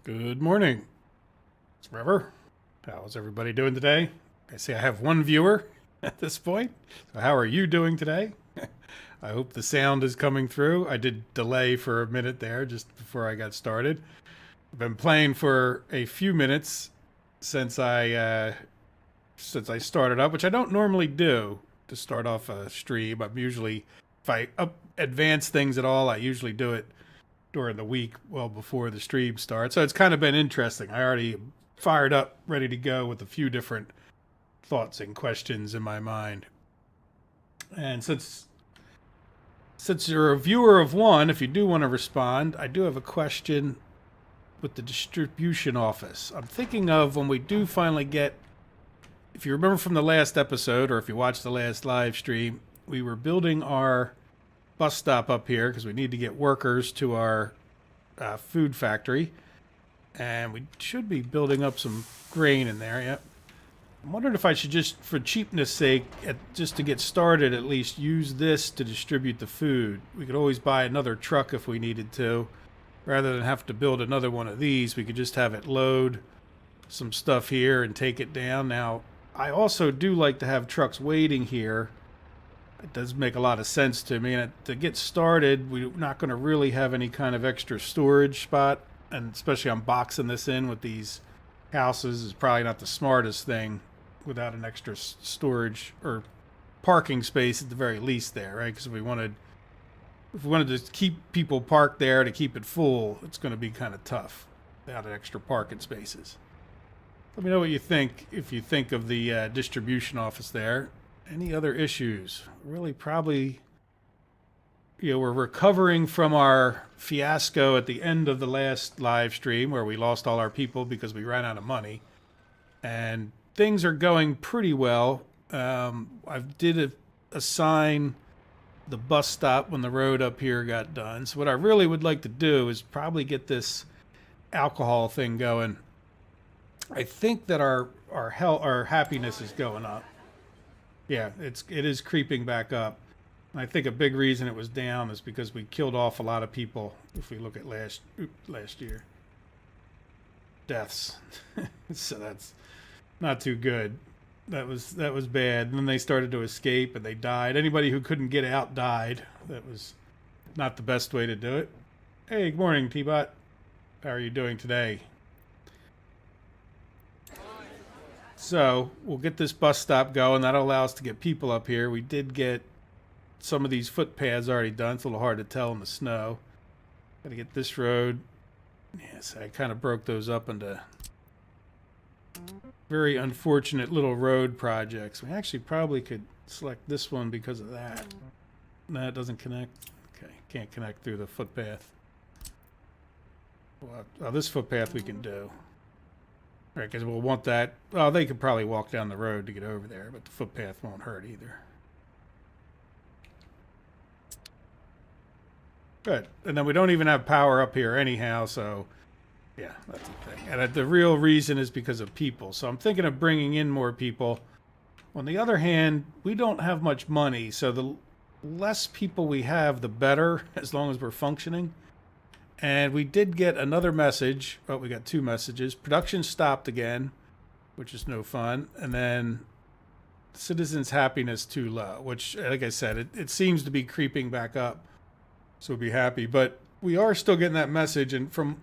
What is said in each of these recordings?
Good morning. It's River. How's everybody doing today? I see I have one viewer at this point. So how are you doing today? I hope the sound is coming through. I did delay for a minute there just before I got started. I've been playing for a few minutes since I started up, which I don't normally do to start off a stream. I'm usually, if I advance things at all, I usually do it during the week, well before the stream starts. So it's kind of been interesting. I already fired up, ready to go with a few different thoughts and questions in my mind. And since you're a viewer of one, if you do want to respond, I do have a question with the distribution office. I'm thinking of when we do finally get, if you remember from the last episode, or if you watched the last live stream, we were building our bus stop up here because we need to get workers to our food factory, and we should be building up some grain in there. Yep. I'm wondering if I should just, for cheapness sake, just to get started, at least use this to distribute the food. We could always buy another truck if we needed to, rather than have to build another one of these. We could just have it load some stuff here and take it down. Now, I also do like to have trucks waiting here. It does make a lot of sense to me. And to get started, we're not going to really have any kind of extra storage spot. And especially I'm boxing this in with these houses is probably not the smartest thing without an extra storage or parking space at the very least there, right? Because if we wanted to keep people parked there to keep it full, it's going to be kind of tough without extra parking spaces. Let me know what you think if you think of the distribution office there. Any other issues? Really, probably, we're recovering from our fiasco at the end of the last live stream where we lost all our people because we ran out of money. And things are going pretty well. I did assign the bus stop when the road up here got done. So what I really would like to do is probably get this alcohol thing going. I think that our happiness is going up. Yeah, it is creeping back up. And I think a big reason it was down is because we killed off a lot of people. If we look at last year, deaths, so that's not too good. That was bad. And then they started to escape and they died. Anybody who couldn't get out died. That was not the best way to do it. Hey, good morning, T-Bot. How are you doing today? So we'll get this bus stop going. That'll allow us to get people up here. We did get some of these footpaths already done. It's a little hard to tell in the snow. Got to get this road. Yes, I kind of broke those up into very unfortunate little road projects. We actually probably could select this one because of that. No, it doesn't connect. Okay, can't connect through the footpath. Well, this footpath we can do. Right, because we'll want that. Well, they could probably walk down the road to get over there, but the footpath won't hurt either. Good. And then we don't even have power up here anyhow, so yeah, that's the thing. And the real reason is because of people. So I'm thinking of bringing in more people. On the other hand, we don't have much money, so the less people we have, the better, as long as we're functioning. And we did get another message. Well, we got two messages. Production stopped again, which is no fun. And then citizens' happiness too low, which, like I said, it seems to be creeping back up. So we'll be happy. But we are still getting that message. And from,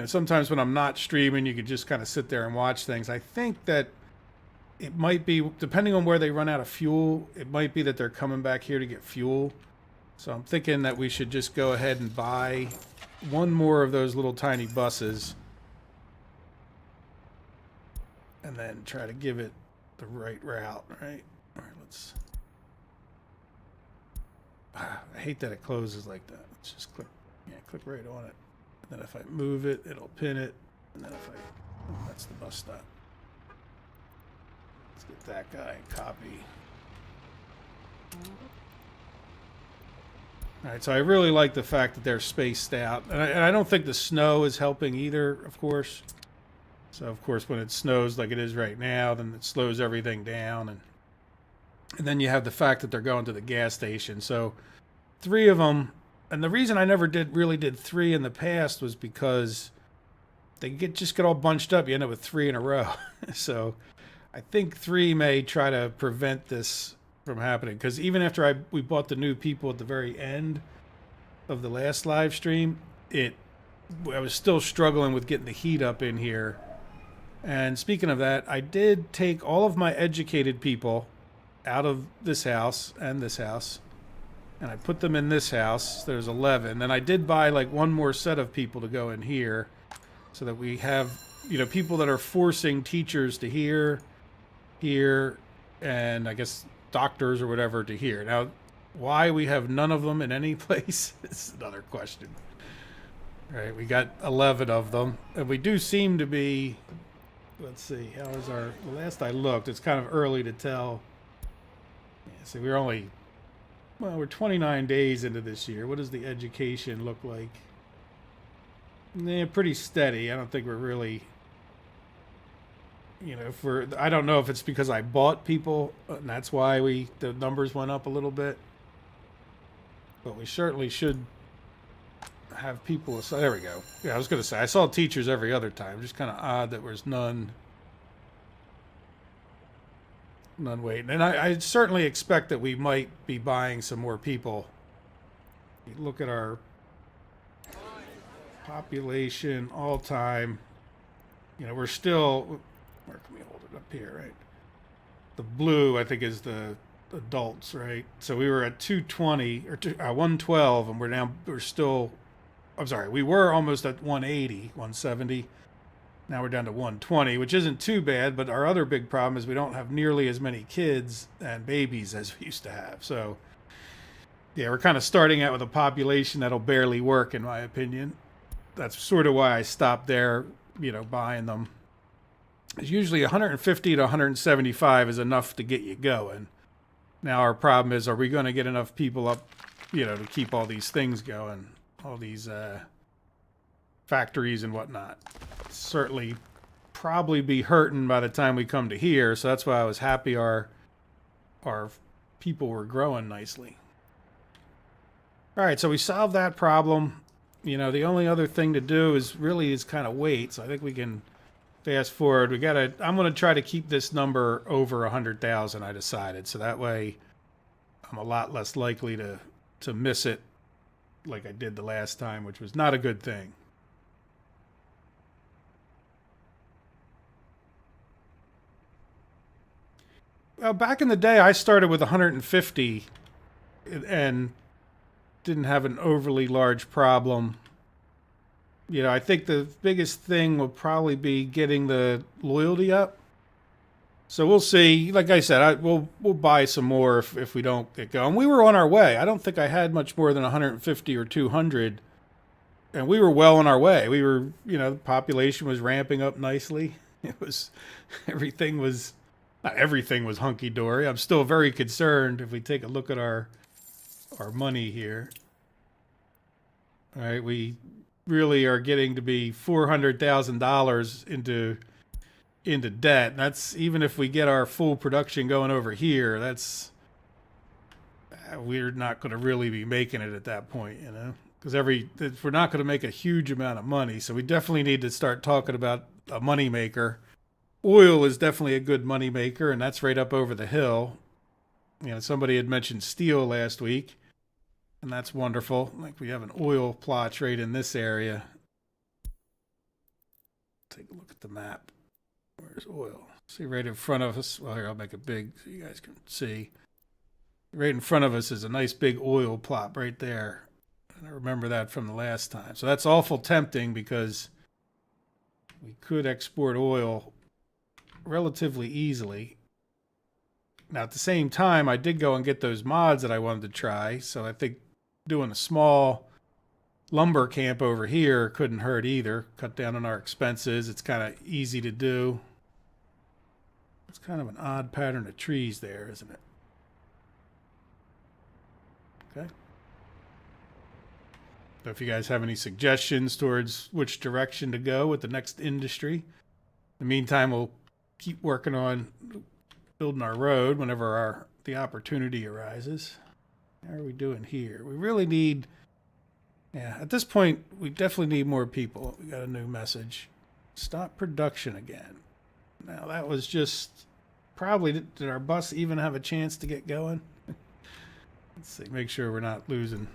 sometimes when I'm not streaming, you can just kind of sit there and watch things. I think that it might be, depending on where they run out of fuel, it might be that they're coming back here to get fuel. So I'm thinking that we should just go ahead and buy one more of those little tiny buses and then try to give it the right route, right? All right, let's... I hate that it closes like that. Let's just click right on it. And then if I move it, it'll pin it. And then if that's the bus stop. Let's get that guy and copy. All right, so I really like the fact that they're spaced out. And I don't think the snow is helping either, of course. So, of course, when it snows like it is right now, then it slows everything down. And then you have the fact that they're going to the gas station. So, 3 of them. And the reason I never really did 3 in the past was because they just get all bunched up, you end up with 3 in a row. So I think 3 may try to prevent this from happening, because even after we bought the new people at the very end of the last live stream, I was still struggling with getting the heat up in here. And speaking of that, I did take all of my educated people out of this house and this house, and I put them in this house. There's 11. And I did buy like one more set of people to go in here, so that we have, people that are forcing teachers to here, and I guess doctors or whatever to here. Now, why we have none of them in any place is another question. All right, we got 11 of them, and we do seem to be, let's see, how is the last I looked, it's kind of early to tell. Yeah, see, we're 29 days into this year. What does the education look like? Yeah, pretty steady. I don't think we're really, I don't know if it's because I bought people, and that's why the numbers went up a little bit. But we certainly should have people. So there we go. Yeah, I was going to say, I saw teachers every other time. Just kind of odd that there's none waiting. And I certainly expect that we might be buying some more people. Look at our population all time. We're still, where can we hold it up here, right? The blue, I think, is the adults, right? So we were at 220 or 112, and we were almost at 180, 170. Now we're down to 120, which isn't too bad, but our other big problem is we don't have nearly as many kids and babies as we used to have. So yeah, we're kind of starting out with a population that'll barely work, in my opinion. That's sort of why I stopped there, buying them. It's usually 150 to 175 is enough to get you going. Now our problem is, are we going to get enough people up, to keep all these things going, all these factories and whatnot? Certainly probably be hurting by the time we come to here, so that's why I was happy our people were growing nicely. All right, so we solved that problem. The only other thing to do is kind of wait. So I think we can fast forward. I'm going to try to keep this number over 100,000, I decided. So that way I'm a lot less likely to miss it like I did the last time, which was not a good thing. Well, back in the day, I started with 150 and didn't have an overly large problem. I think the biggest thing will probably be getting the loyalty up. So we'll see. Like I said, we'll buy some more if we don't get going. We were on our way. I don't think I had much more than 150 or 200, and we were well on our way. We were, the population was ramping up nicely. Not everything was hunky dory. I'm still very concerned if we take a look at our money here. All right, we really are getting to be $400,000 into debt. And that's even if we get our full production going over here. We're not going to really be making it at that point, because we're not going to make a huge amount of money. So we definitely need to start talking about a money maker. Oil is definitely a good money maker, and that's right up over the hill. Somebody had mentioned steel last week, and that's wonderful. Like, we have an oil plot right in this area. Take a look at the map. Where's oil? See right in front of us. Well, here, I'll make it big so you guys can see. Right in front of us is a nice big oil plot right there. And I remember that from the last time. So that's awful tempting, because we could export oil relatively easily. Now, at the same time, I did go and get those mods that I wanted to try. So I think doing a small lumber camp over here couldn't hurt either. Cut down on our expenses. It's kind of easy to do. It's kind of an odd pattern of trees there, isn't it? Okay. So if you guys have any suggestions towards which direction to go with the next industry, in the meantime, we'll keep working on building our road whenever the opportunity arises. How are we doing here? We really need, at this point, we definitely need more people. We got a new message. Stop production again. Now that was just probably, did our bus even have a chance to get going? Let's see, make sure we're not losing.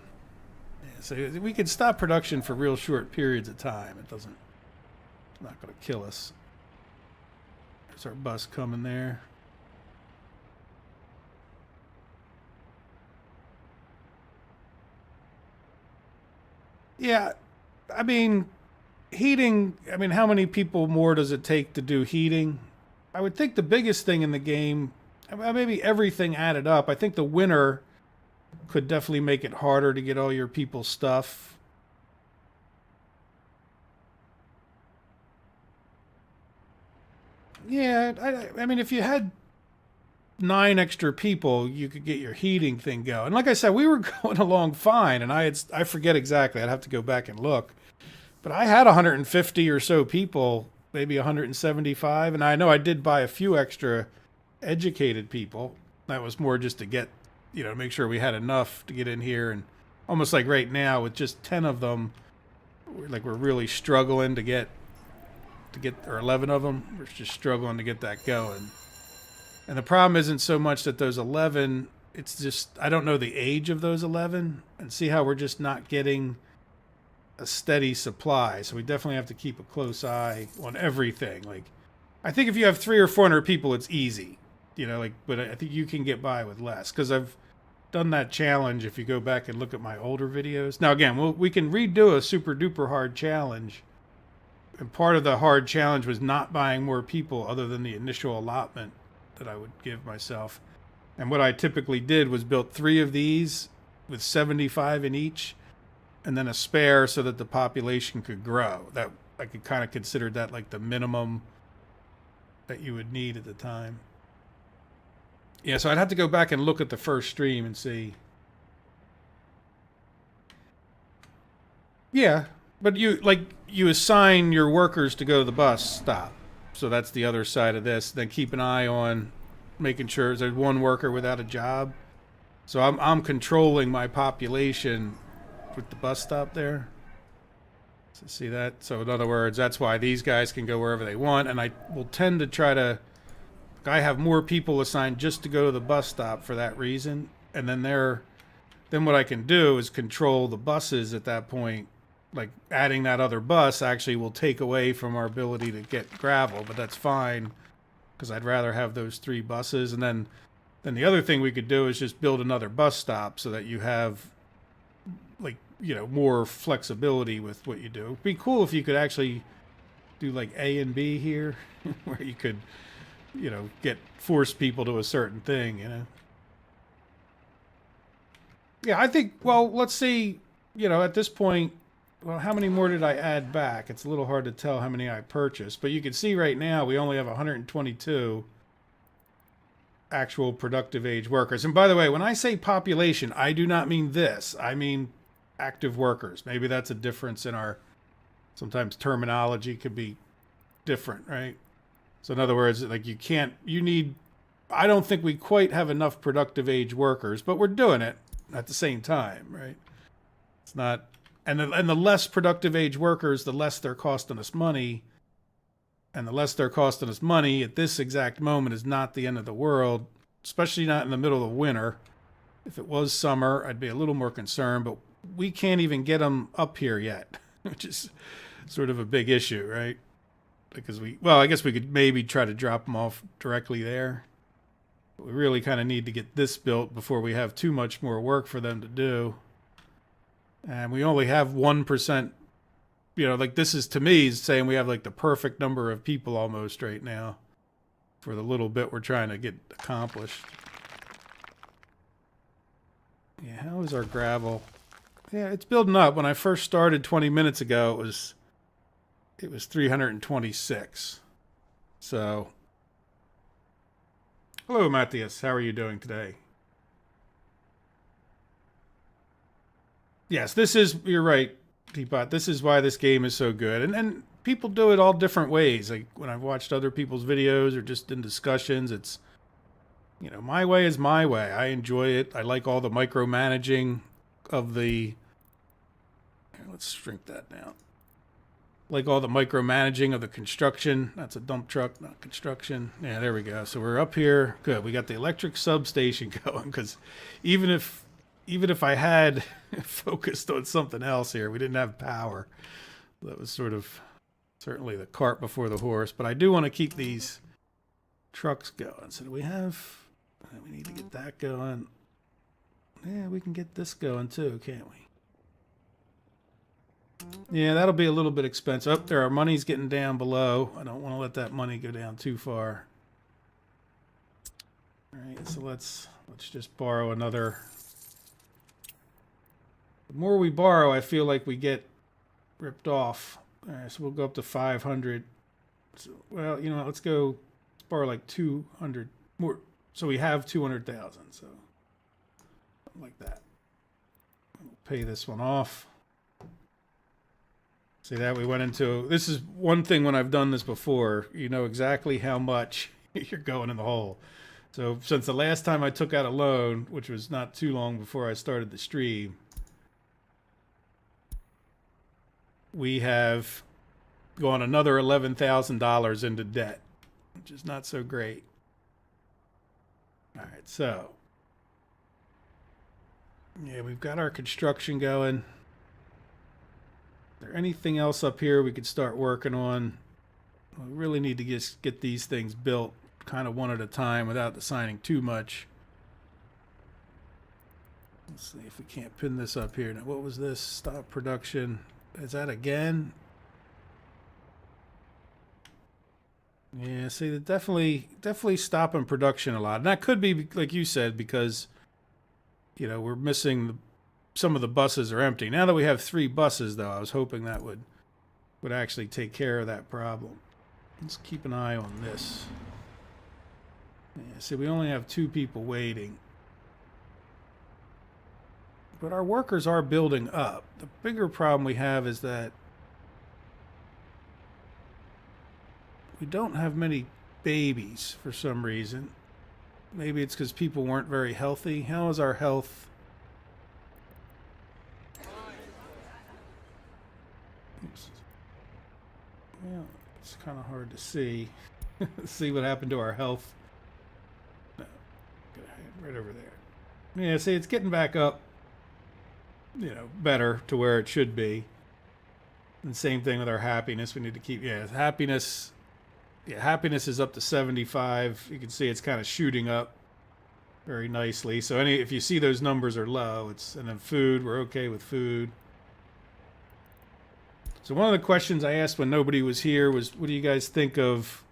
Yeah, so we can stop production for real short periods of time. It's not going to kill us. There's our bus coming there. Yeah, I mean, heating, I mean, how many people more does it take to do heating? I would think the biggest thing in the game, maybe everything added up, I think the winter could definitely make it harder to get all your people's stuff. Yeah, I mean, if you had 9 extra people, you could get your heating thing going. And like I said, we were going along fine, and I forget exactly. I'd have to go back and look. But I had 150 or so people, maybe 175, and I know I did buy a few extra educated people. That was more just to get, make sure we had enough to get in here. And almost like right now, with just 10 of them, we're really struggling to get, or 11 of them, we're just struggling to get that going. And the problem isn't so much that those 11, it's just, I don't know the age of those 11, and see how we're just not getting a steady supply. So we definitely have to keep a close eye on everything. Like, I think if you have 300 or 400 people, it's easy, but I think you can get by with less, because I've done that challenge. If you go back and look at my older videos, now again, we can redo a super duper hard challenge. And part of the hard challenge was not buying more people other than the initial allotment that I would give myself. And what I typically did was built 3 of these with 75 in each, and then a spare so that the population could grow. That I could kind of consider that like the minimum that you would need at the time. Yeah, so I'd have to go back and look at the first stream and see. Yeah, but you assign your workers to go to the bus stop. So that's the other side of this. Then keep an eye on making sure there's one worker without a job. So I'm controlling my population with the bus stop there. So see that? So in other words, that's why these guys can go wherever they want, and I will tend to try to. I have more people assigned just to go to the bus stop for that reason, and then what I can do is control the buses at that point. Like adding that other bus actually will take away from our ability to get gravel, but that's fine because I'd rather have those 3 buses. And then the other thing we could do is just build another bus stop so that you have more flexibility with what you do. It'd be cool if you could actually do like A and B here where you could, force people to a certain thing, Yeah, I think, well, let's see, at this point, well, how many more did I add back? It's a little hard to tell how many I purchased, but you can see right now we only have 122 actual productive age workers. And by the way, when I say population, I do not mean this. I mean active workers. Maybe that's a difference in our, sometimes terminology could be different, right? So in other words, like I don't think we quite have enough productive age workers, but we're doing it at the same time, right? It's not, and the less productive age workers, the less they're costing us money. And the less they're costing us money at this exact moment is not the end of the world, especially not in the middle of winter. If it was summer, I'd be a little more concerned, but we can't even get them up here yet, which is sort of a big issue, right? Because I guess we could maybe try to drop them off directly there. But we really kind of need to get this built before we have too much more work for them to do. And we only have 1%, this is, to me, saying we have like the perfect number of people almost right now for the little bit we're trying to get accomplished. Yeah, how is our gravel? Yeah, it's building up. When I first started 20 minutes ago, it was 326. So, hello, Matthias. How are you doing today? Yes, you're right, Teapot. This is why this game is so good. And people do it all different ways. Like when I've watched other people's videos or just in discussions, it's, my way is my way. I enjoy it. I like all the micromanaging of the, let's shrink that down. like all the micromanaging of the construction. That's a dump truck, not construction. Yeah, there we go. So we're up here. Good. We got the electric substation going, because even if I had focused on something else here, we didn't have power. That was sort of certainly the cart before the horse. But I do want to keep these trucks going. So do we have... We need to get that going. Yeah, we can get this going too, can't we? Yeah, that'll be a little bit expensive. Oh, there, our money's getting down below. I don't want to let that money go down too far. All right, so let's just borrow another. The more we borrow, I feel like we get ripped off. All right, so we'll go up to 500. So, well, you know, let's borrow like 200 more. So we have 200,000. So something like that. We'll pay this one off. See that we went into, this is one thing when I've done this before, you know exactly how much you're going in the hole. So since the last time I took out a loan, which was not too long before I started the stream, we have gone another $11,000 into debt, which is not so great. All right, so yeah, we've got our construction going. Is there anything else up here we could start working on? We really need to just get these things built kind of one at a time without deciding too much. Let's see if we can't pin this up here. Now, what was this? Stop production. Is that again? Yeah, see, they're definitely stopping production a lot. And that could be, like you said, because, you know, we're missing some of the buses are empty. Now that we have 3 buses, though, I was hoping that would actually take care of that problem. Let's keep an eye on this. Yeah, see, we only have 2 people waiting. But our workers are building up. The bigger problem we have is that we don't have many babies for some reason. Maybe it's because people weren't very healthy. How is our health? Well, it's kind of hard to see. See what happened to our health. No, right over there. Yeah, see, it's getting back up, you know, better to where it should be. And same thing with our happiness. We need to keep, yeah, happiness. Yeah, happiness is up to 75. You can see it's kind of shooting up very nicely. So if you see those numbers are low, and then food, we're okay with food. So one of the questions I asked when nobody was here was, what do you guys think of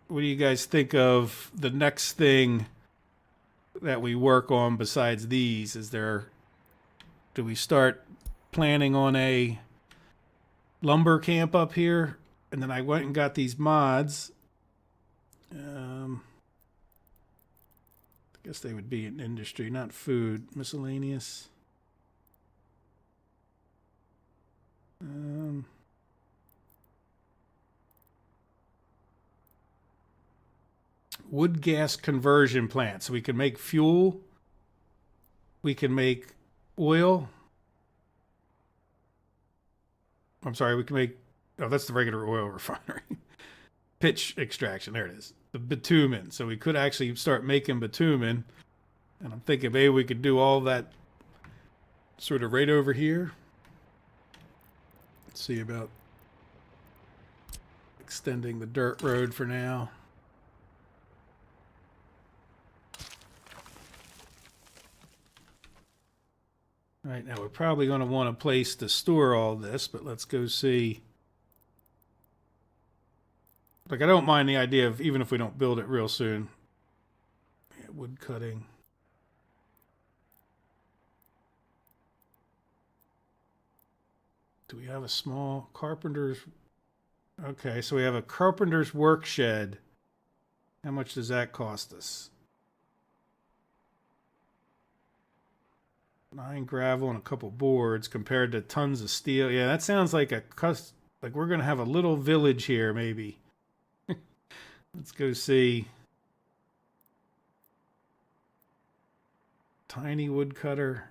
the next thing that we work on besides these? Do we start planning on a lumber camp up here? And then I went and got these mods. I guess they would be in industry, not food. Miscellaneous. Wood gas conversion plant. So we can make fuel. We can make oil. I'm sorry, we can make... Oh, that's the regular oil refinery. Pitch extraction. There it is. The bitumen. So we could actually start making bitumen. And I'm thinking maybe we could do all that sort of right over here. Let's see about extending the dirt road for now. All right, now we're probably going to want a place to store all this, but let's go see. Like, I don't mind the idea of, even if we don't build it real soon. Yeah, wood cutting. Do we have a small carpenter's? Okay, so we have a carpenter's work shed. How much does that cost us? 9 gravel and a couple boards compared to tons of steel. Yeah, that sounds like like we're going to have a little village here, maybe. Let's go see. Tiny woodcutter.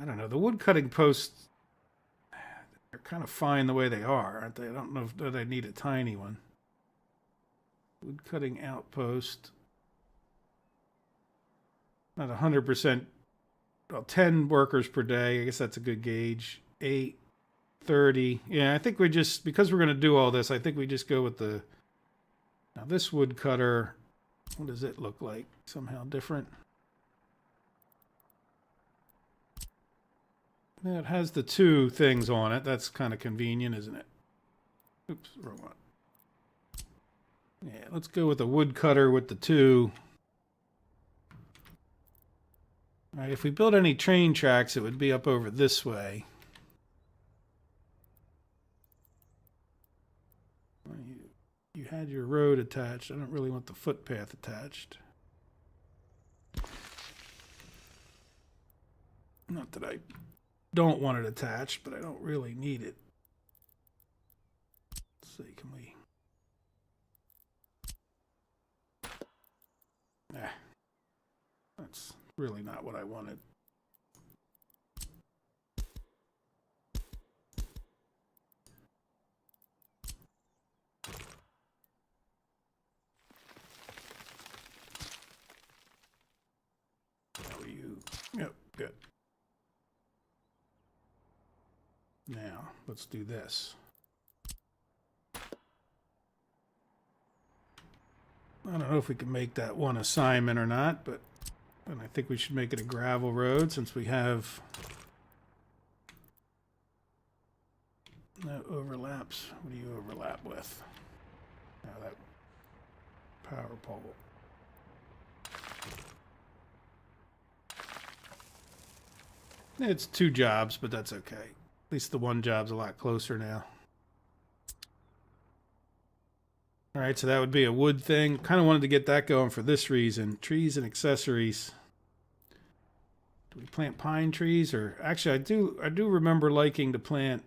I don't know. The wood cutting posts, they're kind of fine the way they are, aren't they? I don't know if they need a tiny one. Wood cutting outpost. Not 100%. Well, 10 workers per day. I guess that's a good gauge. 8, 30. Yeah, I think we just, because we're going to do all this, I think we just go with the, now this wood cutter, what does it look like? Somehow different. Yeah, it has the 2 things on it. That's kind of convenient, isn't it? Oops, wrong one. Yeah, let's go with a wood cutter with the 2. All right, if we build any train tracks, it would be up over this way. You had your road attached. I don't really want the footpath attached. Not that I don't want it attached, but I don't really need it. Let's see, can we... That's really not what I wanted. Yep, good. Now, let's do this. I don't know if we can make that one assignment or not, but I think we should make it a gravel road since we have no overlaps. What do you overlap with? Now that power pole. It's 2 jobs, but that's okay. At least the one job's a lot closer now. All right, so that would be a wood thing. Kind of wanted to get that going for this reason. Trees and accessories. Do we plant pine trees? Or actually, I do remember liking to plant...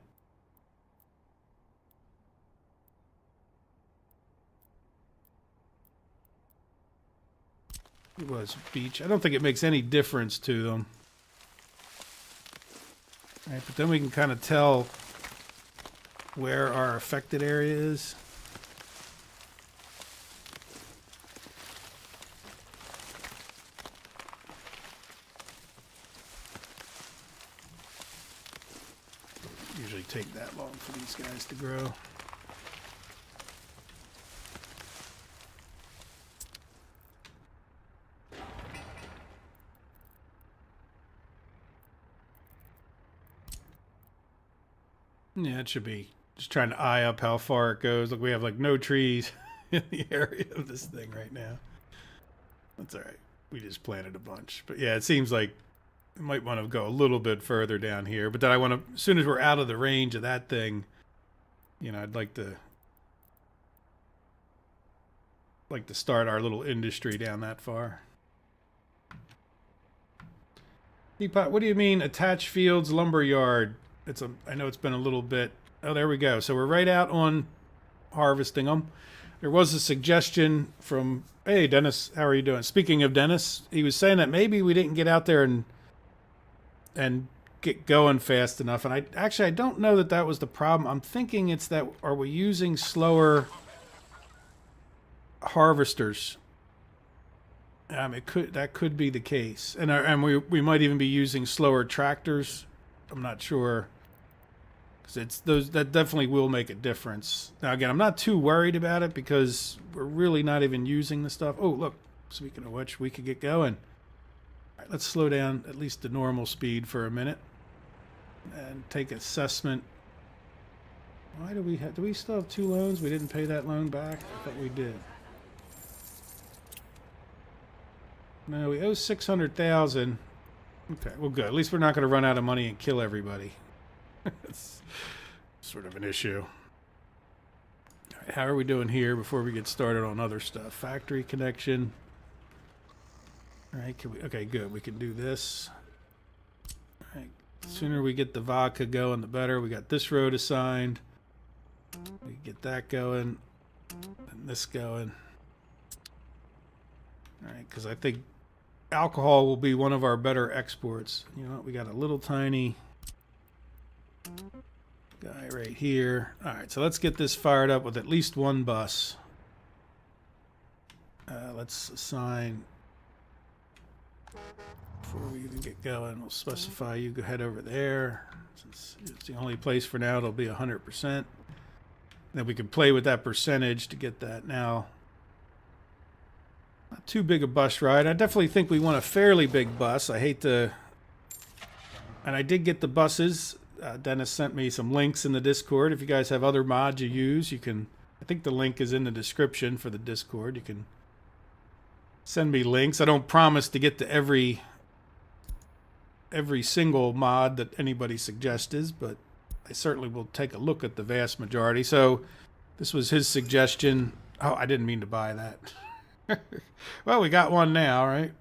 It was beech. I don't think it makes any difference to them. All right, but then we can kind of tell where our affected area is. Usually take that long for these guys to grow. Yeah, it should be. Just trying to eye up how far it goes. Look, we have like no trees in the area of this thing right now. That's all right. We just planted a bunch. But yeah, it seems like we might want to go a little bit further down here. But then I want to, as soon as we're out of the range of that thing, you know, I'd like to start our little industry down that far. Teapot, what do you mean attached fields, lumber yard? I know it's been a little bit. Oh, there we go. So we're right out on harvesting them. There was a suggestion from, hey, Dennis, how are you doing? Speaking of Dennis, he was saying that maybe we didn't get out there and get going fast enough. And I don't know that that was the problem. I'm thinking it's that, are we using slower harvesters? That could be the case. And we might even be using slower tractors. I'm not sure. That definitely will make a difference. Now again, I'm not too worried about it because we're really not even using the stuff. Oh, look, speaking of which, we could get going. All right, let's slow down at least to normal speed for a minute and take assessment. Why do we still have 2 loans? We didn't pay that loan back? I thought we did. No, we owe 600,000. Okay, well good. At least we're not going to run out of money and kill everybody. It's sort of an issue. All right, how are we doing here before we get started on other stuff? Factory connection. All right, okay, good. We can do this. All right, the sooner we get the vodka going, the better. We got this road assigned. We get that going and this going. All right, because I think alcohol will be one of our better exports. You know what? We got a little tiny guy right here. All right, so let's get this fired up with at least one bus. Let's assign, before we even get going, we'll specify you go head over there. Since it's the only place for now, it'll be 100%. Then we can play with that percentage to get that now. Not too big a bus ride. I definitely think we want a fairly big bus. I hate to... And I did get the buses. Dennis sent me some links in the Discord. If you guys have other mods you use, you can... I think the link is in the description for the Discord. You can send me links. I don't promise to get to every single mod that anybody suggests, but I certainly will take a look at the vast majority. So this was his suggestion. Oh, I didn't mean to buy that. Well, we got one now, right?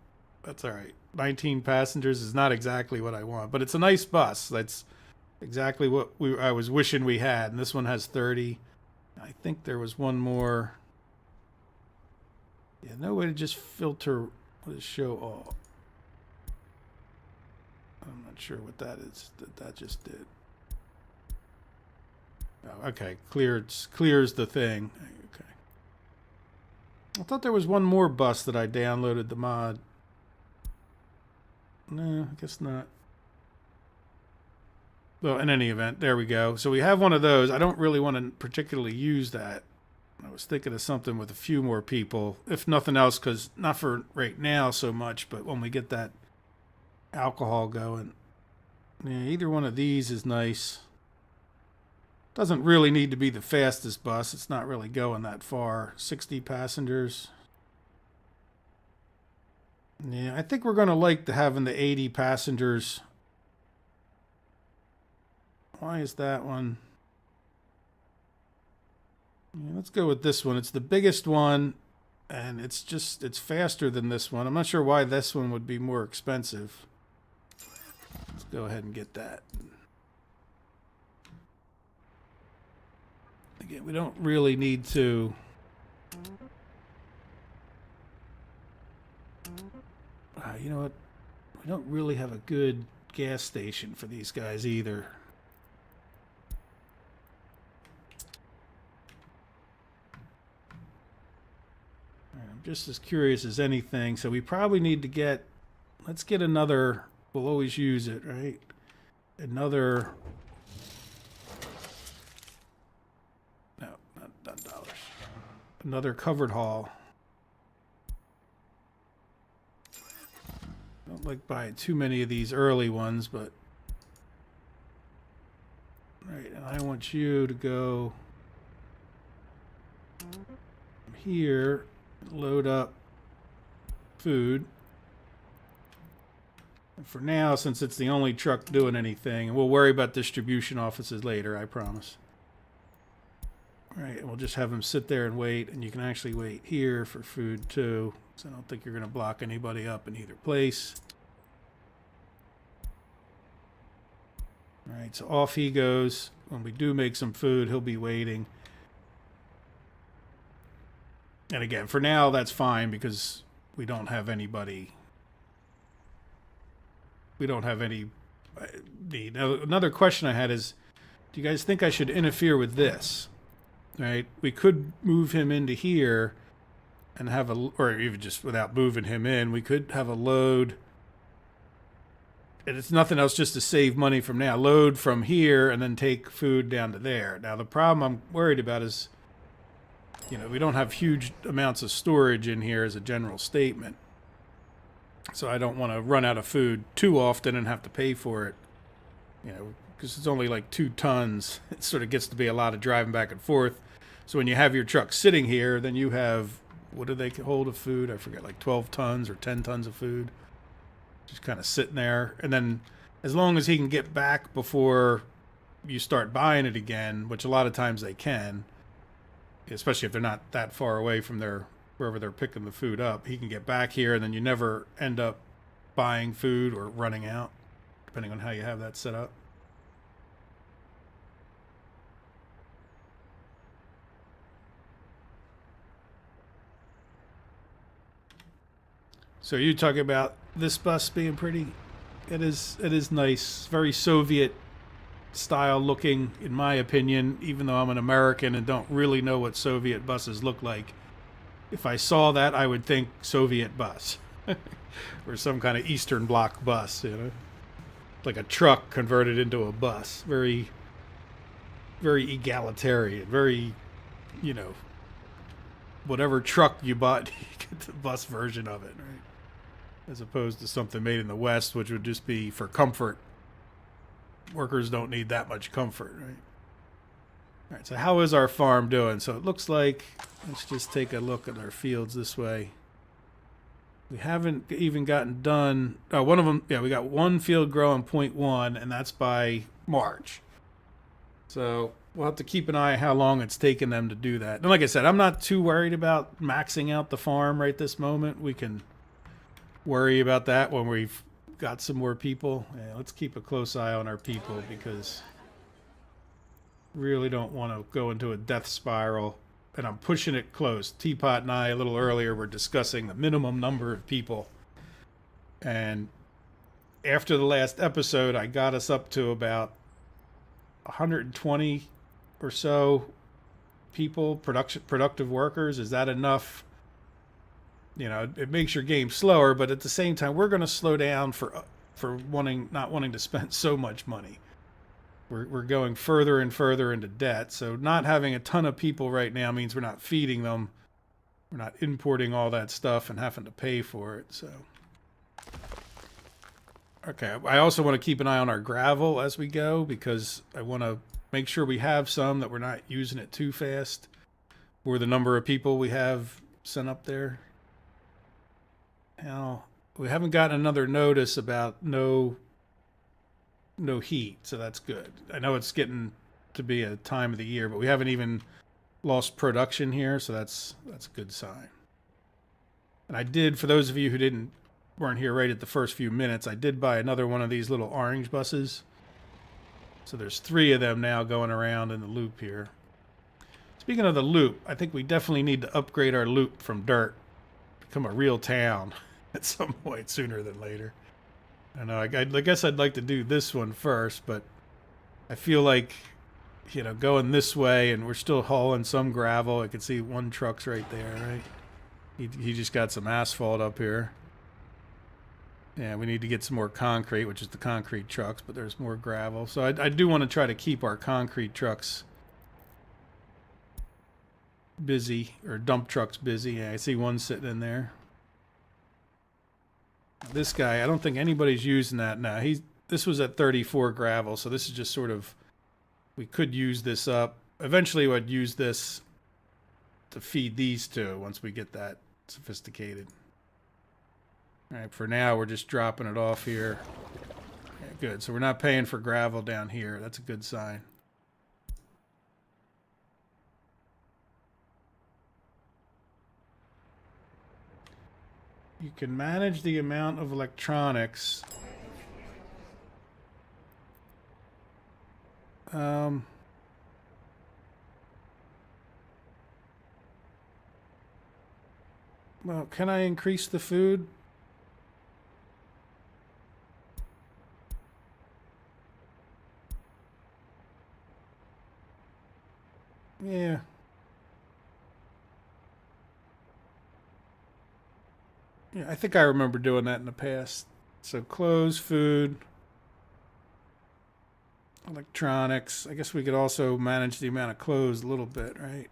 That's all right. 19 passengers is not exactly what I want, but it's a nice bus. That's exactly what I was wishing we had. And this one has 30. I think there was one more. Yeah, no way to just filter what is show all. I'm not sure what that is that just did. Oh, okay, clears the thing. Okay. I thought there was one more bus that I downloaded the mod. No, I guess not. Well, in any event, there we go. So we have one of those. I don't really want to particularly use that. I was thinking of something with a few more people, if nothing else, because not for right now so much, but when we get that alcohol going. Yeah, either one of these is nice. Doesn't really need to be the fastest bus. It's not really going that far. 60 passengers. Yeah, I think we're going to like having the 80 passengers. Why is that one? Yeah, let's go with this one. It's the biggest one, and it's faster than this one. I'm not sure why this one would be more expensive. Let's go ahead and get that. Again, we don't really need to... you know what? We don't really have a good gas station for these guys either. I'm just as curious as anything. So we probably need to get... Let's get another... We'll always use it, right? Another... No, not dollars. Another covered haul. I don't like buying too many of these early ones, but... Right, and I want you to go... here, load up food. And for now, since it's the only truck doing anything, and we'll worry about distribution offices later, I promise. All right, and we'll just have them sit there and wait, and you can actually wait here for food too. So I don't think you're going to block anybody up in either place. All right, so off he goes. When we do make some food, he'll be waiting. And again, for now, that's fine because we don't have anybody. We don't have any need. Now, another question I had is, do you guys think I should interfere with this? Right? We could move him into here and have a, or even just without moving him in, we could have a load. And it's nothing else just to save money from now. Load from here and then take food down to there. Now, the problem I'm worried about is, you know, we don't have huge amounts of storage in here as a general statement. So I don't want to run out of food too often and have to pay for it. You know, because it's only like 2 tons. It sort of gets to be a lot of driving back and forth. So when you have your truck sitting here, then you have, what do they hold of food? I forget, like 12 tons or 10 tons of food. Just kind of sitting there. And then as long as he can get back before you start buying it again, which a lot of times they can, especially if they're not that far away from their wherever they're picking the food up, he can get back here, and then you never end up buying food or running out, depending on how you have that set up. So you talk about this bus being pretty. It is nice, very Soviet style looking, in my opinion, even though I'm an American and don't really know what Soviet buses look like. If I saw that, I would think Soviet bus or some kind of Eastern Bloc bus, you know, like a truck converted into a bus. Very, very egalitarian, very, you know, whatever truck you bought, you get the bus version of it, right? As opposed to something made in the West, which would just be for comfort. Workers don't need that much comfort, right? All right, so how is our farm doing? So it looks like, let's just take a look at our fields this way. We haven't even gotten done. Oh, one of them, yeah, we got one field growing 0.1, and that's by March. So we'll have to keep an eye on how long it's taken them to do that. And like I said, I'm not too worried about maxing out the farm right this moment. We can worry about that when we've got some more people. Yeah, let's keep a close eye on our people because really don't want to go into a death spiral. And I'm pushing it close. Teapot and I a little earlier were discussing the minimum number of people. And after the last episode, I got us up to about 120 or so people, productive workers. Is that enough? You know, it makes your game slower, but at the same time, we're going to slow down for not wanting to spend so much money. We're going further and further into debt, so not having a ton of people right now means we're not feeding them, we're not importing all that stuff and having to pay for it. So, okay, I also want to keep an eye on our gravel as we go because I want to make sure we have some that we're not using it too fast, or the number of people we have sent up there. Now, we haven't gotten another notice about no heat, so that's good. I know it's getting to be a time of the year, but we haven't even lost production here, so that's a good sign. And I did, for those of you who weren't here right at the first few minutes, I did buy another one of these little orange buses. So there's 3 of them now going around in the loop here. Speaking of the loop, I think we definitely need to upgrade our loop from dirt, become a real town at some point sooner than later. I know, I guess I'd like to do this one first, but I feel like, you know, going this way, and we're still hauling some gravel. I can see one truck's right there, right? He just got some asphalt up here. Yeah, we need to get some more concrete, which is the concrete trucks, but there's more gravel. So I do want to try to keep our concrete trucks busy, or dump trucks busy. Yeah, I see one sitting in there. This guy, I don't think anybody's using that now. This was at 34 gravel, so this is just sort of, we could use this up. Eventually we'd use this to feed these two once we get that sophisticated. All right, for now we're just dropping it off here. Yeah, good, so we're not paying for gravel down here. That's a good sign. You can manage the amount of electronics. Well, can I increase the food? Yeah. Yeah, I think I remember doing that in the past. So clothes, food, electronics. I guess we could also manage the amount of clothes a little bit, right?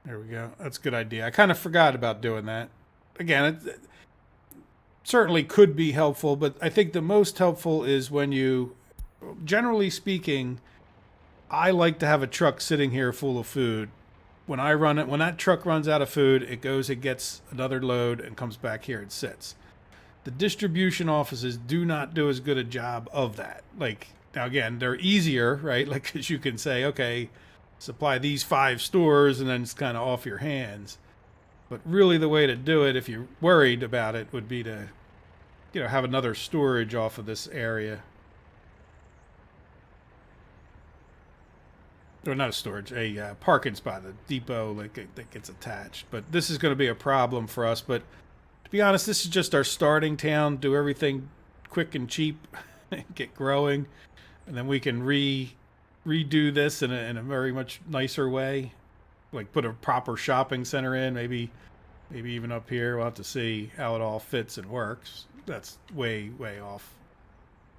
There we go. That's a good idea. I kind of forgot about doing that. Again, it certainly could be helpful, but I think the most helpful is when you, generally speaking, I like to have a truck sitting here full of food. When I run it, when that truck runs out of food, it goes, it gets another load and comes back here and sits. The distribution offices do not do as good a job of that. Like, now again, they're easier, right? Like, because you can say, okay, supply these 5 stores and then it's kind of off your hands. But really the way to do it, if you're worried about it, would be to, you know, have another storage off of this area. Or not a storage, a parking spot, a depot that gets attached. But this is going to be a problem for us. But To be honest, this is just our starting town. Do everything quick and cheap, get growing, and then we can redo this in a very much nicer way. Like put a proper shopping center in, maybe even up here. We'll have to see how it all fits and works. That's way off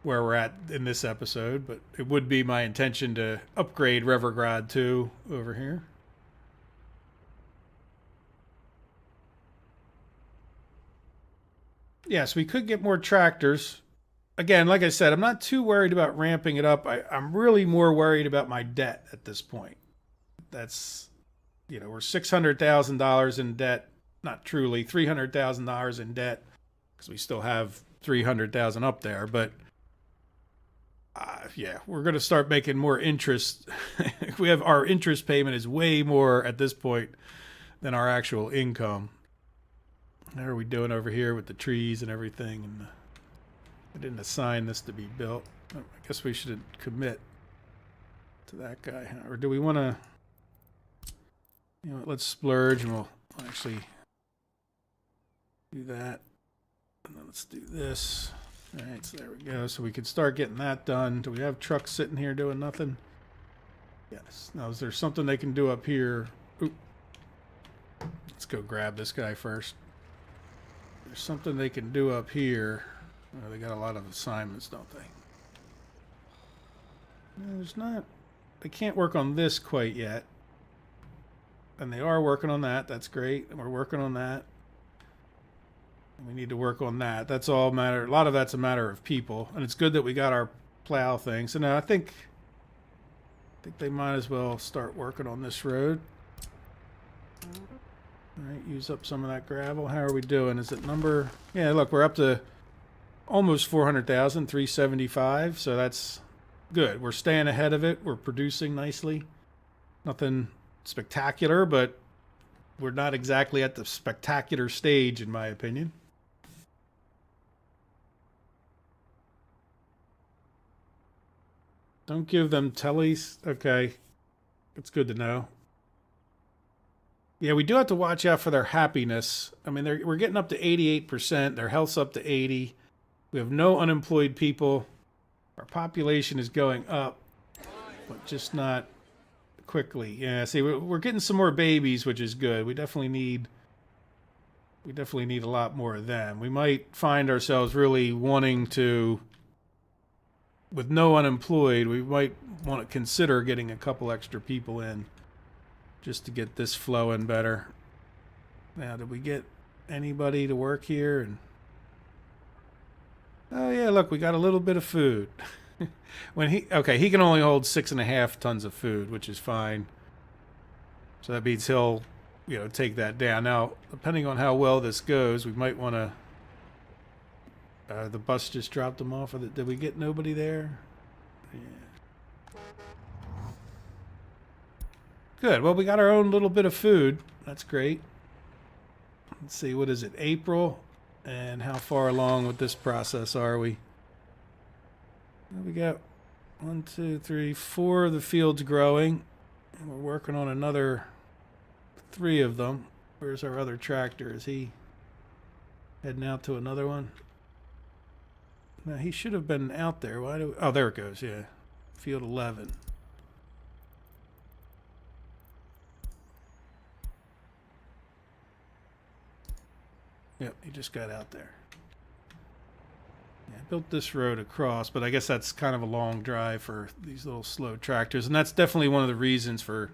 where we're at in this episode, but it would be my intention to upgrade Revergrad 2 over here. Yes, we could get more tractors. Again, like I said, I'm not too worried about ramping it up. I'm really more worried about my debt at this point. That's, we're $600,000 in debt. Not truly, $300,000 in debt because we still have $300,000 up there. But yeah, we're going to start making more interest. We have our interest payment is way more at this point than our actual income. How are we doing over here with the trees and everything? And I didn't assign this to be built. I guess we should commit to that guy. Or do we want to... let's splurge and we'll actually do that. And then let's do this. All right, so there we go. So we can start getting that done. Do we have trucks sitting here doing nothing? Yes. Now, is there something they can do up here? Oop. Let's go grab this guy first. There's something they can do up here. Oh, they got a lot of assignments, don't they? No, there's not. They can't work on this quite yet. And they are working on that. That's great. And we're working on that. And we need to work on that. That's all matter. A lot of that's a matter of people. And it's good that we got our plow thing. So now I think they might as well start working on this road. All right, use up some of that gravel. How are we doing? Is it number... Yeah, look, we're up to almost 400,000, 375. So that's good. We're staying ahead of it. We're producing nicely. Nothing spectacular, but we're not exactly at the spectacular stage, in my opinion. Don't give them tellies. Okay. It's good to know. Yeah, we do have to watch out for their happiness. I mean, we're getting up to 88%. Their health's up to 80. We have no unemployed people. Our population is going up, but just not quickly. Yeah, see, we're getting some more babies, which is good. We definitely need a lot more of them. We might find ourselves really wanting to, with no unemployed, we might want to consider getting a couple extra people in just to get this flowing better. Now, did we get anybody to work here? And oh yeah, look, we got a little bit of food. He can only hold 6.5 tons of food, which is fine. So that means he'll, take that down. Now, depending on how well this goes, we might want to. The bus just dropped him off. Did we get nobody there? Yeah. Good. Well, we got our own little bit of food. That's great. Let's see. What is it? April. And how far along with this process are we? We got 1, 2, 3, 4 of the fields growing. And we're working on another 3 of them. Where's our other tractor? Is he heading out to another one? No, he should have been out there. Oh, there it goes. Yeah. Field 11. Yep, he just got out there. Yeah, I built this road across, but I guess that's kind of a long drive for these little slow tractors. And that's definitely one of the reasons for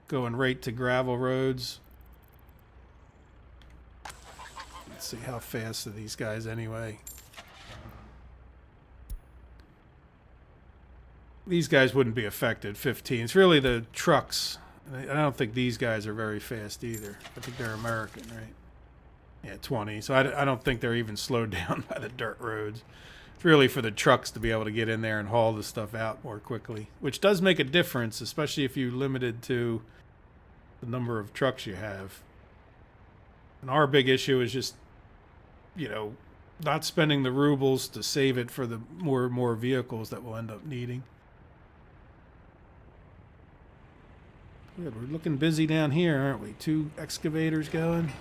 going right to gravel roads. Let's see, how fast are these guys anyway? These guys wouldn't be affected, 15. It's really the trucks. I don't think these guys are very fast either. I think they're American, right? Yeah, 20. So I don't think they're even slowed down by the dirt roads. It's really for the trucks to be able to get in there and haul the stuff out more quickly, which does make a difference, especially if you're limited to the number of trucks you have. And our big issue is just, not spending the rubles to save it for the more and more vehicles that we'll end up needing. Good, we're looking busy down here, aren't we? 2 excavators going.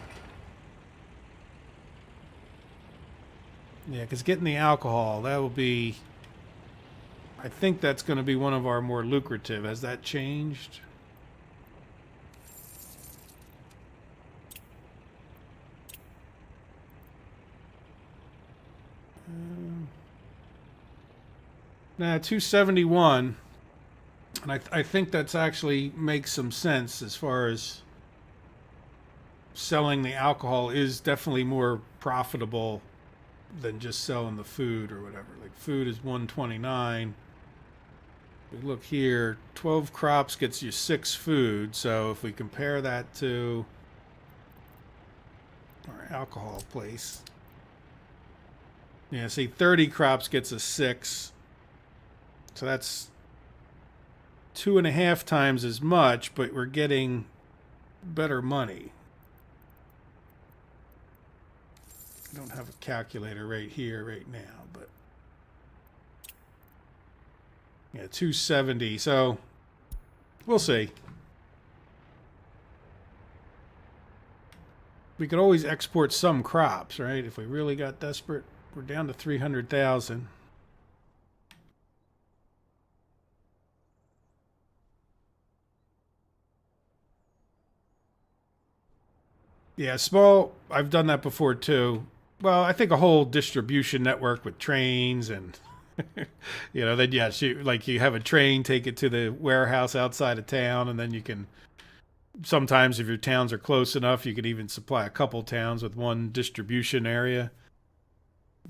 Yeah, because getting the alcohol, that will be... I think that's going to be one of our more lucrative. Has that changed? Nah, 271. And I think that's actually makes some sense as far as selling the alcohol is definitely more profitable than just selling the food or whatever. Like food is 129. We look here, 12 crops gets you 6 food. So if we compare that to our alcohol place, yeah, see 30 crops gets us 6. So that's 2.5 times as much, but we're getting better money. I don't have a calculator right here right now, but yeah, 270. So we'll see. We could always export some crops, right? If we really got desperate. We're down to 300,000. Yeah, small. I've done that before too. Well, I think a whole distribution network with trains and, then yes, you have a train take it to the warehouse outside of town, and then you can. Sometimes, if your towns are close enough, you could even supply a couple towns with one distribution area.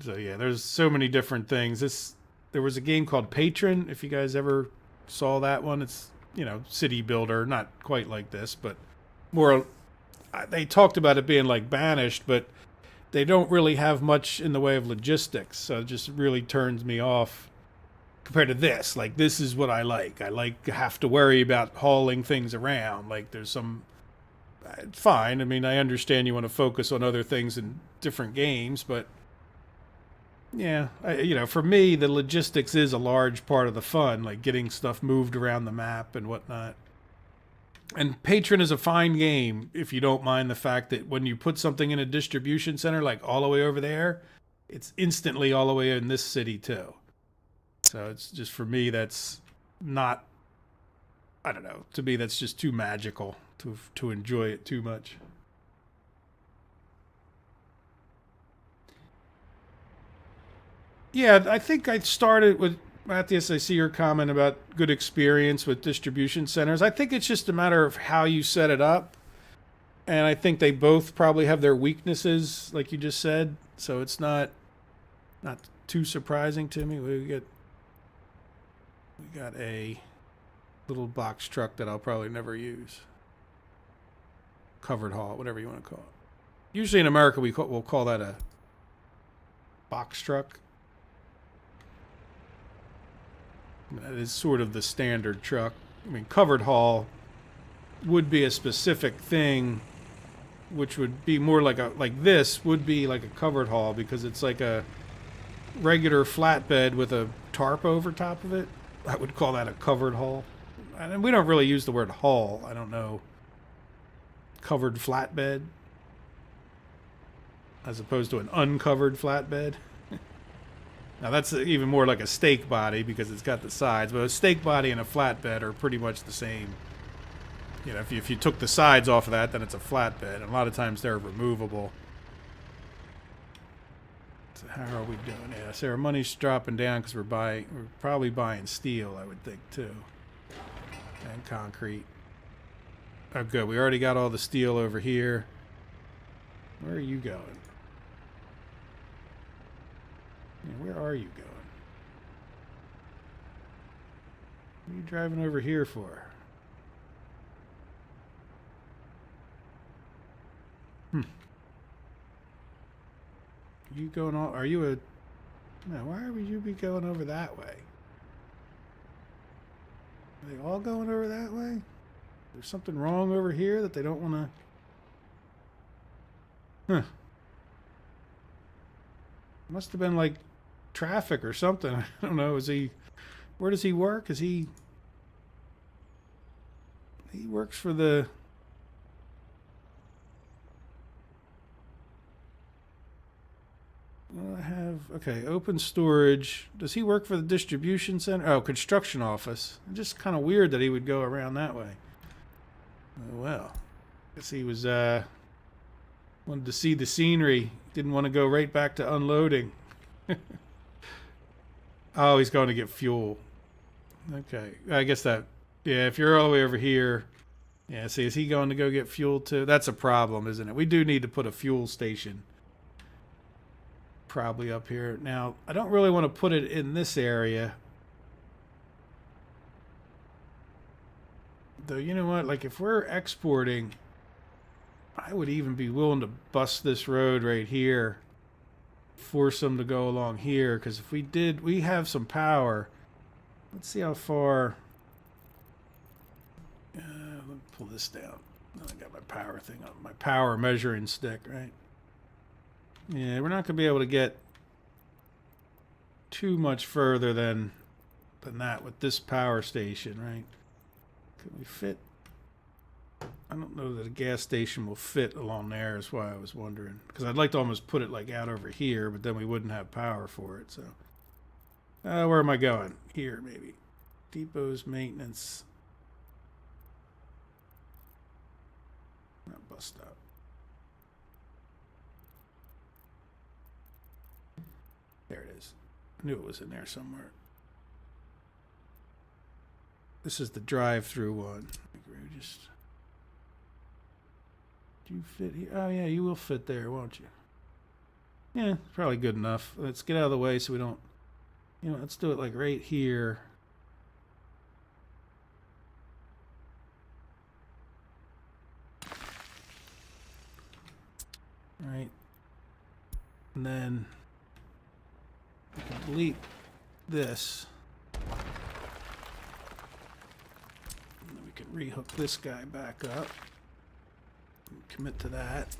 So yeah, there's so many different things. There was a game called Patron. If you guys ever saw that one, it's city builder, not quite like this, but more. They talked about it being like Banished, but they don't really have much in the way of logistics. So it just really turns me off compared to this. Like, this is what I like. I like to have to worry about hauling things around. Like, there's some... It's fine. I mean, I understand you want to focus on other things in different games, but... Yeah, for me, the logistics is a large part of the fun, like getting stuff moved around the map and whatnot. And Patron is a fine game if you don't mind the fact that when you put something in a distribution center, like all the way over there, it's instantly all the way in this city too. So it's just, for me, that's not, I don't know, to me that's just too magical to enjoy it too much. Yeah, I think I started with Matthias. I see your comment about good experience with distribution centers. I think it's just a matter of how you set it up. And I think they both probably have their weaknesses, like you just said. So it's not too surprising to me. We got a little box truck that I'll probably never use. Covered haul, whatever you want to call it. Usually in America we'll call that a box truck. That is sort of the standard truck. I mean, covered haul would be a specific thing, which would be more like this would be like a covered haul, because it's like a regular flatbed with a tarp over top of it. I would call that a covered haul. And we don't really use the word haul. I don't know. Covered flatbed as opposed to an uncovered flatbed. Now that's even more like a steak body because it's got the sides, but a steak body and a flatbed are pretty much the same. If you took the sides off of that, then it's a flatbed, and a lot of times they're removable. So how are we doing? Yeah, so our money's dropping down because we're probably buying steel, I would think, too, and concrete. Oh, good. We already got all the steel over here. Where are you going? Where are you going? What are you driving over here for? You going all... Are you a... No, why would you be going over that way? Are they all going over that way? There's something wrong over here that they don't want to... Huh. Must have been like traffic or something. I don't know. Where does he work? He works for the... Well, I have... have... Okay, open storage. Does he work for the distribution center? Oh, construction office. Just kind of weird that he would go around that way. Oh, well. Guess he was, wanted to see the scenery. Didn't want to go right back to unloading. Oh, he's going to get fuel. Okay. I guess that... Yeah, if you're all the way over here... Yeah, see, is he going to go get fuel too? That's a problem, isn't it? We do need to put a fuel station probably up here. Now, I don't really want to put it in this area. Though, you know what? Like, if we're exporting, I would even be willing to bust this road right here. Force them to go along here. Because if we did, we have some power. Let's see how far... let me pull this down. I got my power thing on. My power measuring stick, right? Yeah, we're not going to be able to get too much further than that with this power station, right? Can we fit? I don't know that a gas station will fit along there is why I was wondering. Because I'd like to almost put it like out over here, but then we wouldn't have power for it. So, where am I going? Here, maybe. Depots, maintenance. Not bus stop. There it is. I knew it was in there somewhere. This is the drive-through one. Just... Do you fit here? Oh, yeah, you will fit there, won't you? Yeah, probably good enough. Let's get out of the way so we don't... You know, let's do it like right here. Right. And then we can delete this. And then we can rehook this guy back up. Commit to that.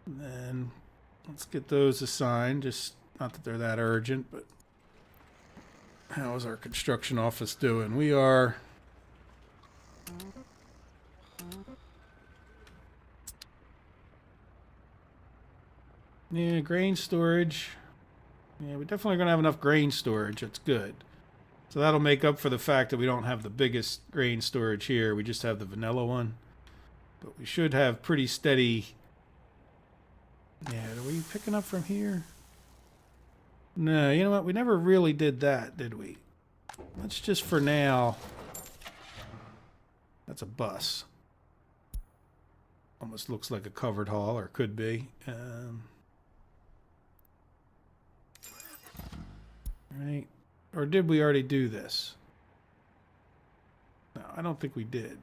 And then let's get those assigned. Just not that they're that urgent, but how is our construction office doing? We are... Yeah, grain storage. Yeah, we're definitely going to have enough grain storage. That's good. So that'll make up for the fact that we don't have the biggest grain storage here. We just have the vanilla one. But we should have pretty steady... Yeah, are we picking up from here? No, you know what? We never really did that, did we? Let's just for now... That's a bus. Almost looks like a covered haul, or could be. Right. Or did we already do this? No, I don't think we did.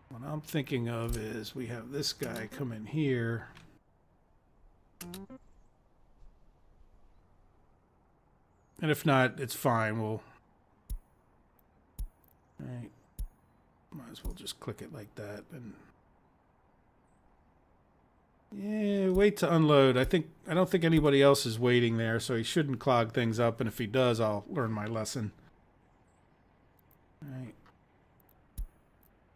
What I'm thinking of is we have this guy come in here. And if not, it's fine. We'll... Right. Might as well just click it like that and... Yeah, wait to unload. I don't think anybody else is waiting there, so he shouldn't clog things up, and if he does, I'll learn my lesson. All right.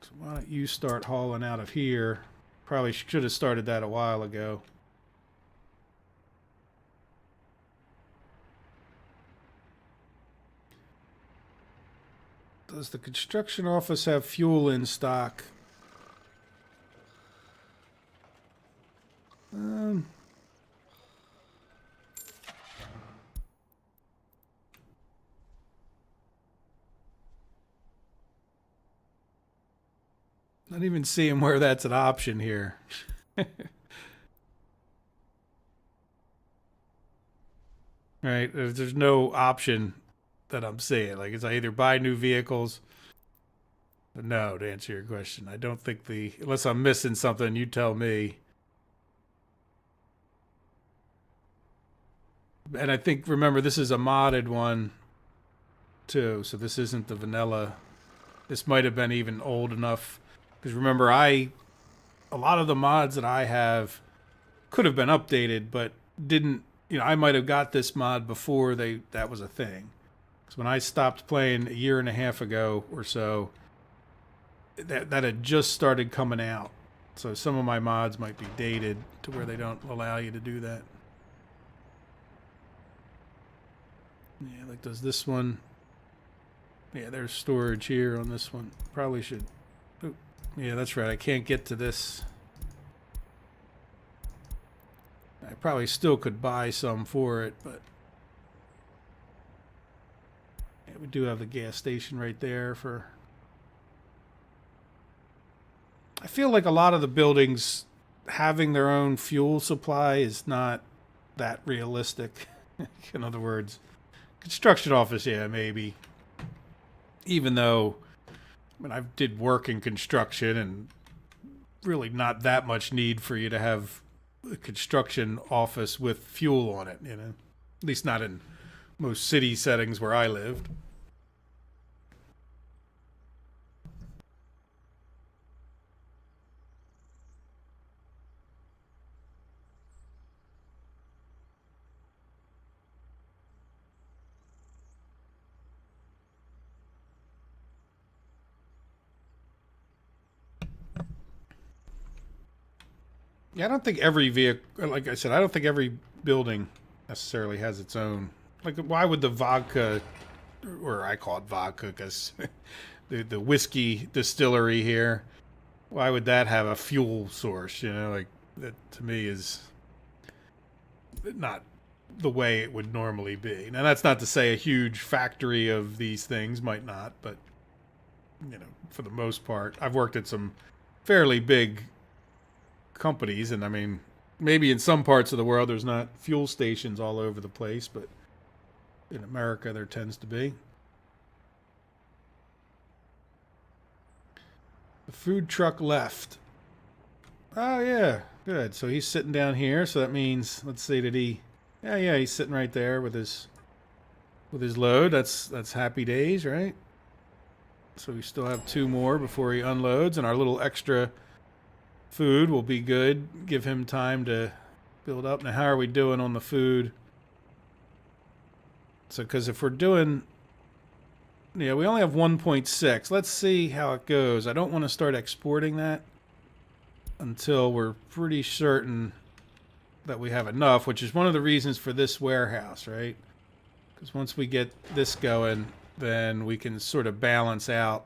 So why don't you start hauling out of here? Probably should have started that a while ago. Does the construction office have fuel in stock? Not even seeing where that's an option here. Right, there's no option that I'm seeing. Like, it's I either buy new vehicles. No, to answer your question, I don't think unless I'm missing something, you tell me. And I think, remember, this is a modded one, too. So this isn't the vanilla. This might have been even old enough. Because remember, a lot of the mods that I have could have been updated, but didn't, you know, I might have got this mod before that was a thing. Because when I stopped playing a year and a half ago or so, that had just started coming out. So some of my mods might be dated to where they don't allow you to do that. Yeah, like does this one. Yeah, there's storage here on this one. Probably should. Oh, yeah, that's right. I can't get to this. I probably still could buy some for it, but yeah, we do have the gas station right there for. I feel like a lot of the buildings having their own fuel supply is not that realistic. In other words, construction office, yeah, maybe. Even though, I mean, I did work in construction and really not that much need for you to have a construction office with fuel on it, you know? At least not in most city settings where I lived. Yeah, I don't think every vehicle, like I said, I don't think every building necessarily has its own. Like, why would the vodka, or I call it vodka because the whiskey distillery here, why would that have a fuel source? You know, like that to me is not the way it would normally be. Now, that's not to say a huge factory of these things might not, but you know, for the most part, I've worked at some fairly big companies, and I mean, maybe in some parts of the world there's not fuel stations all over the place, but in America there tends to be. The food truck left. Oh yeah, good. So he's sitting down here, so that means, let's see, did he, yeah, he's sitting right there with his load. That's happy days, right? So we still have 2 more before he unloads, and our little extra food will be good. Give him time to build up. Now, how are we doing on the food? So, because if we're doing, yeah, we only have 1.6. Let's see how it goes. I don't want to start exporting that until we're pretty certain that we have enough, which is one of the reasons for this warehouse, right? Because once we get this going, then we can sort of balance out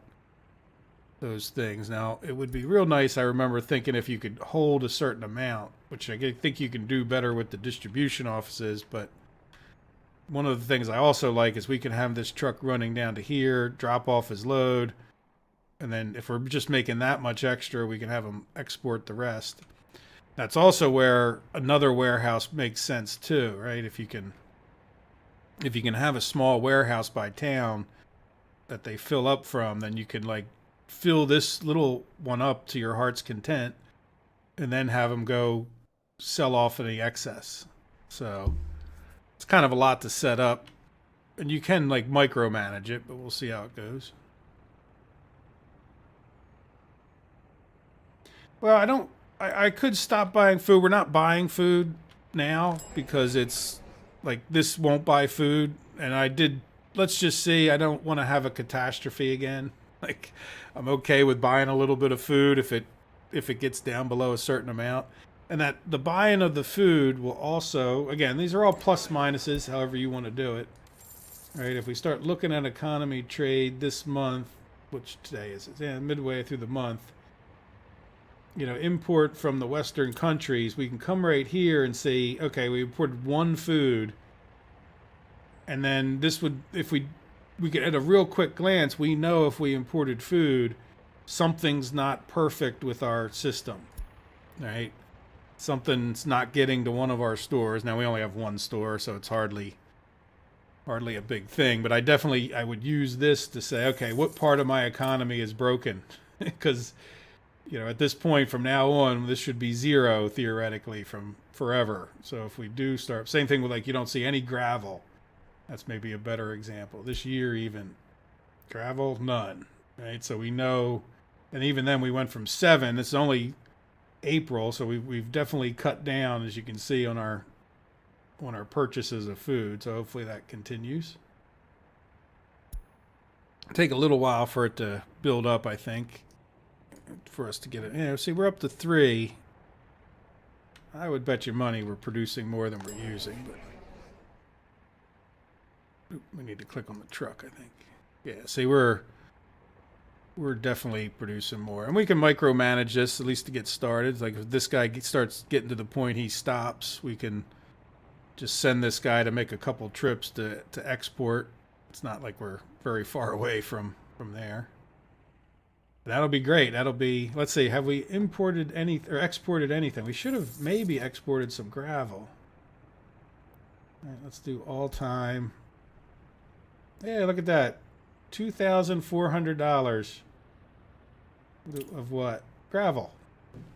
those things. Now, it would be real nice, I remember thinking, if you could hold a certain amount, which I think you can do better with the distribution offices, but one of the things I also like is we can have this truck running down to here, drop off his load, and then if we're just making that much extra, we can have him export the rest. That's also where another warehouse makes sense too, right? If you can have a small warehouse by town that they fill up from, then you can like fill this little one up to your heart's content and then have them go sell off any excess. So it's kind of a lot to set up, and you can like micromanage it, but we'll see how it goes. Well, I could stop buying food. We're not buying food now because it's like this won't buy food, and let's just see, I don't want to have a catastrophe again. Like, I'm okay with buying a little bit of food if it gets down below a certain amount. And that the buying of the food will also, again, these are all plus minuses, however you want to do it. Right? If we start looking at economy trade this month, which today is, yeah, midway through the month, you know, import from the Western countries, we can come right here and say, okay, we imported 1 food. And then this would, if we could, at a real quick glance, we know if we imported food, something's not perfect with our system, right? Something's not getting to one of our stores. Now, we only have 1 store, so it's hardly a big thing. But I would use this to say, okay, what part of my economy is broken? Because, you know, at this point from now on, this should be 0 theoretically from forever. So if we do start, same thing with like, you don't see any gravel. That's maybe a better example. This year even, gravel, none, right? So we know, and even then we went from 7, it's only April, so we've definitely cut down, as you can see, on our purchases of food, so hopefully that continues. It'll take a little while for it to build up, I think. for us to get it. You know, see, we're up to 3. I would bet you money we're producing more than we're using, but we need to click on the truck, I think. Yeah, see, we're definitely producing more. And we can micromanage this, at least to get started. Like, if this guy starts getting to the point he stops, we can just send this guy to make a couple trips to export. It's not like we're very far away from there. That'll be great. That'll be, let's see, have we imported any or exported anything? We should have maybe exported some gravel. All right, let's do all time. Yeah, look at that. $2,400 of what? Gravel.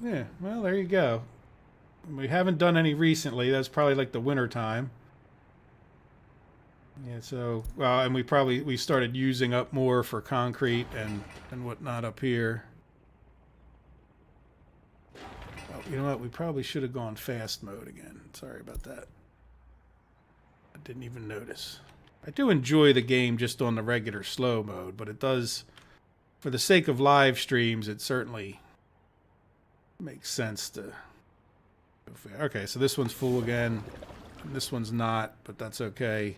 Yeah, well, there you go. We haven't done any recently. That's probably like the winter time. Yeah, so, well, and we started using up more for concrete and whatnot up here. Oh, you know what? We probably should have gone fast mode again. Sorry about that. I didn't even notice. I do enjoy the game just on the regular slow mode, but it does, for the sake of live streams, it certainly makes sense to go fast. Okay, so this one's full again. This one's not, but that's okay.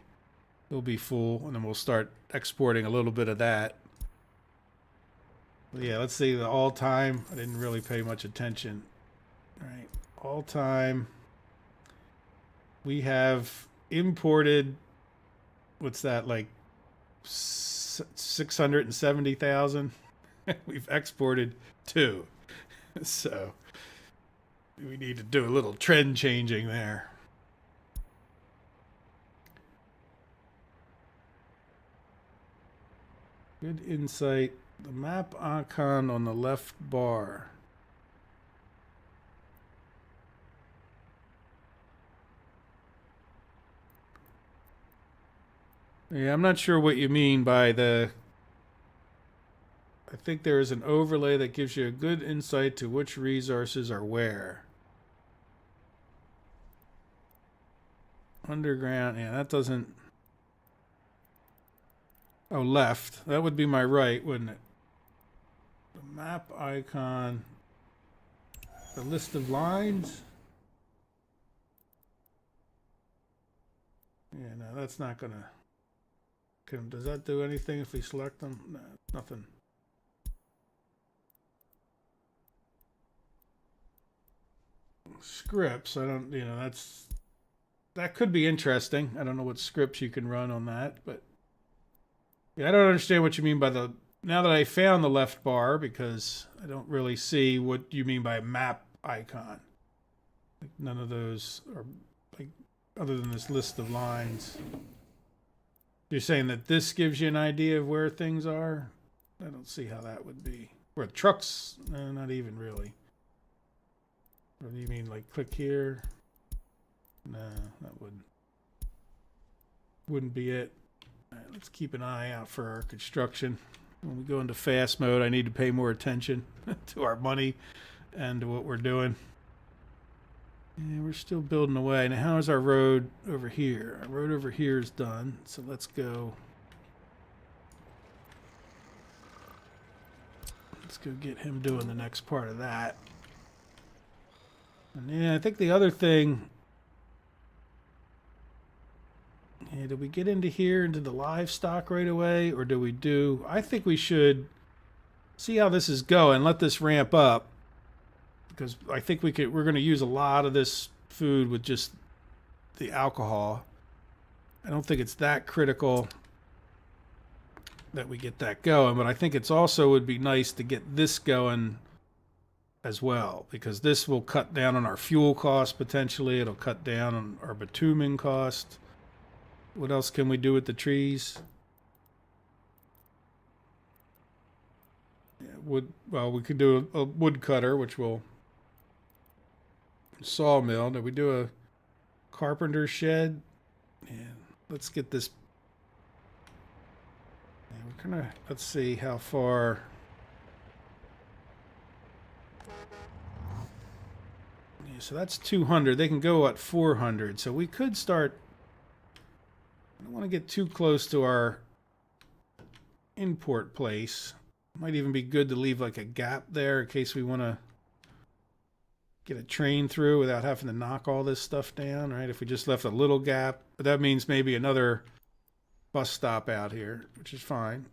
It'll be full, and then we'll start exporting a little bit of that. But yeah, let's see the all-time. I didn't really pay much attention. All right, all-time. We have imported, what's that, like 670,000? We've exported 2. So we need to do a little trend changing there. Good insight. The map icon on the left bar. Yeah, I'm not sure what you mean by the... I think there is an overlay that gives you a good insight to which resources are where. Underground, yeah, that doesn't... Oh, left. That would be my right, wouldn't it? The map icon. The list of lines. Yeah, no, that's not gonna... Does that do anything if we select them? No, nothing. Scripts, I don't, you know, that could be interesting. I don't know what scripts you can run on that, but yeah, I don't understand what you mean by the, now that I found the left bar, because I don't really see what you mean by map icon. Like, none of those are, like, other than this list of lines. You're saying that this gives you an idea of where things are? I don't see how that would be. Where trucks, not even really. Or do you mean like click here? No, that wouldn't be it. All right, let's keep an eye out for our construction. When we go into fast mode, I need to pay more attention to our money and to what we're doing. Yeah, we're still building away. Now, how is our road over here? Our road over here is done, so let's go. Let's go get him doing the next part of that. And yeah, I think the other thing... Yeah, did we get into here, into the livestock right away, or do we do... I think we should see how this is going, let this ramp up. Because I think we're going to use a lot of this food with just the alcohol. I don't think it's that critical that we get that going, but I think it's also would be nice to get this going as well, because this will cut down on our fuel costs potentially. It'll cut down on our bitumen cost. What else can we do with the trees? Yeah, wood. Well, we could do a wood cutter, which will... Sawmill. Did we do a carpenter shed? Yeah, let's get this. Yeah, we're gonna, let's see how far. Yeah, so that's 200. They can go at 400. So we could start. I don't want to get too close to our import place. Might even be good to leave like a gap there in case we want to get a train through without having to knock all this stuff down, right? If we just left a little gap, but that means maybe another bus stop out here, which is fine.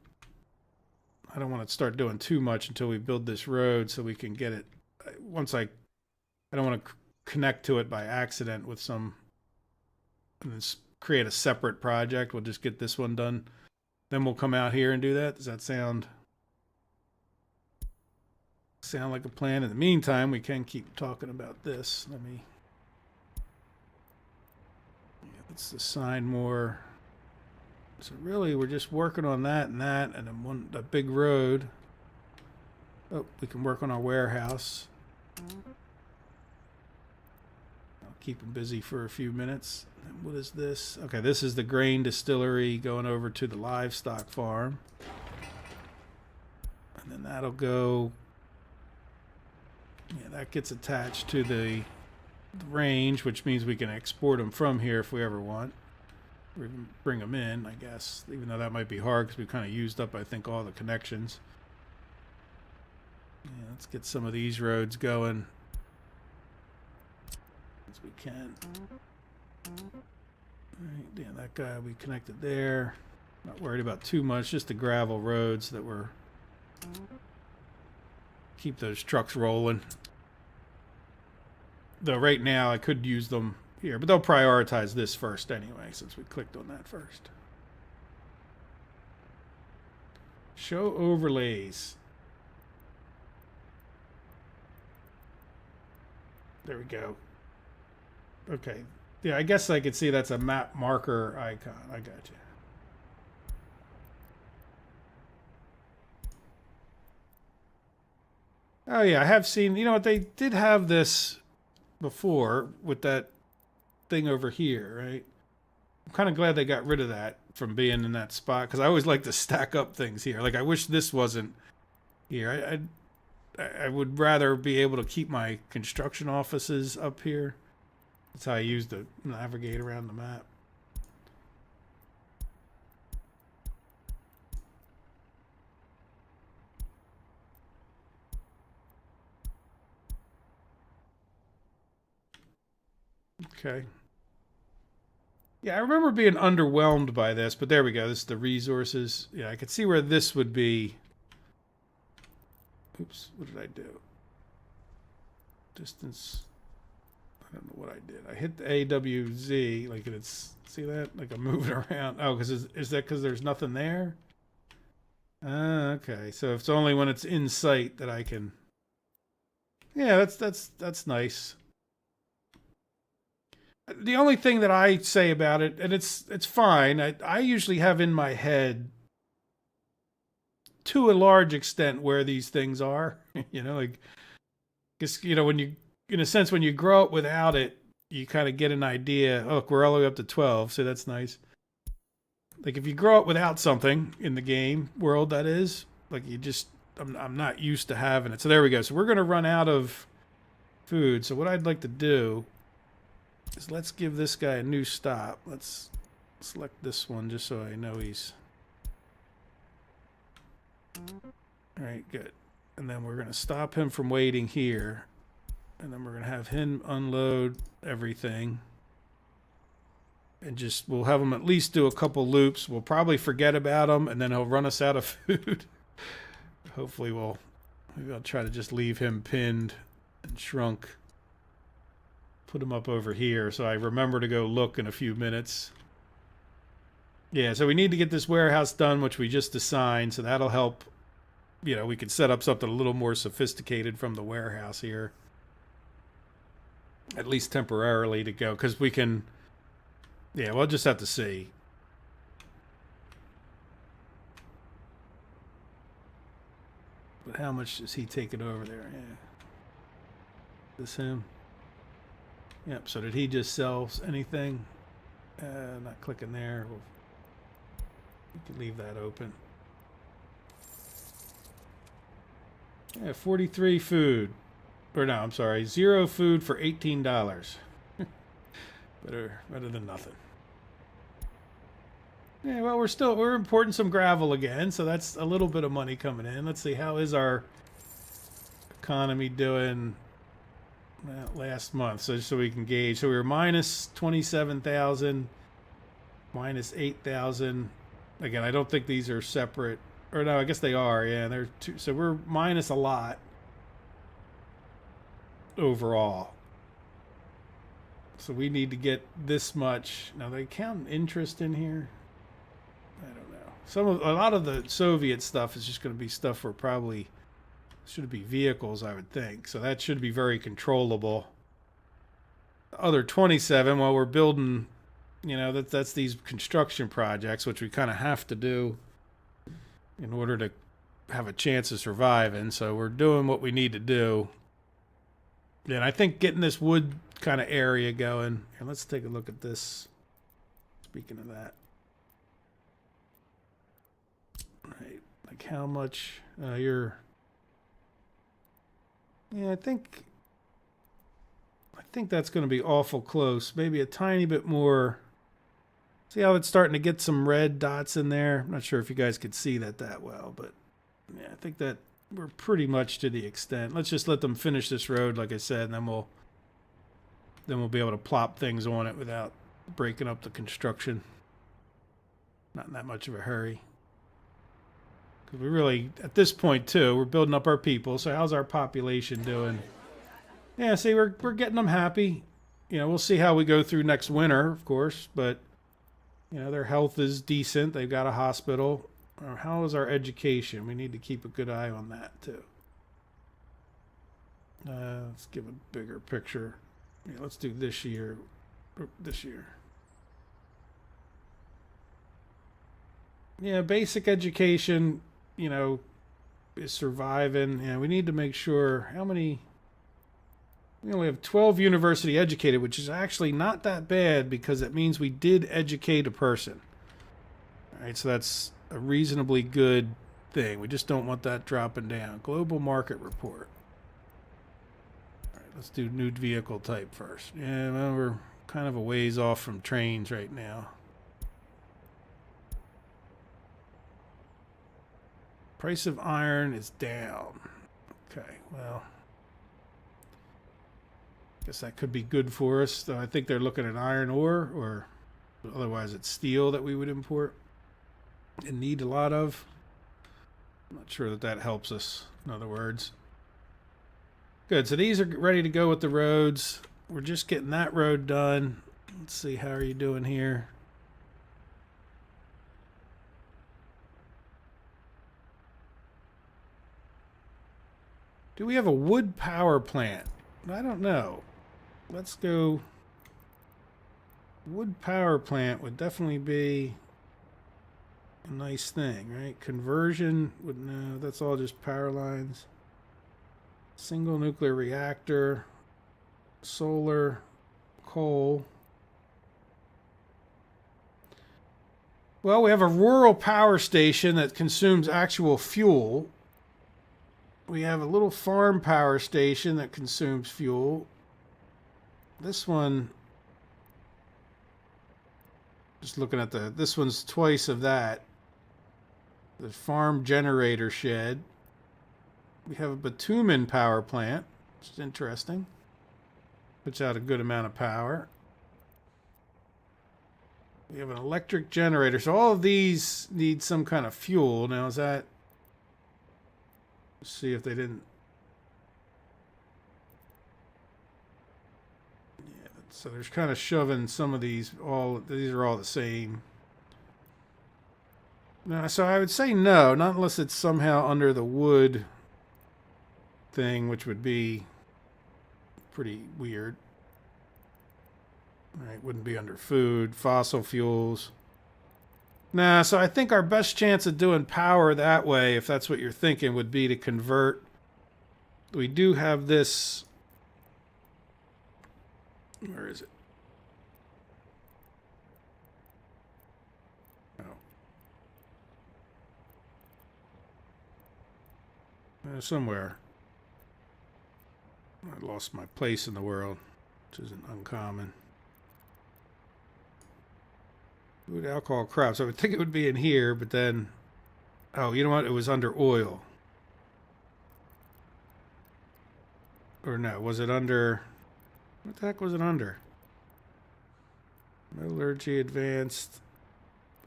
I don't want to start doing too much until we build this road so we can get it. I don't want to connect to it by accident with some, and create a separate project. We'll just get this one done. Then we'll come out here and do that. Does that sound like a plan? In the meantime, we can keep talking about this. Let's assign more. So really, we're just working on that, and then a big road. Oh, we can work on our warehouse. I'll keep them busy for a few minutes. And what is this? Okay, this is the grain distillery going over to the livestock farm. And then that'll go. Yeah, that gets attached to the range, which means we can export them from here if we ever want. Or even bring them in, I guess. Even though that might be hard because we've kind of used up, I think, all the connections. Yeah, let's get some of these roads going as we can. Right, yeah, that guy we connected there. Not worried about too much, just the gravel roads that we're keep those trucks rolling. Though right now I could use them here, but they'll prioritize this first anyway, since we clicked on that first. Show overlays. There we go. Okay. Yeah, I guess I could see that's a map marker icon. I got you. Oh yeah, I have seen, you know what, they did have this before with that thing over here, right? I'm kind of glad they got rid of that from being in that spot, because I always like to stack up things here. Like, I wish this wasn't here. I would rather be able to keep my construction offices up here. That's how I use to navigate around the map. Okay. Yeah, I remember being underwhelmed by this, but there we go. This is the resources. Yeah, I could see where this would be. Oops, what did I do? Distance. I don't know what I did. I hit the AWZ, like it's, see that? Like I'm moving around. Oh, because is that because there's nothing there? Okay, so it's only when it's in sight that I can. Yeah, that's nice. The only thing that I say about it, and it's fine, I usually have in my head, to a large extent, where these things are. You know, like, because, you know, when you, in a sense, when you grow up without it, you kind of get an idea. Oh, look, we're all the way up to 12, so that's nice. Like, if you grow up without something in the game world, that is, like, you just, I'm not used to having it. So there we go. So we're going to run out of food. So what I'd like to do is let's give this guy a new stop. Let's select this one just so I know he's... All right, good. And then we're going to stop him from waiting here. And then we're going to have him unload everything. And just, we'll have him at least do a couple loops. We'll probably forget about him, and then he'll run us out of food. Hopefully maybe I'll try to just leave him pinned and shrunk. Put him up over here so I remember to go look in a few minutes. Yeah, so we need to get this warehouse done, which we just assigned, so that'll help. You know, we could set up something a little more sophisticated from the warehouse here. At least temporarily to go, because we can... Yeah, we'll just have to see. But how much does he take it over there? Yeah. This him? Yep, so did he just sell anything? Not clicking there. We can leave that open. Yeah, 43 food. Or no, I'm sorry, 0 food for $18. Better than nothing. Yeah, well, we're importing some gravel again, so that's a little bit of money coming in. Let's see, how is our economy doing last month? So we can gauge. So we were minus 27,000, minus 8,000. Again, I don't think these are separate. Or no, I guess they are. Yeah, they're two. So we're minus a lot overall. So we need to get this much. Now they count interest in here. I don't know. A lot of the Soviet stuff is just going to be stuff we're probably should be vehicles, I would think. So that should be very controllable. The other 27, while we're building, you know, that's these construction projects, which we kind of have to do in order to have a chance of surviving. So we're doing what we need to do. And I think getting this wood kind of area going. Here, let's take a look at this. Speaking of that. Right. Like how much you're... Yeah, I think that's going to be awful close. Maybe a tiny bit more. See how it's starting to get some red dots in there? I'm not sure if you guys could see that well, but yeah, I think that we're pretty much to the extent. Let's just let them finish this road, like I said, and then we'll be able to plop things on it without breaking up the construction. Not in that much of a hurry. Because we really, at this point too, we're building up our people. So how's our population doing? Yeah, see, we're getting them happy. You know, we'll see how we go through next winter, of course. But, you know, their health is decent. They've got a hospital. How is our education? We need to keep a good eye on that too. Let's give a bigger picture. Yeah, let's do this year. This year. Yeah, basic education, you know, is surviving. Yeah, we need to make sure how many. You know, we have 12 university educated, which is actually not that bad because it means we did educate a person. All right, so that's a reasonably good thing. We just don't want that dropping down. Global market report. All right, let's do new vehicle type first. Yeah, well, we're kind of a ways off from trains right now. Price of iron is down. Okay, well, I guess that could be good for us. Though I think they're looking at iron ore, or otherwise it's steel that we would import and need a lot of. I'm not sure that helps us, in other words. Good, so these are ready to go with the roads. We're just getting that road done. Let's see, how are you doing here? Do we have a wood power plant? I don't know. Let's go. Wood power plant would definitely be a nice thing, right? Conversion would, no, that's all just power lines. Single nuclear reactor, solar, coal. Well, we have a rural power station that consumes actual fuel. We have a little farm power station that consumes fuel. This one, just looking at this one's twice of that. The farm generator shed. We have a bitumen power plant, which is interesting. Puts out a good amount of power. We have an electric generator. So all of these need some kind of fuel. Now is that... Let's see if they didn't. Yeah, so there's kind of shoving some of these. These are all the same. No, so I would say no, not unless it's somehow under the wood thing, which would be pretty weird. Right, wouldn't be under food, fossil fuels. Nah, so I think our best chance of doing power that way, if that's what you're thinking, would be to convert. We do have this. Where is it? Oh. Somewhere. I lost my place in the world, which isn't uncommon. Food, alcohol, crops. I would think it would be in here, but then... Oh, you know what? It was under oil. Or no, was it under... What the heck was it under? Metallurgy advanced.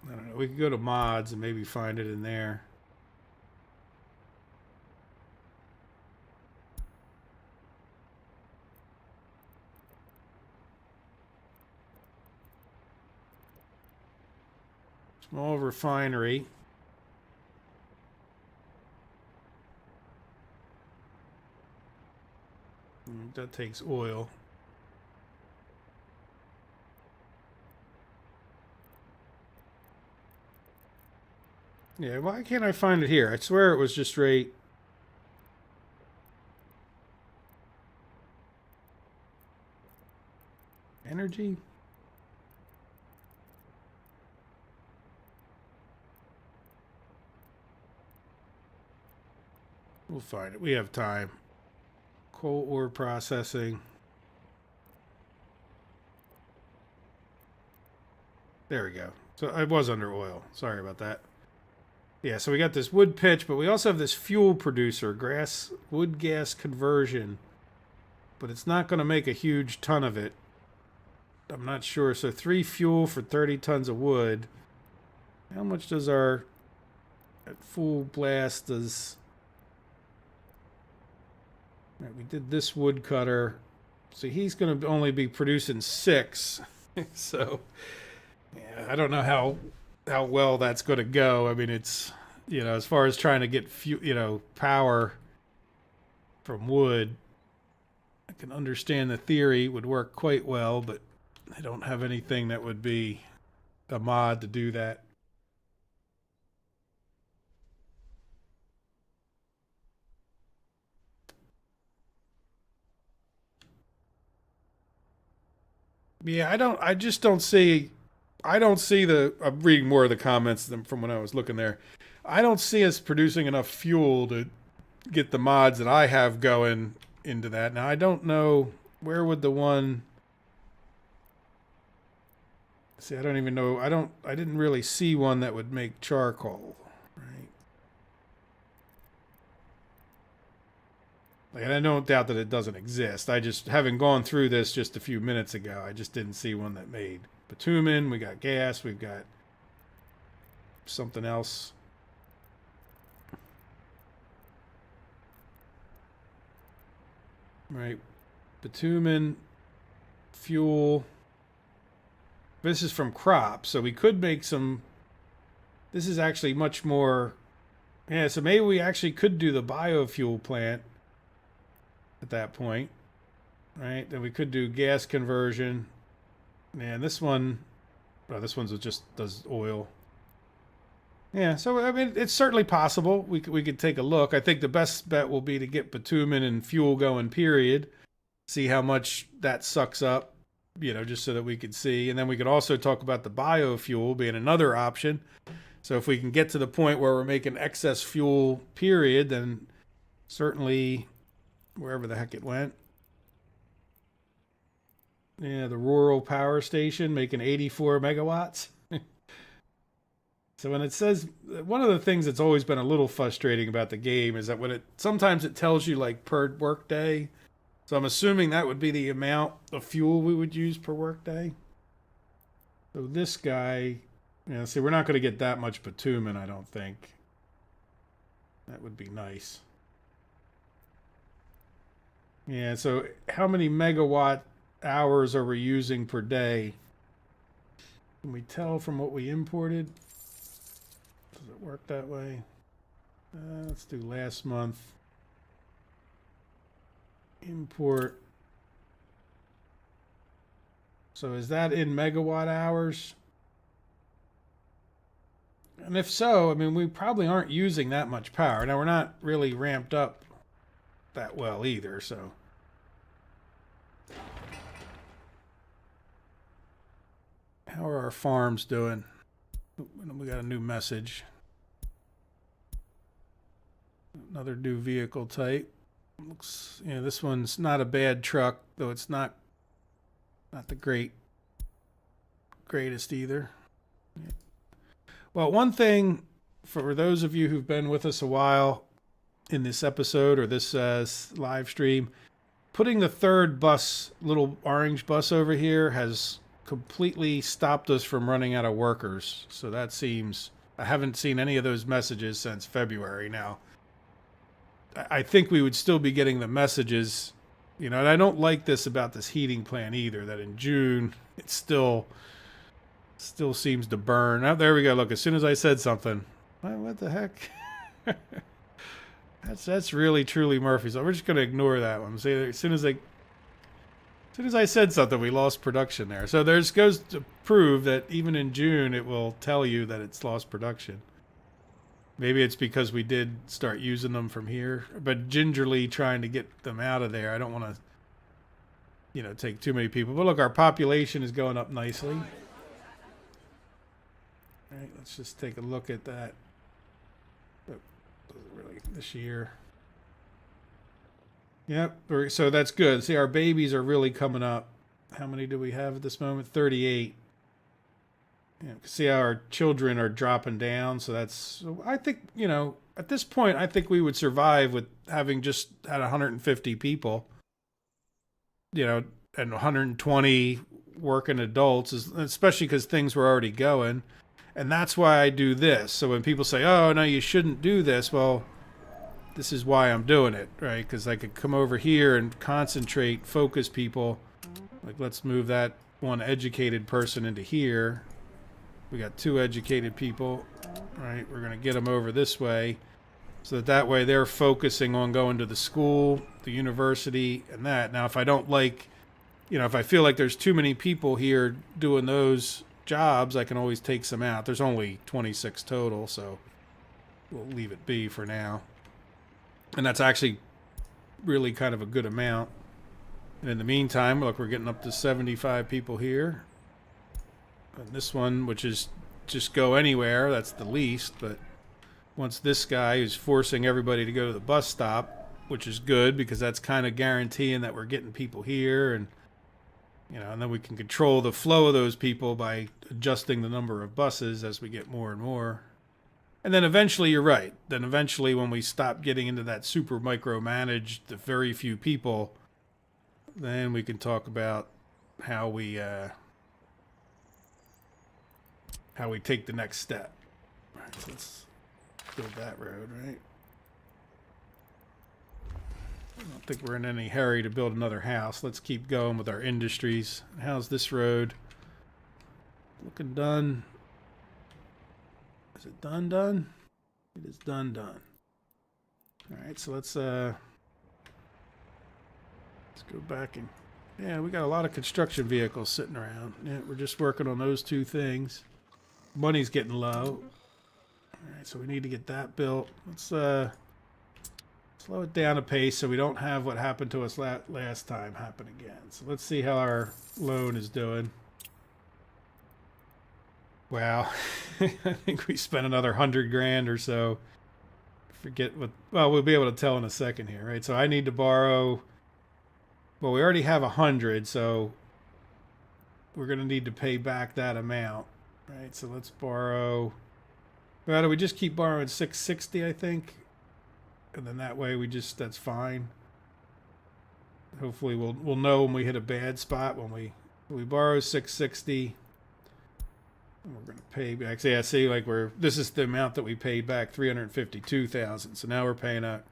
I don't know. We could go to mods and maybe find it in there. Small refinery. That takes oil. Yeah, why can't I find it here? I swear it was just right. Energy? We'll find it. We have time. Coal ore processing. There we go. So it was under oil. Sorry about that. Yeah, so we got this wood pitch, but we also have this fuel producer, wood gas conversion. But it's not going to make a huge ton of it. I'm not sure. So 3 fuel for 30 tons of wood. How much does our at full blast does... Right, we did this wood cutter. So he's going to only be producing 6. So, yeah, I don't know how well that's going to go. I mean, it's, you know, as far as trying to get power from wood, I can understand the theory would work quite well, but I don't have anything that would be a mod to do that. Yeah, I just don't see, I'm reading more of the comments than from when I was looking there. I don't see us producing enough fuel to get the mods that I have going into that. Now, I don't know, where would the one, see, I don't even know, I didn't really see one that would make charcoal, right? Like, and I don't doubt that it doesn't exist. I just, having gone through this just a few minutes ago, I just didn't see one that made bitumen. We got gas. We've got something else. Right. Bitumen fuel. This is from crops, so we could make some... This is actually much more... Yeah, so maybe we actually could do the biofuel plant at that point, right? Then we could do gas conversion. And this one, well, this one's just does oil. Yeah, so I mean, it's certainly possible. We could take a look. I think the best bet will be to get bitumen and fuel going, period. See how much that sucks up, you know, just so that we could see. And then we could also talk about the biofuel being another option. So if we can get to the point where we're making excess fuel, period, then certainly... Wherever the heck it went. Yeah, the rural power station making 84 megawatts. So when it says, one of the things that's always been a little frustrating about the game is that sometimes it tells you like per workday. So I'm assuming that would be the amount of fuel we would use per workday. So this guy, see, we're not going to get that much bitumen, I don't think. That would be nice. Yeah, so how many megawatt hours are we using per day? Can we tell from what we imported? Does it work that way? Let's do last month. Import. So is that in megawatt hours? And if so, I mean, we probably aren't using that much power. Now, we're not really ramped up that well either, so. How are our farms doing? We got a new message. Another new vehicle type. Looks, this one's not a bad truck, though it's not the greatest either. Well, one thing for those of you who've been with us a while in this episode or this live stream, putting the third bus, little orange bus over here, has completely stopped us from running out of workers. So that seems, I haven't seen any of those messages since February now. I think we would still be getting the messages, you know, and I don't like this about this heating plant either, that in June it still seems to burn. Oh, there we go. Look, as soon as I said something, what the heck? That's really truly Murphy's. We're just going to ignore that one. See, as soon as I said something, we lost production there. So there's goes to prove that even in June, it will tell you that it's lost production. Maybe it's because we did start using them from here, but gingerly trying to get them out of there. I don't want to, you know, take too many people. But look, our population is going up nicely. All right, let's just take a look at that. Really, this year. Yep, so that's good. See, our babies are really coming up. How many do we have at this moment? 38. Yeah, see how our children are dropping down. So I think, you know, at this point, I think we would survive with having just had 150 people, you know, and 120 working adults, especially because things were already going. And that's why I do this. So when people say, oh, no, you shouldn't do this, well, this is why I'm doing it, right? Because I could come over here and concentrate, focus people. Like, let's move that one educated person into here. We got 2 educated people, right? We're going to get them over this way so that way they're focusing on going to the school, the university, and that. Now, if I don't like, you know, if I feel like there's too many people here doing those jobs, I can always take some out. There's only 26 total, so we'll leave it be for now. And that's actually really kind of a good amount. And in the meantime, look, we're getting up to 75 people here. And this one, which is just go anywhere, that's the least. But once this guy is forcing everybody to go to the bus stop, which is good because that's kind of guaranteeing that we're getting people here, and you know, and then we can control the flow of those people by adjusting the number of buses as we get more and more. And then eventually, you're right. Then eventually, when we stop getting into that super micromanaged, the very few people, then we can talk about how we take the next step. All right, so let's build that road, right? I don't think we're in any hurry to build another house. Let's keep going with our industries. How's this road? Looking done. Is it done? It is done. All right, so let's go back and yeah, we got a lot of construction vehicles sitting around. Yeah, we're just working on those 2 things. Money's getting low. All right, so we need to get that built. Let's slow it down a pace so we don't have what happened to us last time happen again. So let's see how our loan is doing. Wow, I think we spent another 100 grand or so. Forget what, well, we'll be able to tell in a second here, right? So I need to borrow, well, we already have 100, so we're going to need to pay back that amount, right? So let's borrow, well, do we just keep borrowing 660, I think? And then that way that's fine. Hopefully we'll know when we hit a bad spot, when we borrow 660. And we're going to pay back. So yeah, see, like this is the amount that we paid back, 352,000. So now we're paying out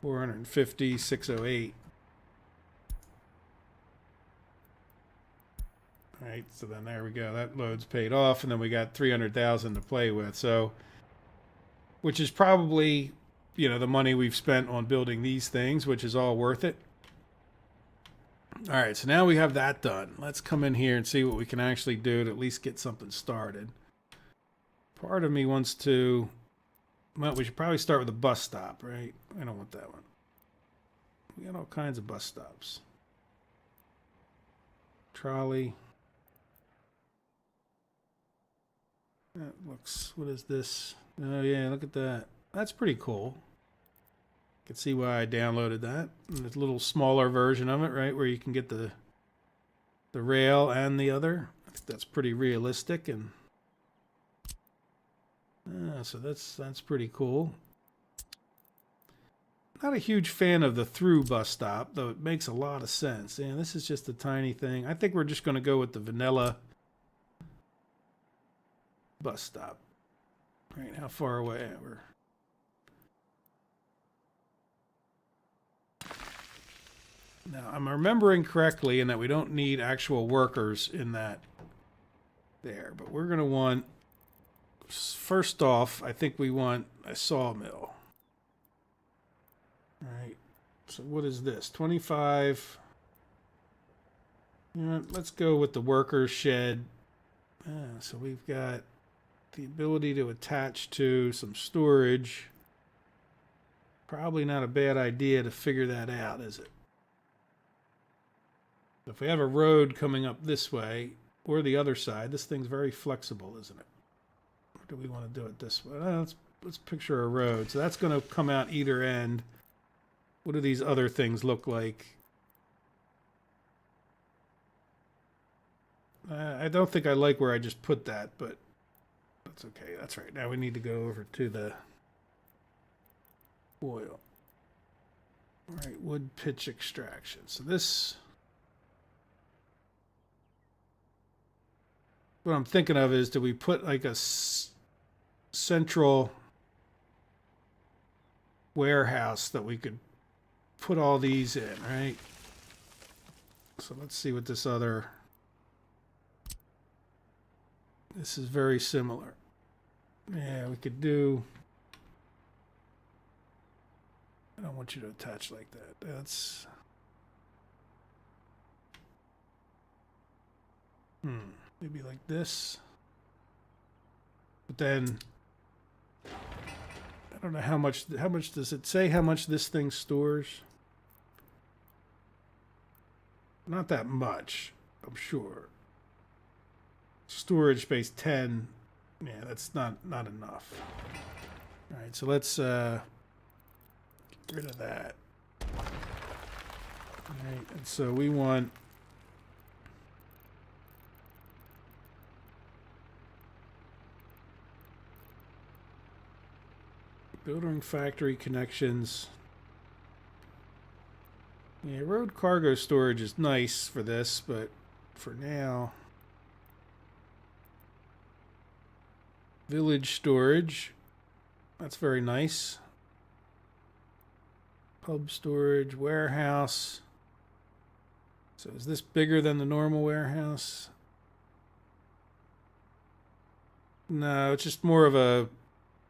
450, 608. All right, so then there we go. That load's paid off, and then we got 300,000 to play with. So, which is probably, you know, the money we've spent on building these things, which is all worth it. All right, so now we have that done. Let's come in here and see what we can actually do to at least get something started. Part of me wants to, well, we should probably start with a bus stop, right? I don't want that one. We got all kinds of bus stops. Trolley. That looks, what is this? Oh yeah, look at that. That's pretty cool. You can see why I downloaded that. And there's a little smaller version of it, right, where you can get the rail and the other. I think that's pretty realistic, and, you know, and then we can just, that's fine. Hopefully we'll know when we hit a bad spot when we So that's pretty cool. Not a huge fan of the through bus stop, though it makes a lot of sense. And this is just a tiny thing. I think we're just going to go with the vanilla bus stop. All right, how far away we're? Now, I'm remembering correctly in that we don't need actual workers in that there, but we're going to want, first off, I think we want a sawmill. All right, so what is this? 25. You know, let's go with the workers shed. So we've got the ability to attach to some storage. Probably not a bad idea to figure that out, is it? If we have a road coming up this way or the other side, this thing's very flexible, isn't it? Or do we want to do it this way? Let's picture a road. So that's going to come out either end. What do these other things look like? I don't think I like where I just put that, but that's okay. That's right. Now we need to go over to the oil. All right, wood pitch extraction. So this, what I'm thinking of is, do we put like a central warehouse that we could put all these in, right? So let's see what this other, this is very similar. Yeah, we could do, I don't want you to attach like that. That's, maybe like this. But then, I don't know how much does it say how much this thing stores? Not that much, I'm sure. Storage space 10. Yeah, that's not enough. All right, so let's get rid of that. All right, and so we want building factory connections. Yeah, road cargo storage is nice for this, but for now, village storage, that's very nice. Pub storage, warehouse. So is this bigger than the normal warehouse? No, it's just more of a,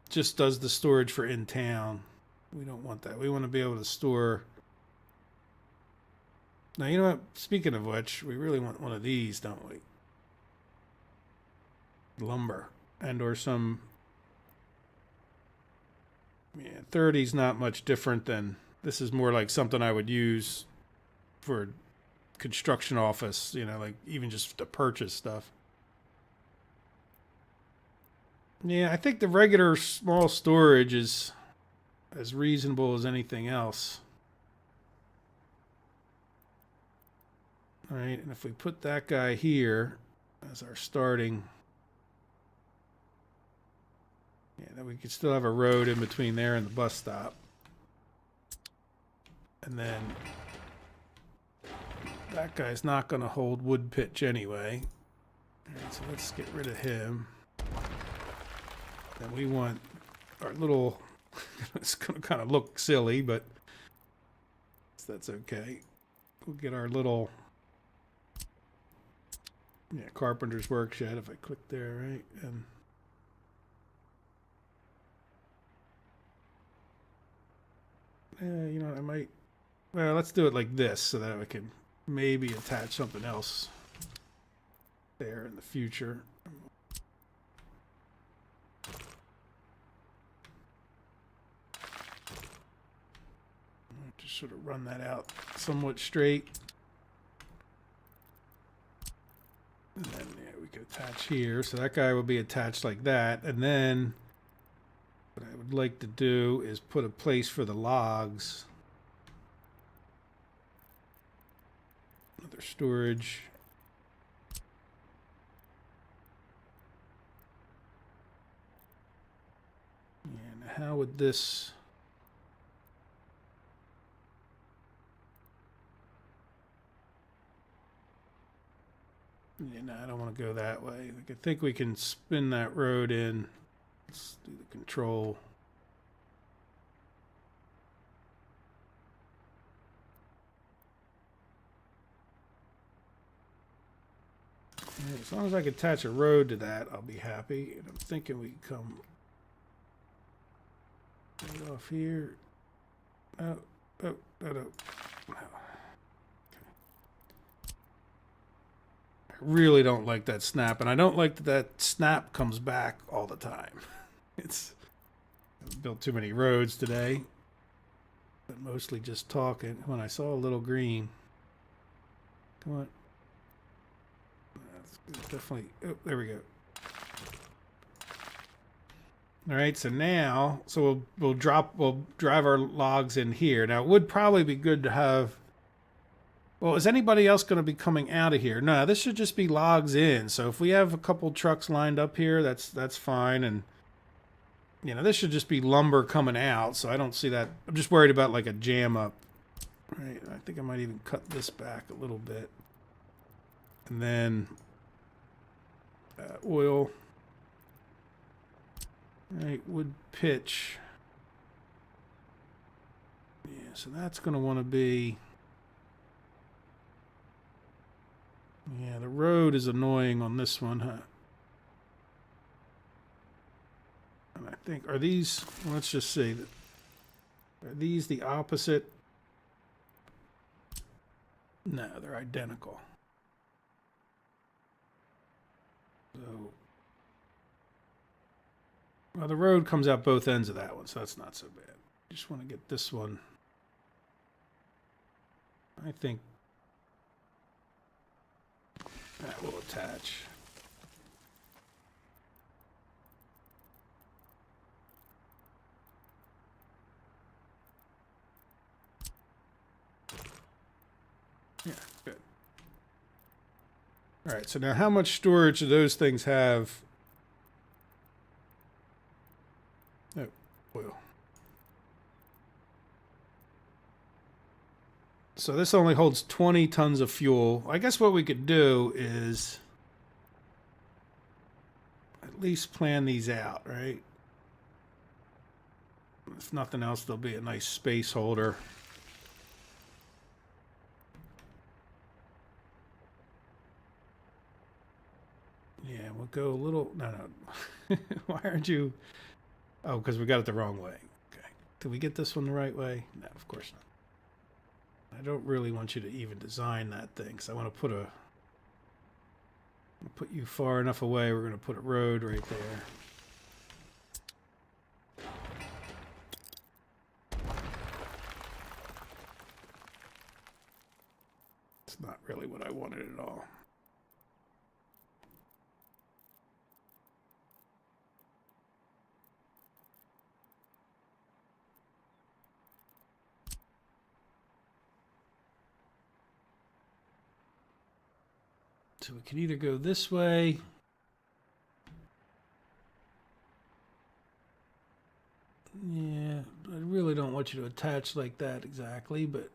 just does the storage for in town. We don't want that. We want to be able to store. Now, you know what? Speaking of which, we really want one of these, don't we? Lumber. And or some, yeah, 30's not much different than, this is more like something I would use for construction office, you know, like even just to purchase stuff. Yeah, I think the regular small storage is as reasonable as anything else. All right, and if we put that guy here as our starting, yeah, then we could still have a road in between there and the bus stop. And then that guy's not going to hold wood pitch anyway. All right, so let's get rid of him. Then we want our little, it's going to kind of look silly, but that's okay. We'll get our little, yeah, Carpenter's workshop if I click there, right? And you know, I might, well, let's do it like this so that I can maybe attach something else there in the future. Just sort of run that out somewhat straight. And then, yeah, we could attach here. So that guy will be attached like that. And then what I would like to do is put a place for the logs. Another storage. how would this... Yeah, no, I don't want to go that way. I think we can spin that road in. Let's do the control. Yeah, as long as I can attach a road to that, I'll be happy. And I'm thinking we can come right off here. Oh, oh, oh, no. I really don't like that snap, and I don't like that that snap comes back all the time. I've built too many roads today, but mostly just talking. When I saw a little green, come on, that's definitely. Oh, there we go. All right, so now, we'll drive our logs in here. Now, it would probably be good to have. Well, is anybody else going to be coming out of here? No, this should just be logs in. So if we have a couple trucks lined up here, that's fine. And, you know, this should just be lumber coming out. So I don't see that. I'm just worried about like a jam up. Right. I think I might even cut this back a little bit. And then oil. Right, wood pitch. Yeah, so that's going to want to be... Yeah, the road is annoying on this one, huh? And I think, are these, let's just see, are these the opposite? No, they're identical. So, well, the road comes out both ends of that one, so that's not so bad. Just want to get this one. I think that will attach. Yeah, good. All right, so now how much storage do those things have? Oh, oil. So this only holds 20 tons of fuel. I guess what we could do is at least plan these out, right? If nothing else, there'll be a nice space holder. Yeah, we'll go a little... No. Why aren't you... Oh, because we got it the wrong way. Okay. Did we get this one the right way? No, of course not. I don't really want you to even design that thing, because I want to put you far enough away. We're going to put a road right there. It's not really what I wanted at all. So we can either go this way. Yeah, I really don't want you to attach like that exactly, but...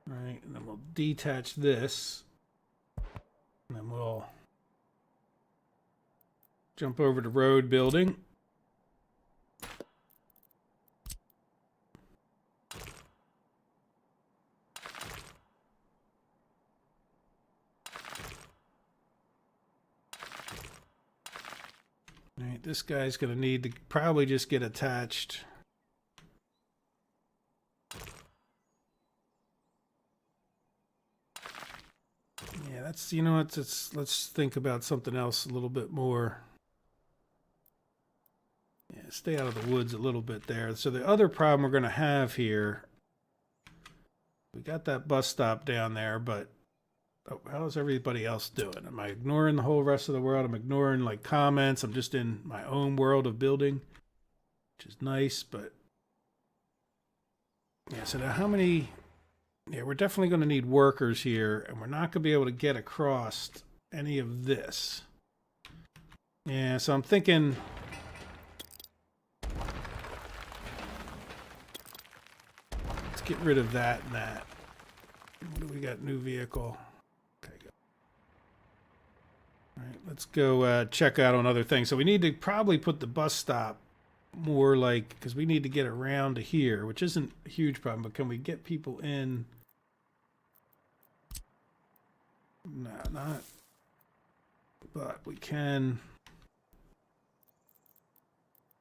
Right, and then we'll detach this. And then we'll jump over to road building. Right, this guy's going to need to probably just get attached. Yeah, that's, you know what, let's think about something else a little bit more. Yeah, stay out of the woods a little bit there. So the other problem we're going to have here, we got that bus stop down there, but oh, how's everybody else doing? Am I ignoring the whole rest of the world? I'm ignoring like comments. I'm just in my own world of building, which is nice, but yeah, so now how many Yeah, we're definitely going to need workers here, and we're not going to be able to get across any of this. Yeah, so I'm thinking... let's get rid of that and that. What do we got? New vehicle. Okay, good. All right, let's go check out on other things. So we need to probably put the bus stop more like... because we need to get around to here, which isn't a huge problem, but can we get people in... No, not. But we can.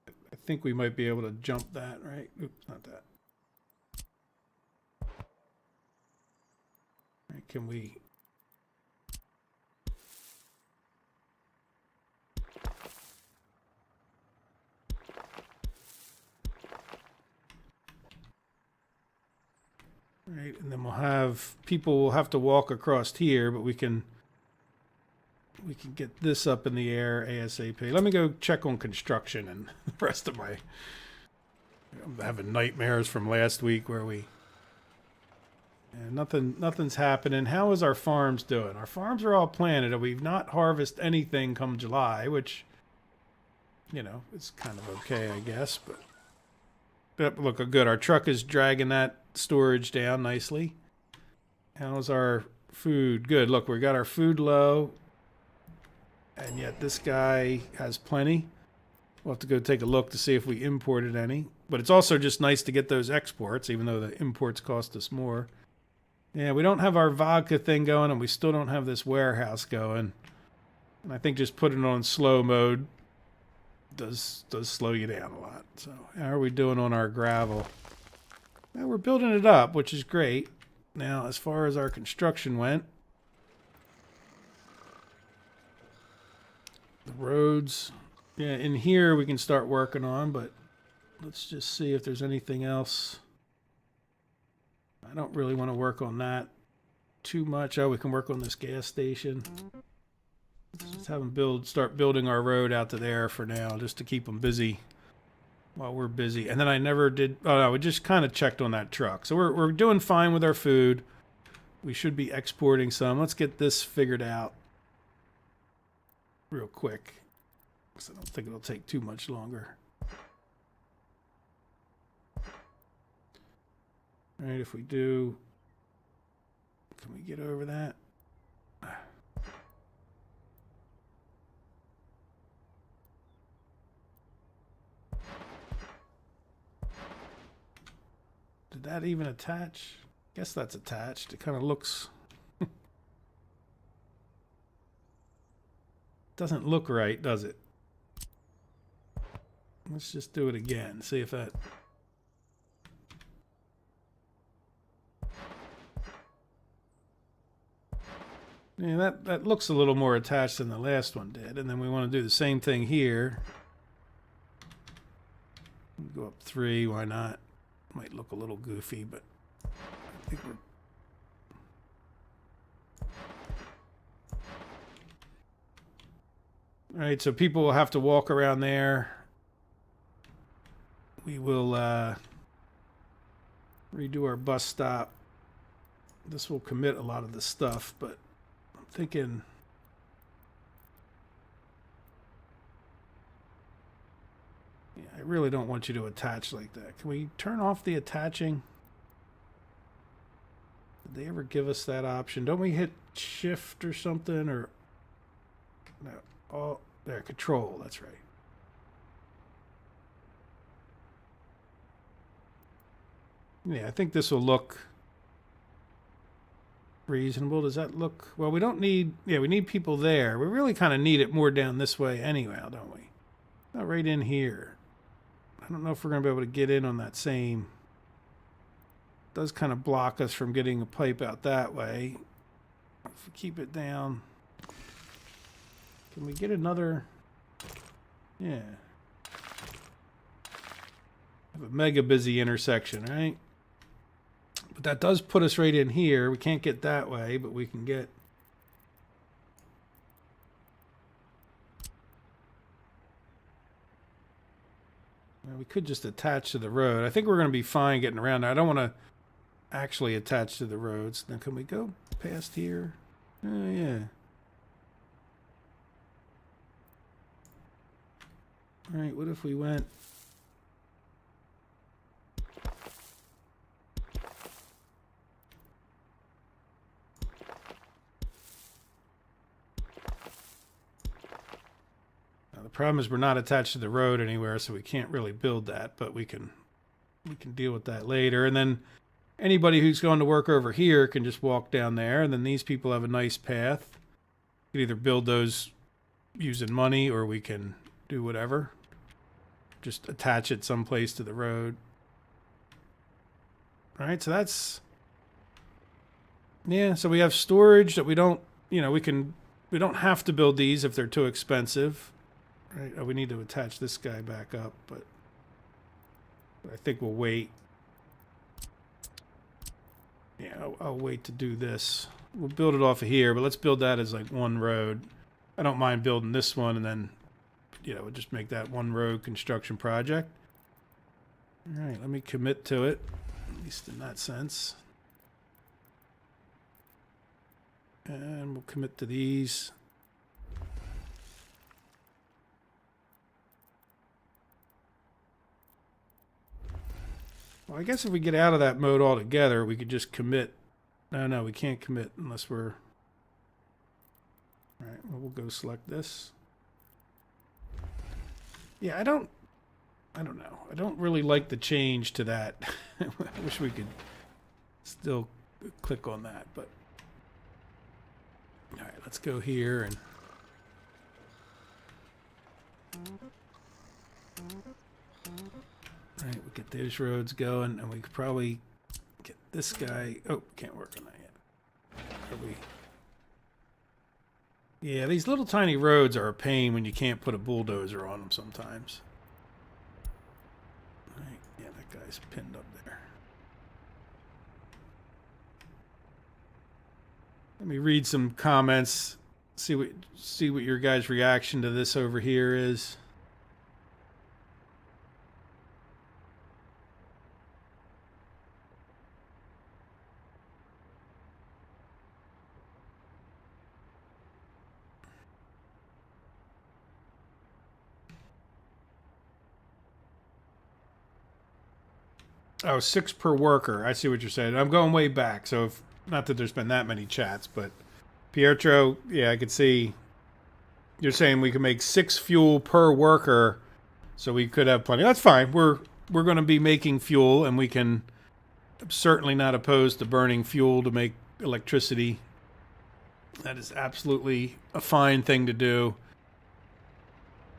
I think we might be able to jump that, right? Oops, not that. Right, can we? Right, and then we'll have people will have to walk across here, but we can get this up in the air ASAP. Let me go check on construction and the rest of my... I'm having nightmares from last week where we... nothing's happening. How is our farms doing? Our farms are all planted, and we've not harvested anything come July, which, you know, is kind of okay, I guess. But look, good. Our truck is dragging that storage down nicely. How's our food? Good. Look, we got our food low. And yet this guy has plenty. We'll have to go take a look to see if we imported any. But it's also just nice to get those exports, even though the imports cost us more. Yeah, we don't have our vodka thing going, and we still don't have this warehouse going. And I think just putting it on slow mode does slow you down a lot. So how are we doing on our gravel? Well, we're building it up, which is great. Now, as far as our construction went, the roads, yeah, in here we can start working on, but let's just see if there's anything else. I don't really want to work on that too much. Oh, we can work on this gas station. Let's just have them start building our road out to there for now, just to keep them busy while we're busy. And then I never did, oh no, we just kind of checked on that truck. So we're doing fine with our food. We should be exporting some. Let's get this figured out real quick, because I don't think it'll take too much longer. All right, if we do, can we get over that? Did that even attach? Guess that's attached. It kind of looks... doesn't look right, does it? Let's just do it again. See if that... yeah, that looks a little more attached than the last one did. And then we want to do the same thing here. Go up 3, why not? Might look a little goofy, but I think we're... all right, so people will have to walk around there. We will redo our bus stop. This will commit a lot of the stuff, but I'm thinking... yeah, I really don't want you to attach like that. Can we turn off the attaching? Did they ever give us that option? Don't we hit shift or something? Or no? Oh, there, control. That's right. Yeah, I think this will look reasonable. Does that look... well, we don't need... yeah, we need people there. We really kind of need it more down this way anyway, don't we? Not right in here. I don't know if we're going to be able to get in on that same... it does kind of block us from getting a pipe out that way. If we keep it down... can we get another... yeah. Have a mega busy intersection, right? But that does put us right in here. We can't get that way, but we can get... well, we could just attach to the road. I think we're going to be fine getting around there. I don't want to actually attached to the roads. Now, can we go past here? Oh, yeah. All right, what if we went... Now, the problem is we're not attached to the road anywhere, so we can't really build that, but we can deal with that later. And then anybody who's going to work over here can just walk down there, and then these people have a nice path. We can either build those using money, or we can do whatever. Just attach it someplace to the road. All right, so that's... Yeah, so we have storage that we don't, you know, we don't have to build these if they're too expensive. Right? Oh, we need to attach this guy back up, but I think we'll wait. Yeah, I'll wait to do this. We'll build it off of here, but let's build that as like one road. I don't mind building this one, and then, you know, we'll just make that one road construction project. All right, let me commit to it, at least in that sense. And we'll commit to these. Well, I guess if we get out of that mode altogether, we could just commit. No, we can't commit unless we're... All right, well, we'll go select this. Yeah, I don't know. I don't really like the change to that. I wish we could still click on that, but... All right, let's go here and... All right, we get those roads going, and we could probably get this guy... Oh, can't work on that yet. Are we... Yeah, these little tiny roads are a pain when you can't put a bulldozer on them sometimes. All right, yeah, that guy's pinned up there. Let me read some comments, see what your guys' reaction to this over here is. Oh, 6 per worker. I see what you're saying. I'm going way back, so if, not that there's been that many chats, but Pietro, yeah, I could see you're saying we can make 6 fuel per worker, so we could have plenty. That's fine. We're going to be making fuel, and we can... I'm certainly not opposed to burning fuel to make electricity. That is absolutely a fine thing to do.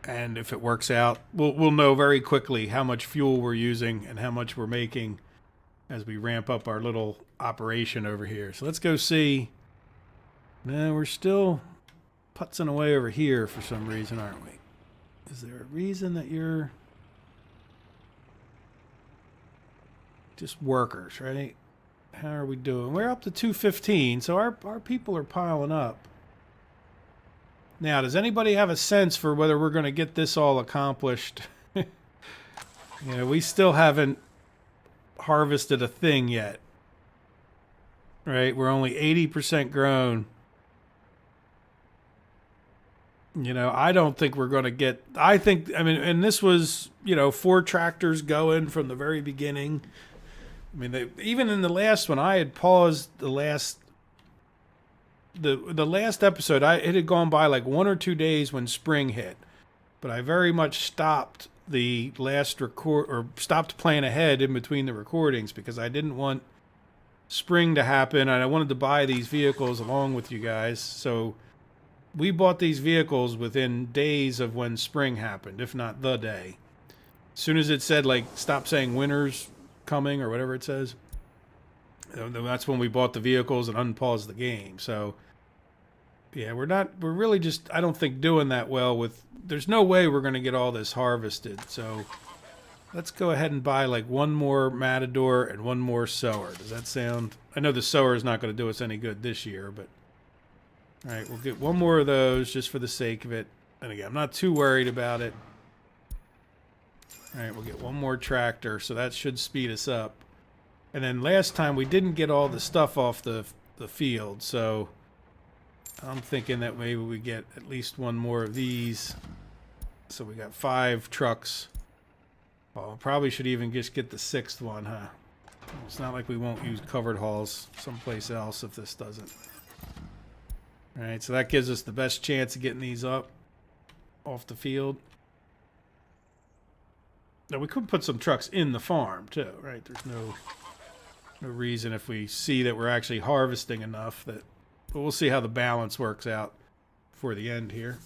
And if it works out, we'll know very quickly how much fuel we're using and how much we're making as we ramp up our little operation over here. So let's go see. No, we're still putzing away over here for some reason, aren't we? Is there a reason that you're just workers, right? How are we doing? We're up to 215, so our people are piling up. Now, does anybody have a sense for whether we're going to get this all accomplished? You know, we still haven't harvested a thing yet. Right? We're only 80% grown. You know, I don't think we're going to get... I mean, and this was, you know, 4 tractors going from the very beginning. I mean, even in the last one, I had paused the last... The last episode, it had gone by like 1 or 2 days when spring hit, but I very much stopped the last stopped playing ahead in between the recordings because I didn't want spring to happen, and I wanted to buy these vehicles along with you guys. So we bought these vehicles within days of when spring happened, if not the day. As soon as it said like stop saying winter's coming or whatever it says, that's when we bought the vehicles and unpaused the game. So yeah, we're really just, I don't think, doing that well with, there's no way we're going to get all this harvested. So let's go ahead and buy like 1 more Matador and 1 more sower. Does that sound, I know the sower is not going to do us any good this year, but all right, we'll get 1 more of those just for the sake of it. And again, I'm not too worried about it. All right, we'll get 1 more tractor, so that should speed us up. And then last time we didn't get all the stuff off the field, so I'm thinking that maybe we get at least one more of these. So we got 5 trucks. Well, probably should even just get the 6th one, huh? It's not like we won't use covered hauls someplace else if this doesn't. Alright, so that gives us the best chance of getting these up off the field. Now we could put some trucks in the farm too, right? There's no reason if we see that we're actually harvesting enough that, but we'll see how the balance works out for the end here.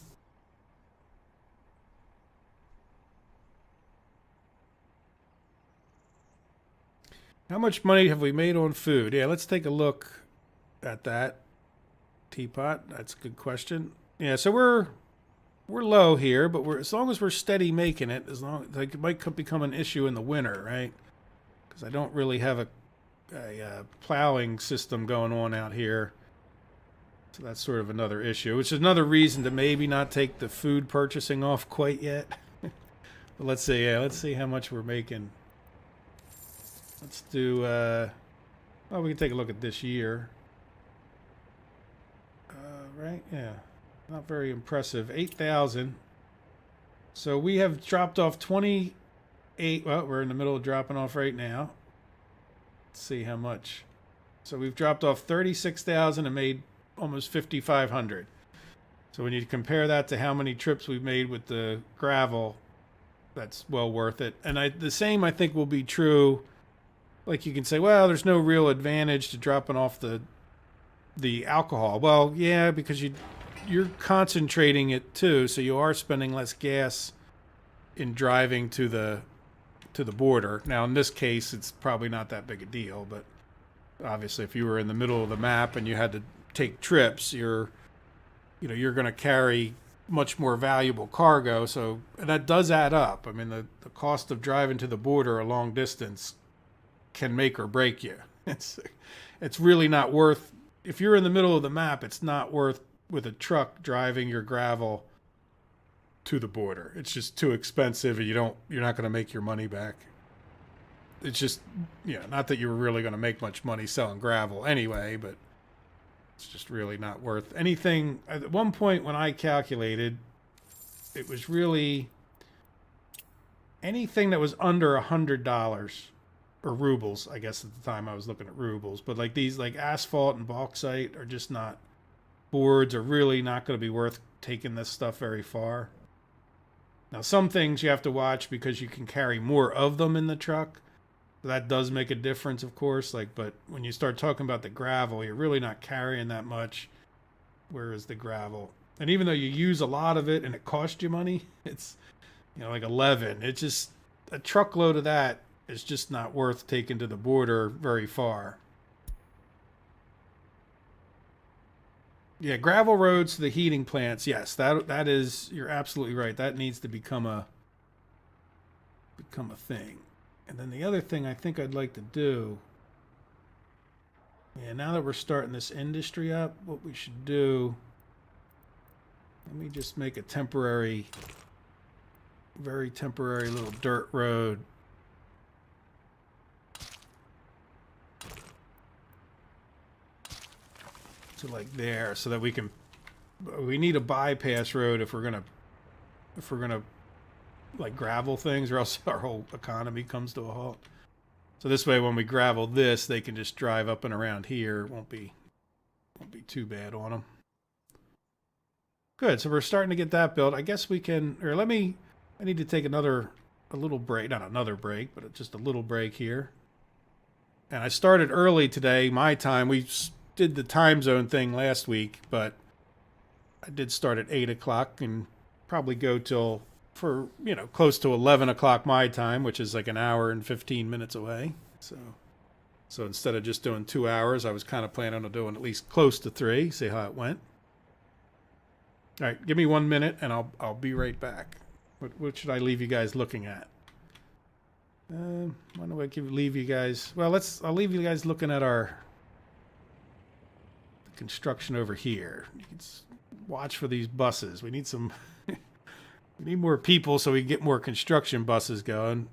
How much money have we made on food? Yeah, let's take a look at that. Teapot, that's a good question. Yeah, so we're low here, but as long as we're steady making it, as long like it might become an issue in the winter, right? Because I don't really have a plowing system going on out here, so that's sort of another issue, which is another reason to maybe not take the food purchasing off quite yet. But let's see how much we're making. Let's do. Well, we can take a look at this year. Right? Yeah. Not very impressive. 8,000. So we have dropped off 28. Well, we're in the middle of dropping off right now. Let's see how much. So we've dropped off 36,000 and made almost 5,500. So when you compare that to how many trips we've made with the gravel, that's well worth it. And the same I think will be true. Like you can say, well, there's no real advantage to dropping off the alcohol. Well, yeah, because you're concentrating it too, so you are spending less gas in driving to the border. Now, in this case, it's probably not that big a deal, but obviously, if you were in the middle of the map and you had to take trips, you're going to carry much more valuable cargo. So that does add up. I mean, the cost of driving to the border a long distance can make or break you. It's really not worth. If you're in the middle of the map, it's not worth with a truck driving your gravel to the border. It's just too expensive, and you're not going to make your money back. It's just, not that you were really going to make much money selling gravel anyway, but it's just really not worth anything. At one point when I calculated, it was really anything that was under $100 or rubles. I guess at the time I was looking at rubles, but like these, like asphalt and bauxite are just not, boards are really not going to be worth taking this stuff very far. Now, some things you have to watch because you can carry more of them in the truck. That does make a difference, of course. But when you start talking about the gravel, you're really not carrying that much. Whereas the gravel, and even though you use a lot of it and it costs you money, it's, like 11. It's just a truckload of that is just not worth taking to the border very far. Yeah, gravel roads to the heating plants. Yes, that is, you're absolutely right. That needs to become a thing. And then the other thing I think I'd like to do, now that we're starting this industry up, what we should do, let me just make a very temporary little dirt road. To like there, so that we need a bypass road if we're gonna like gravel things, or else our whole economy comes to a halt. So this way, when we gravel this, they can just drive up and around here. It won't be too bad on them. Good. So we're starting to get that built. I guess we can, or I need to take a little break, not another break, but just a little break here. And I started early today, my time. We did the time zone thing last week, but I did start at 8 o'clock and probably go till for close to 11 o'clock my time, which is like an hour and 15 minutes away. So instead of just doing 2 hours, I was kind of planning on doing at least close to 3. See how it went. All right, give me 1 minute and I'll be right back. What should I leave you guys looking at? Why don't I leave you guys? Well, I'll leave you guys looking at our construction over here. You can watch for these buses. We need some. We need more people so we can get more construction buses going.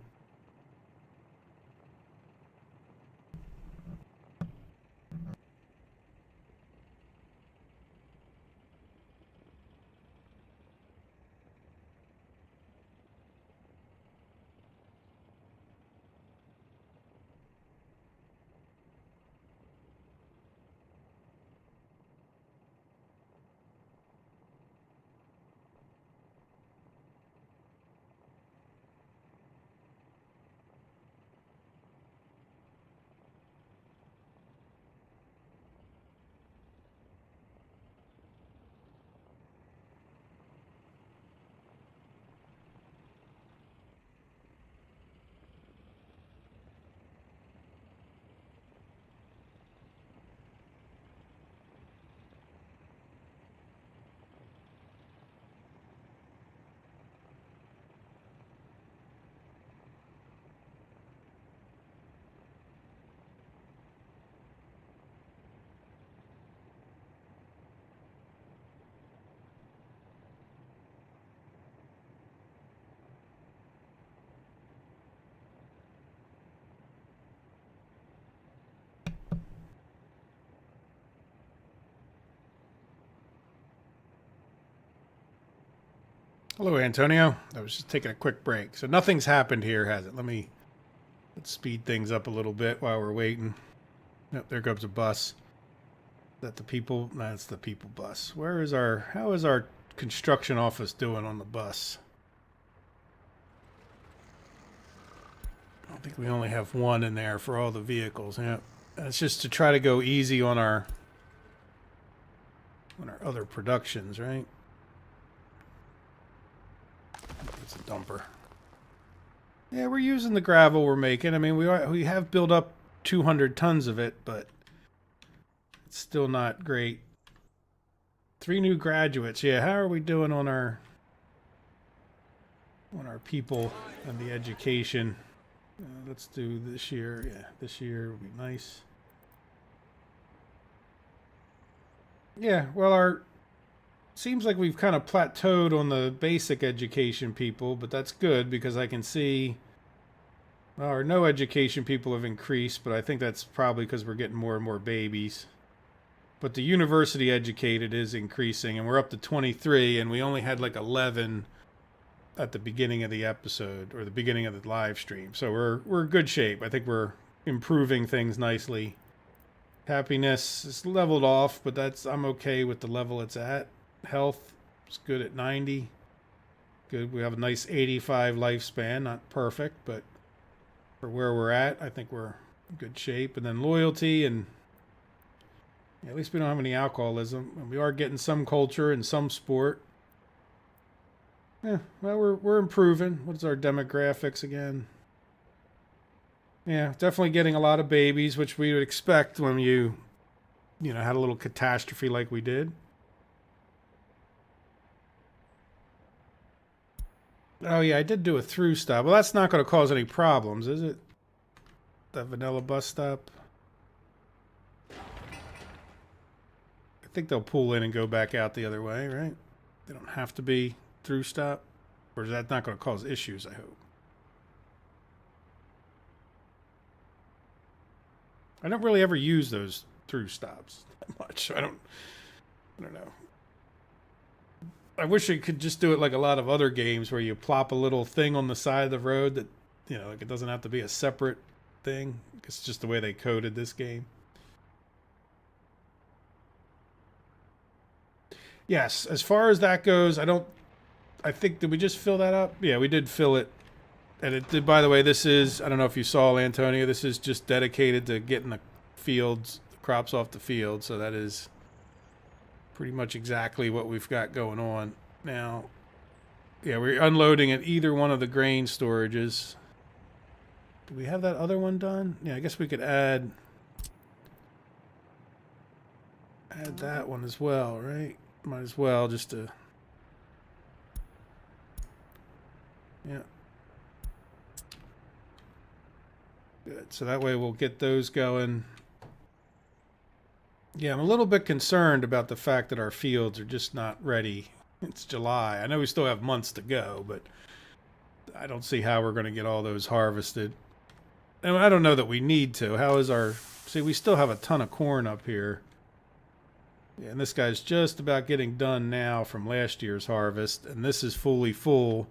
Hello, Antonio. I was just taking a quick break. So nothing's happened here, has it? Let's speed things up a little bit while we're waiting. Yep, there goes a bus. Is that the people? No, that's the people bus. How is our construction office doing on the bus? I think we only have one in there for all the vehicles. Yep. That's just to try to go easy on our other productions, right? It's a dumper. Yeah, we're using the gravel we're making. I mean, we have built up 200 tons of it, but it's still not great. 3 new graduates. Yeah, how are we doing on our people and the education? Let's do this year. Yeah, this year would be nice. Yeah, well, seems like we've kind of plateaued on the basic education people, but that's good because I can see our no education people have increased, but I think that's probably because we're getting more and more babies. But the university educated is increasing, and we're up to 23, and we only had like 11 at the beginning of the episode or the beginning of the live stream. So we're in good shape. I think we're improving things nicely. Happiness is leveled off, but I'm okay with the level it's at. Health is good at 90. Good. We have a nice 85 lifespan. Not perfect, but for where we're at, I think we're in good shape. And then loyalty, and at least we don't have any alcoholism. And we are getting some culture and some sport. Yeah, well, we're improving. What's our demographics again? Yeah, definitely getting a lot of babies, which we would expect when you had a little catastrophe like we did. Oh, yeah, I did do a through stop. Well, that's not going to cause any problems, is it? That vanilla bus stop? I think they'll pull in and go back out the other way, right? They don't have to be through stop. Or is that not going to cause issues, I hope? I don't really ever use those through stops that much. I don't know. I wish it could just do it like a lot of other games where you plop a little thing on the side of the road that, like it doesn't have to be a separate thing. It's just the way they coded this game. Yes, as far as that goes, I think, did we just fill that up? Yeah, we did fill it. And it did, by the way, this is, I don't know if you saw, Antonio, this is just dedicated to getting the crops off the field. So that is pretty much exactly what we've got going on now. Yeah, we're unloading at either one of the grain storages. Do we have that other one done? Yeah, I guess we could add that one as well, right? Might as well just to... Yeah. Good. So that way we'll get those going. Yeah, I'm a little bit concerned about the fact that our fields are just not ready. It's July. I know we still have months to go, but I don't see how we're going to get all those harvested. And I don't know that we need to. How is our... See, we still have a ton of corn up here. Yeah, and this guy's just about getting done now from last year's harvest, and this is fully full.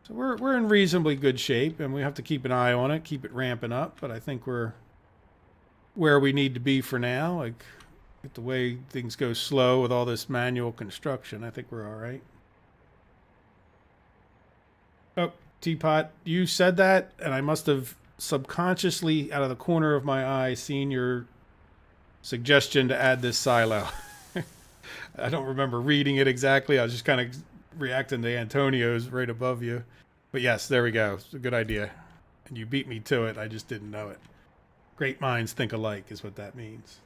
So we're in reasonably good shape, and we have to keep an eye on it, keep it ramping up. But I think we're where we need to be for now. Like, with the way things go slow with all this manual construction, I think we're all right. Oh, Teapot, you said that, and I must have subconsciously, out of the corner of my eye, seen your suggestion to add this silo. I don't remember reading it exactly. I was just kind of reacting to Antonio's right above you. But yes, there we go. It's a good idea. And you beat me to it. I just didn't know it. Great minds think alike is what that means.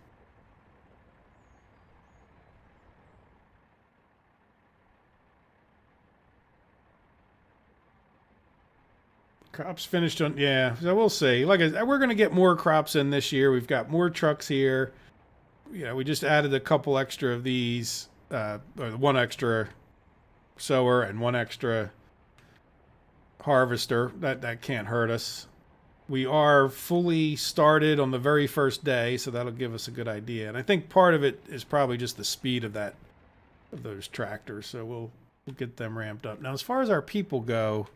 Crops finished on... Yeah, so we'll see. Like we're going to get more crops in this year. We've got more trucks here. We just added a couple extra of these. Or one extra sower and one extra harvester. That can't hurt us. We are fully started on the very first day, so that'll give us a good idea. And I think part of it is probably just the speed of those tractors. So we'll we'll get them ramped up. Now, as far as our people go,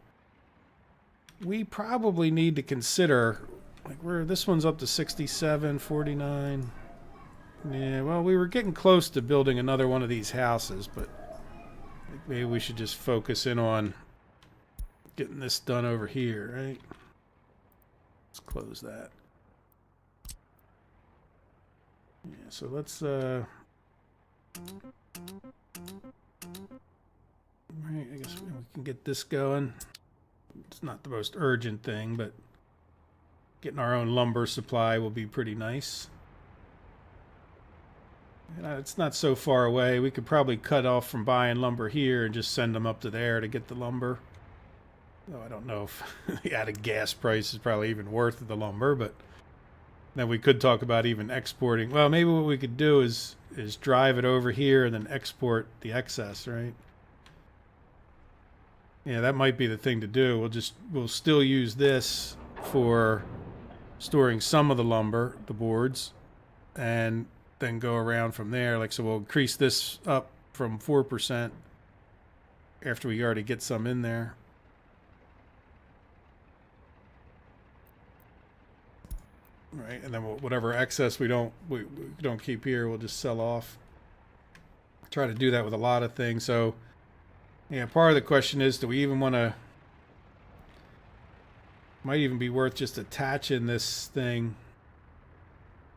we probably need to consider, like, this one's up to 67, 49. Yeah, well, we were getting close to building another one of these houses, but maybe we should just focus in on getting this done over here, right? Let's close that. Yeah, so let's, right, I guess we can get this going. It's not the most urgent thing, but getting our own lumber supply will be pretty nice. It's not so far away. We could probably cut off from buying lumber here and just send them up to there to get the lumber. Though I don't know if the added gas price is probably even worth the lumber, but then we could talk about even exporting. Well, maybe what we could do is drive it over here and then export the excess, right? Yeah, that might be the thing to do. We'll still use this for storing some of the lumber, the boards, and then go around from there. Like, so we'll increase this up from 4% after we already get some in there. Right, and then whatever excess we don't keep here, we'll just sell off. Try to do that with a lot of things. So, yeah, part of the question is, do we even want to? Might even be worth just attaching this thing.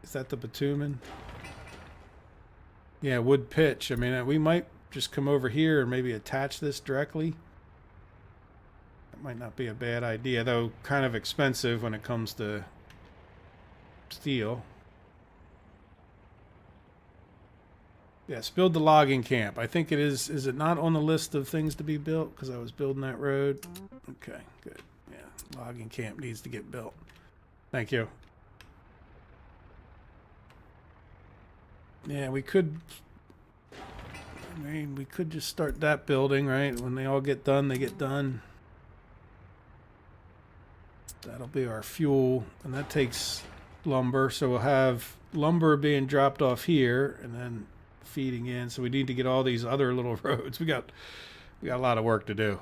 Is that the bitumen? Yeah, wood pitch. I mean, we might just come over here and maybe attach this directly. That might not be a bad idea, though kind of expensive when it comes to steel. Yes, build the logging camp. I think it is. Is it not on the list of things to be built? Because I was building that road. Okay, good. Yeah, logging camp needs to get built. Thank you. Yeah, we could. I mean, we could just start that building, right? When they all get done, they get done. That'll be our fuel, and that takes lumber. So we'll have lumber being dropped off here, and then feeding in. So we need to get all these other little roads. We got a lot of work to do.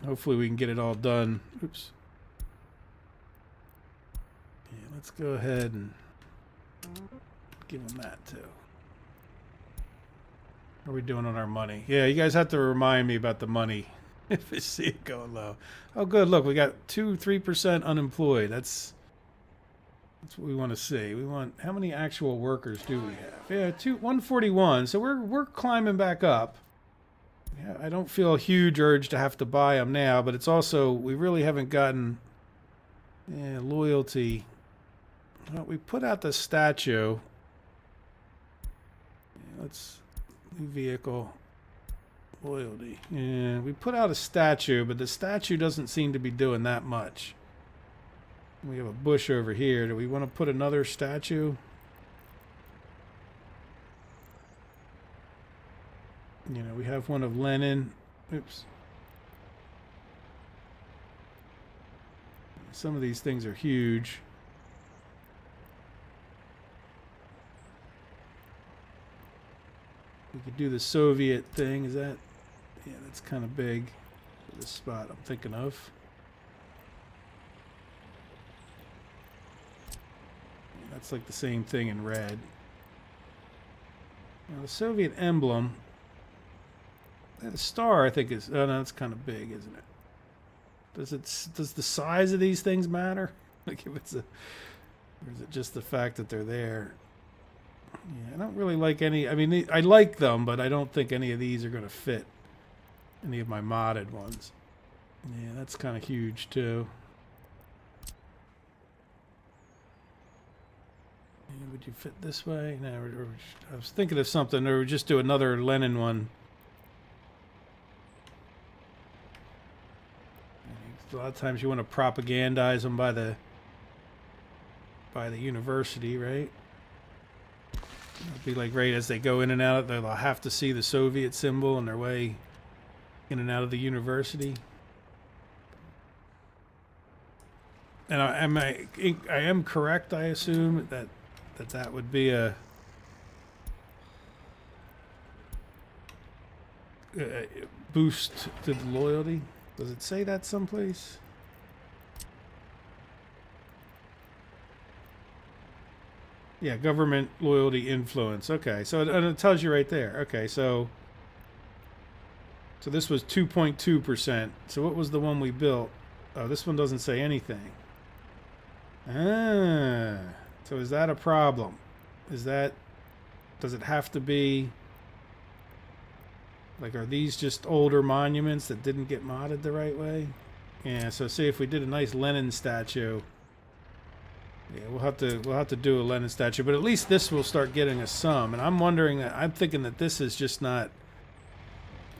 Hopefully we can get it all done. Oops. Yeah, let's go ahead and give them that too. What are we doing on our money? Yeah, you guys have to remind me about the money if you see it going low. Oh, good. Look, we got 3% unemployed. That's what we want to see. We want, how many actual workers do we have? Yeah, 141. So we're climbing back up. Yeah, I don't feel a huge urge to have to buy them now, but it's also, we really haven't gotten loyalty. Well, we put out the statue. Yeah, let's new vehicle loyalty. Yeah, we put out a statue, but the statue doesn't seem to be doing that much. We have a bush over here. Do we want to put another statue? You know, we have one of Lenin. Oops. Some of these things are huge. We could do the Soviet thing. Is that? Yeah, that's kind of big for this spot I'm thinking of. That's like the same thing in red. Now the Soviet emblem, that star I think is, oh no, it's kind of big, isn't it? Does the size of these things matter? Like if it's or is it just the fact that they're there? Yeah, I don't really like any, I mean, I like them, but I don't think any of these are going to fit any of my modded ones. Yeah, that's kind of huge too. Would you fit this way? No, I was thinking of something, or just do another Lenin one. A lot of times you want to propagandize them by the university, right? It'll be like right as they go in and out, they'll have to see the Soviet symbol on their way in and out of the university. And I am correct, I assume, that would be a boost to the loyalty. Does it say that someplace? Yeah, government loyalty influence. Okay, so it tells you right there. Okay, so this was 2.2%. So what was the one we built? Oh, this one doesn't say anything. Ah, so is that a problem? Does it have to be, like, are these just older monuments that didn't get modded the right way? Yeah, so see if we did a nice Lenin statue. Yeah, we'll have to do a Lenin statue, but at least this will start getting us some. And I'm thinking that this is just not,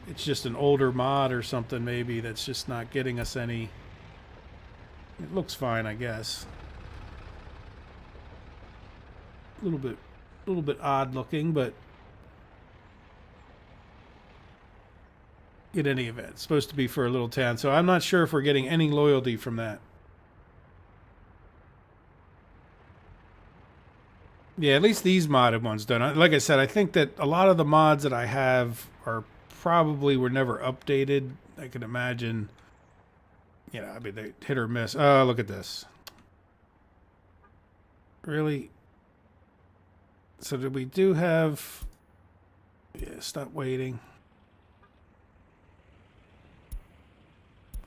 it's just an older mod or something maybe that's just not getting us any. It looks fine, I guess. A little bit odd looking, but in any event, it's supposed to be for a little town. So I'm not sure if we're getting any loyalty from that. Yeah, at least these modded ones don't. Like I said, I think that a lot of the mods that I have are probably were never updated. I can imagine, you know, I mean, they hit or miss. Oh, look at this. Really? So did we do have... Yeah, stop waiting.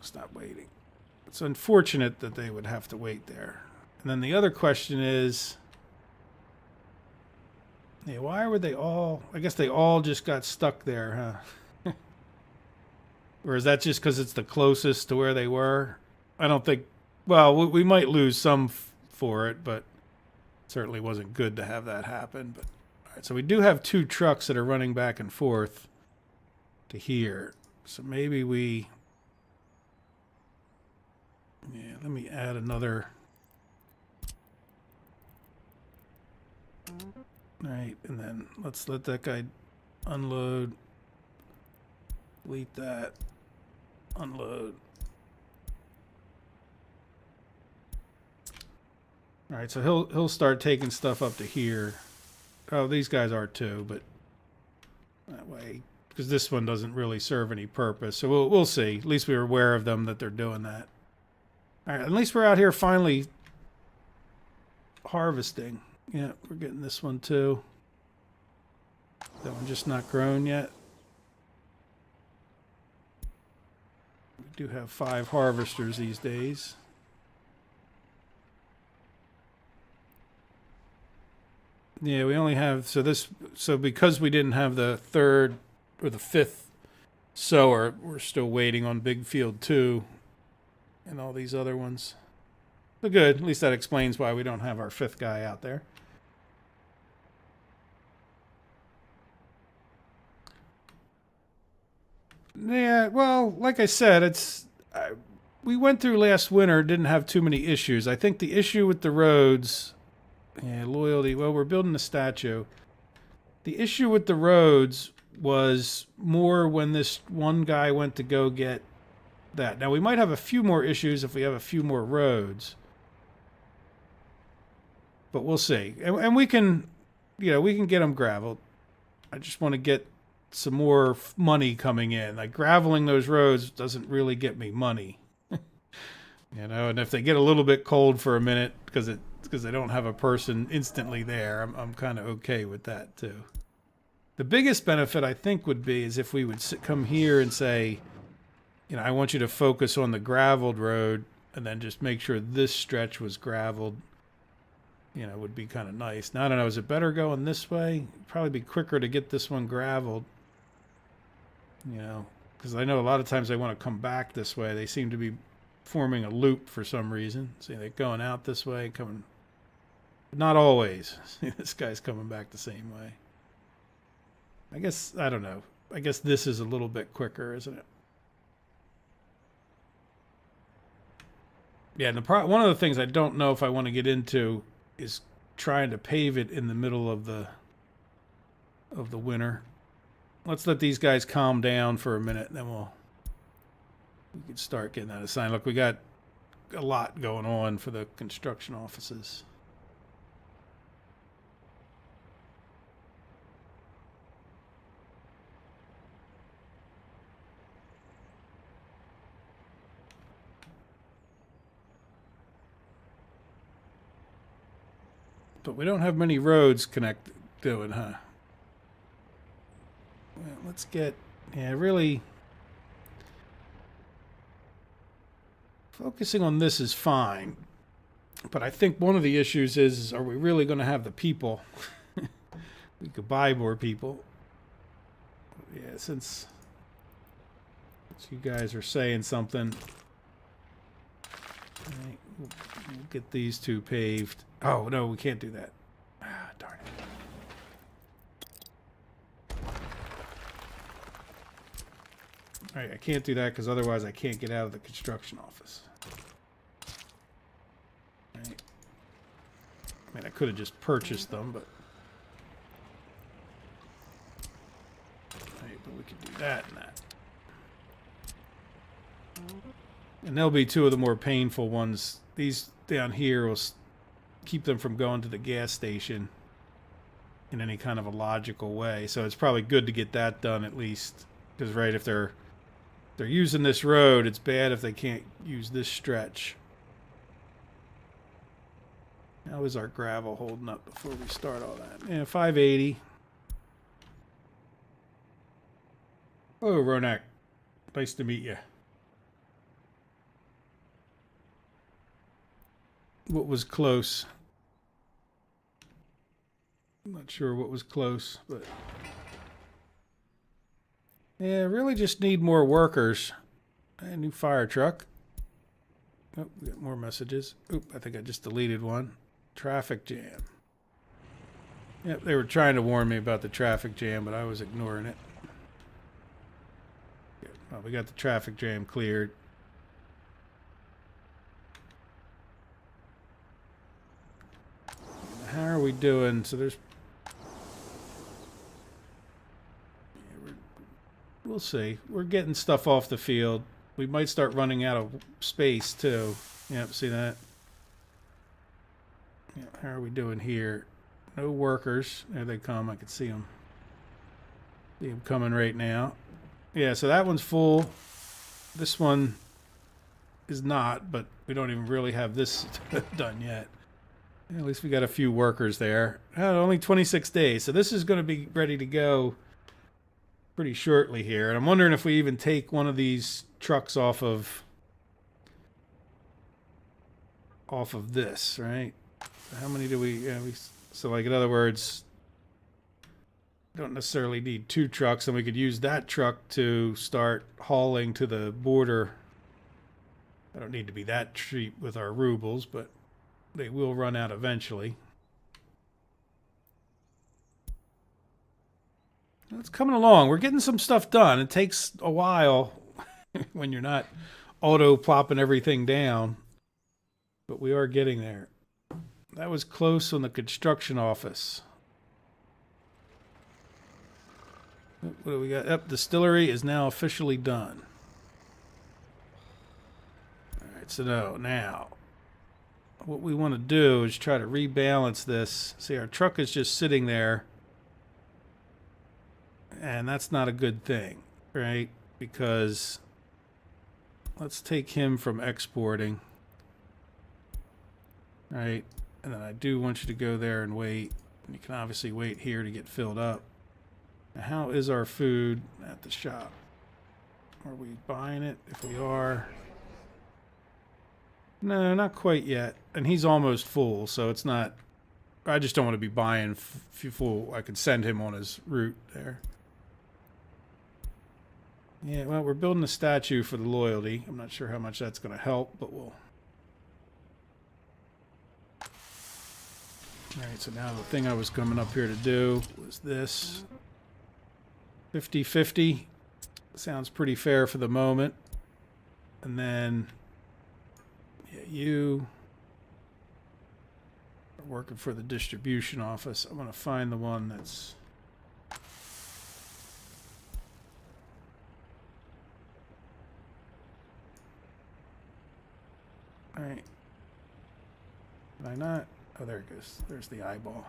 Stop waiting. It's unfortunate that they would have to wait there. And then the other question is... Yeah, why were they all... I guess they all just got stuck there, huh? Or is that just because it's the closest to where they were? I don't think... Well, we might lose some for it, but it certainly wasn't good to have that happen. But all right, so we do have 2 trucks that are running back and forth to here. So maybe we... Yeah, let me add another... Right, and then let's let that guy unload. Delete that. Unload. All right, so he'll start taking stuff up to here. Oh, these guys are too, but that way, because this one doesn't really serve any purpose. So we'll see. At least we were aware of them that they're doing that. All right, at least we're out here finally harvesting. Yeah, we're getting this one too. That one just not grown yet. We do have 5 harvesters these days. Yeah, we only have, so because we didn't have the 3rd or the 5th sower, we're still waiting on Big Field 2 and all these other ones. But good, at least that explains why we don't have our 5th guy out there. Yeah, well, like I said, we went through last winter, didn't have too many issues. I think the issue with the roads, yeah, loyalty, well, we're building a statue. The issue with the roads was more when this one guy went to go get that. Now, we might have a few more issues if we have a few more roads. But we'll see. And we can, you know, we can get them graveled. I just want to get some more money coming in. Like, graveling those roads doesn't really get me money. You know, and if they get a little bit cold for a minute because they don't have a person instantly there, I'm kind of okay with that too. The biggest benefit I think would be is if we would come here and say, you know, I want you to focus on the graveled road and then just make sure this stretch was graveled. You know, would be kind of nice. Now, I don't know, is it better going this way? It'd probably be quicker to get this one graveled. You know, because I know a lot of times they want to come back this way. They seem to be forming a loop for some reason. See, they're going out this way, coming. Not always. This guy's coming back the same way. I guess, I don't know. I guess this is a little bit quicker, isn't it? Yeah, and one of the things I don't know if I want to get into is trying to pave it in the middle of the winter. Let's let these guys calm down for a minute, and then we can start getting that assigned. Look, we got a lot going on for the construction offices. But we don't have many roads connected to it, huh? Well, let's get... Yeah, really... Focusing on this is fine. But I think one of the issues is are we really going to have the people? We could buy more people. Yeah, since you guys are saying something... Right, we'll get these two paved. Oh, no, we can't do that. Ah, darn it. Alright, I can't do that because otherwise I can't get out of the construction office. Right. I mean, I could have just purchased them, but... Right, but we could do that and that. And they'll be two of the more painful ones. These down here will keep them from going to the gas station in any kind of a logical way. So it's probably good to get that done at least. Because, right, if they're using this road, it's bad if they can't use this stretch. How is our gravel holding up before we start all that? Yeah, 580. Oh, Ronak. Nice to meet you. What was close? I'm not sure what was close, but... Yeah, really just need more workers. A new fire truck. Oh, we got more messages. Oop, I think I just deleted one. Traffic jam. Yep, they were trying to warn me about the traffic jam, but I was ignoring it. Yeah, well, we got the traffic jam cleared. How are we doing? So there's... Yeah, we'll see. We're getting stuff off the field. We might start running out of space, too. Yep, see that? Yeah, how are we doing here? No workers. There they come. I can see them. See them coming right now. Yeah, so that one's full. This one is not, but we don't even really have this done yet. At least we got a few workers there. Oh, only 26 days. So this is going to be ready to go pretty shortly here. And I'm wondering if we even take one of these trucks off of this, right? How many do we... so, like, in other words, don't necessarily need two trucks, and we could use that truck to start hauling to the border. I don't need to be that cheap with our rubles, but... They will run out eventually. It's coming along. We're getting some stuff done. It takes a while when you're not auto-plopping everything down. But we are getting there. That was close on the construction office. What do we got? Yep, distillery is now officially done. Alright, so now... What we want to do is try to rebalance this. See, our truck is just sitting there. And that's not a good thing, right? Because let's take him from exporting. Right? And then I do want you to go there and wait. And you can obviously wait here to get filled up. Now, how is our food at the shop? Are we buying it? If we are... No, not quite yet. And he's almost full, so it's not... I just don't want to be buying full. I could send him on his route there. Yeah, well, we're building a statue for the loyalty. I'm not sure how much that's going to help, but we'll... Alright, so now the thing I was coming up here to do was this. 50-50. Sounds pretty fair for the moment. And then... Yeah, you are working for the distribution office. I'm going to find the one that's... Alright. Did I not? Oh, there it goes. There's the eyeball.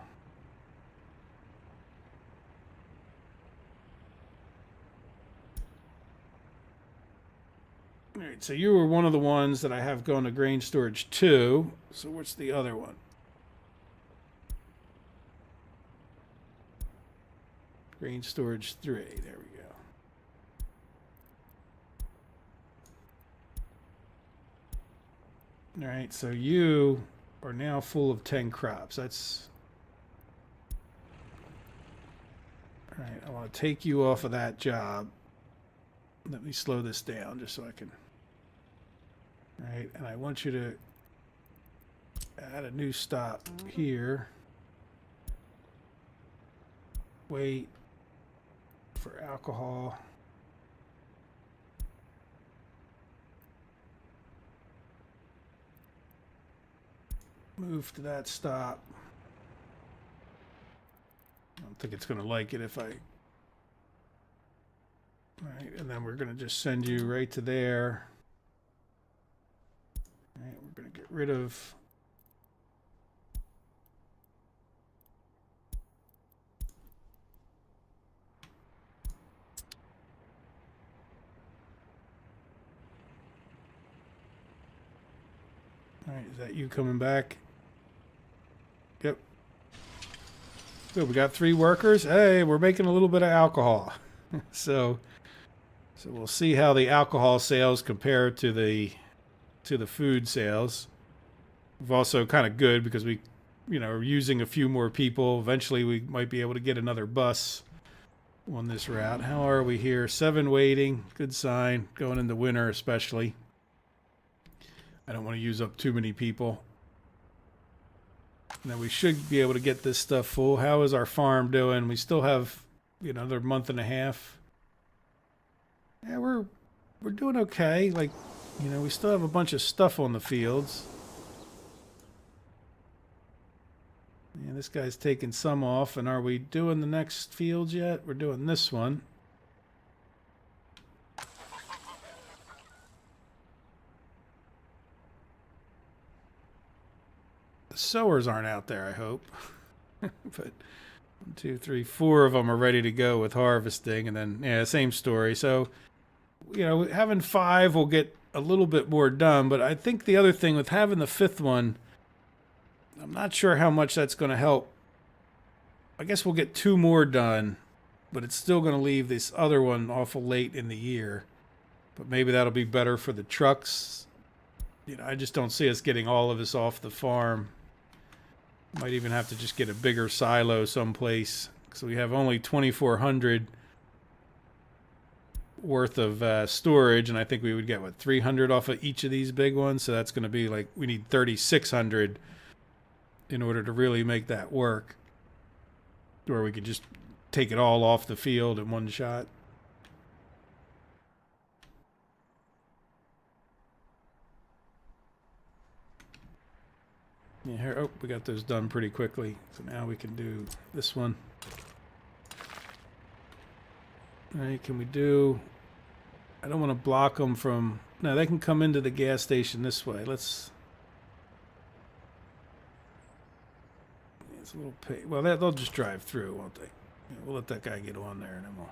Alright, so you were one of the ones that I have going to grain storage 2. So what's the other one? Grain storage 3. There we go. All right, so you are now full of 10 crops. That's... All right, I want to take you off of that job. Let me slow this down just so I can... All right, and I want you to add a new stop here. Wait for alcohol. Move to that stop. I don't think it's going to like it if I... All right, and then we're going to just send you right to there. All right, we're going to get rid of... All right, is that you coming back? Yep. Good, we got 3 workers. Hey, we're making a little bit of alcohol. So we'll see how the alcohol sales compare to the food sales. We've also kind of good because we, are using a few more people. Eventually we might be able to get another bus on this route. How are we here? 7 waiting. Good sign. Going into winter especially. I don't want to use up too many people. Now we should be able to get this stuff full. How is our farm doing? We still have, another month and a half. Yeah, we're doing okay. Like, we still have a bunch of stuff on the fields. Yeah, this guy's taking some off. And are we doing the next fields yet? We're doing this one. The sowers aren't out there, I hope. But 1, 2, 3, 4 of them are ready to go with harvesting. And then, yeah, same story. So, having 5 will get a little bit more done. But I think the other thing with having the 5th one, I'm not sure how much that's going to help. I guess we'll get 2 more done, but it's still going to leave this other one awful late in the year. But maybe that'll be better for the trucks. I just don't see us getting all of this off the farm. Might even have to just get a bigger silo someplace. So we have only 2,400 worth of storage, and I think we would get, 300 off of each of these big ones. So that's going to be like, we need 3,600 in order to really make that work. Or we could just take it all off the field in one shot. Yeah, here, oh, we got those done pretty quickly. So now we can do this one. All right, can we do... I don't want to block them from... No, they can come into the gas station this way. Let's... It's a little... Well, they'll just drive through, won't they? Yeah, we'll let that guy get on there and then we'll...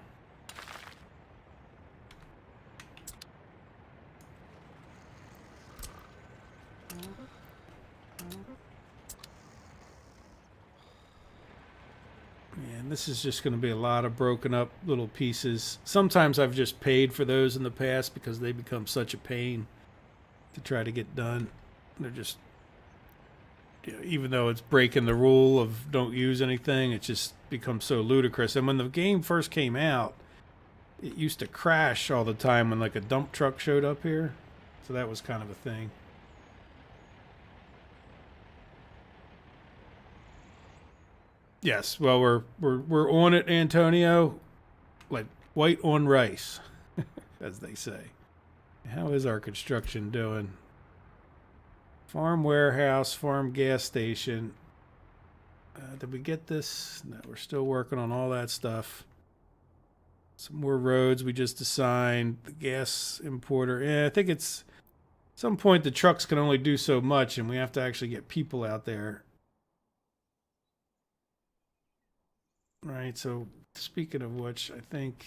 And this is just going to be a lot of broken up little pieces. Sometimes I've just paid for those in the past because they become such a pain to try to get done. They're just, even though it's breaking the rule of don't use anything, it just becomes so ludicrous. And when the game first came out, it used to crash all the time when like a dump truck showed up here. So that was kind of a thing. Yes, well, we're on it, Antonio, like white on rice, as they say. How is our construction doing? Farm warehouse, farm gas station. Did we get this? No, we're still working on all that stuff. Some more roads we just assigned. The gas importer. Yeah, I think it's at some point the trucks can only do so much, and we have to actually get people out there. Right, so speaking of which, I think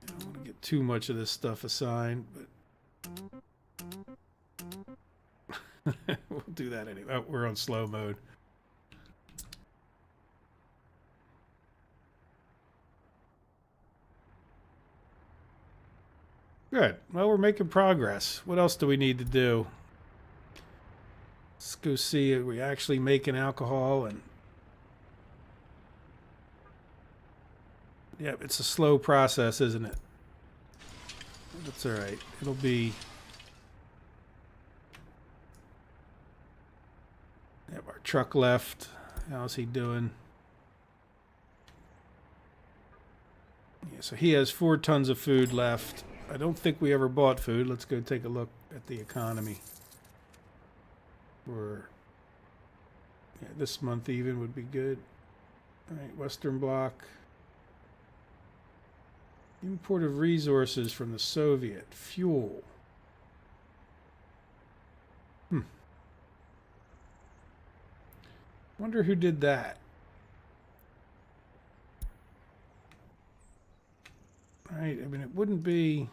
I don't want to get too much of this stuff assigned, but we'll do that anyway. Oh, we're on slow mode. Good. Well, we're making progress. What else do we need to do? Let's go see if we actually making alcohol. And yeah, it's a slow process, isn't it? That's all right. It'll be. Yep, our truck left. How's he doing? Yeah, so he has 4 tons of food left. I don't think we ever bought food. Let's go take a look at the economy. For yeah, this month even would be good. All right, Western Bloc. Import of resources from the Soviet. Fuel. Wonder who did that. Right, I mean, it wouldn't be...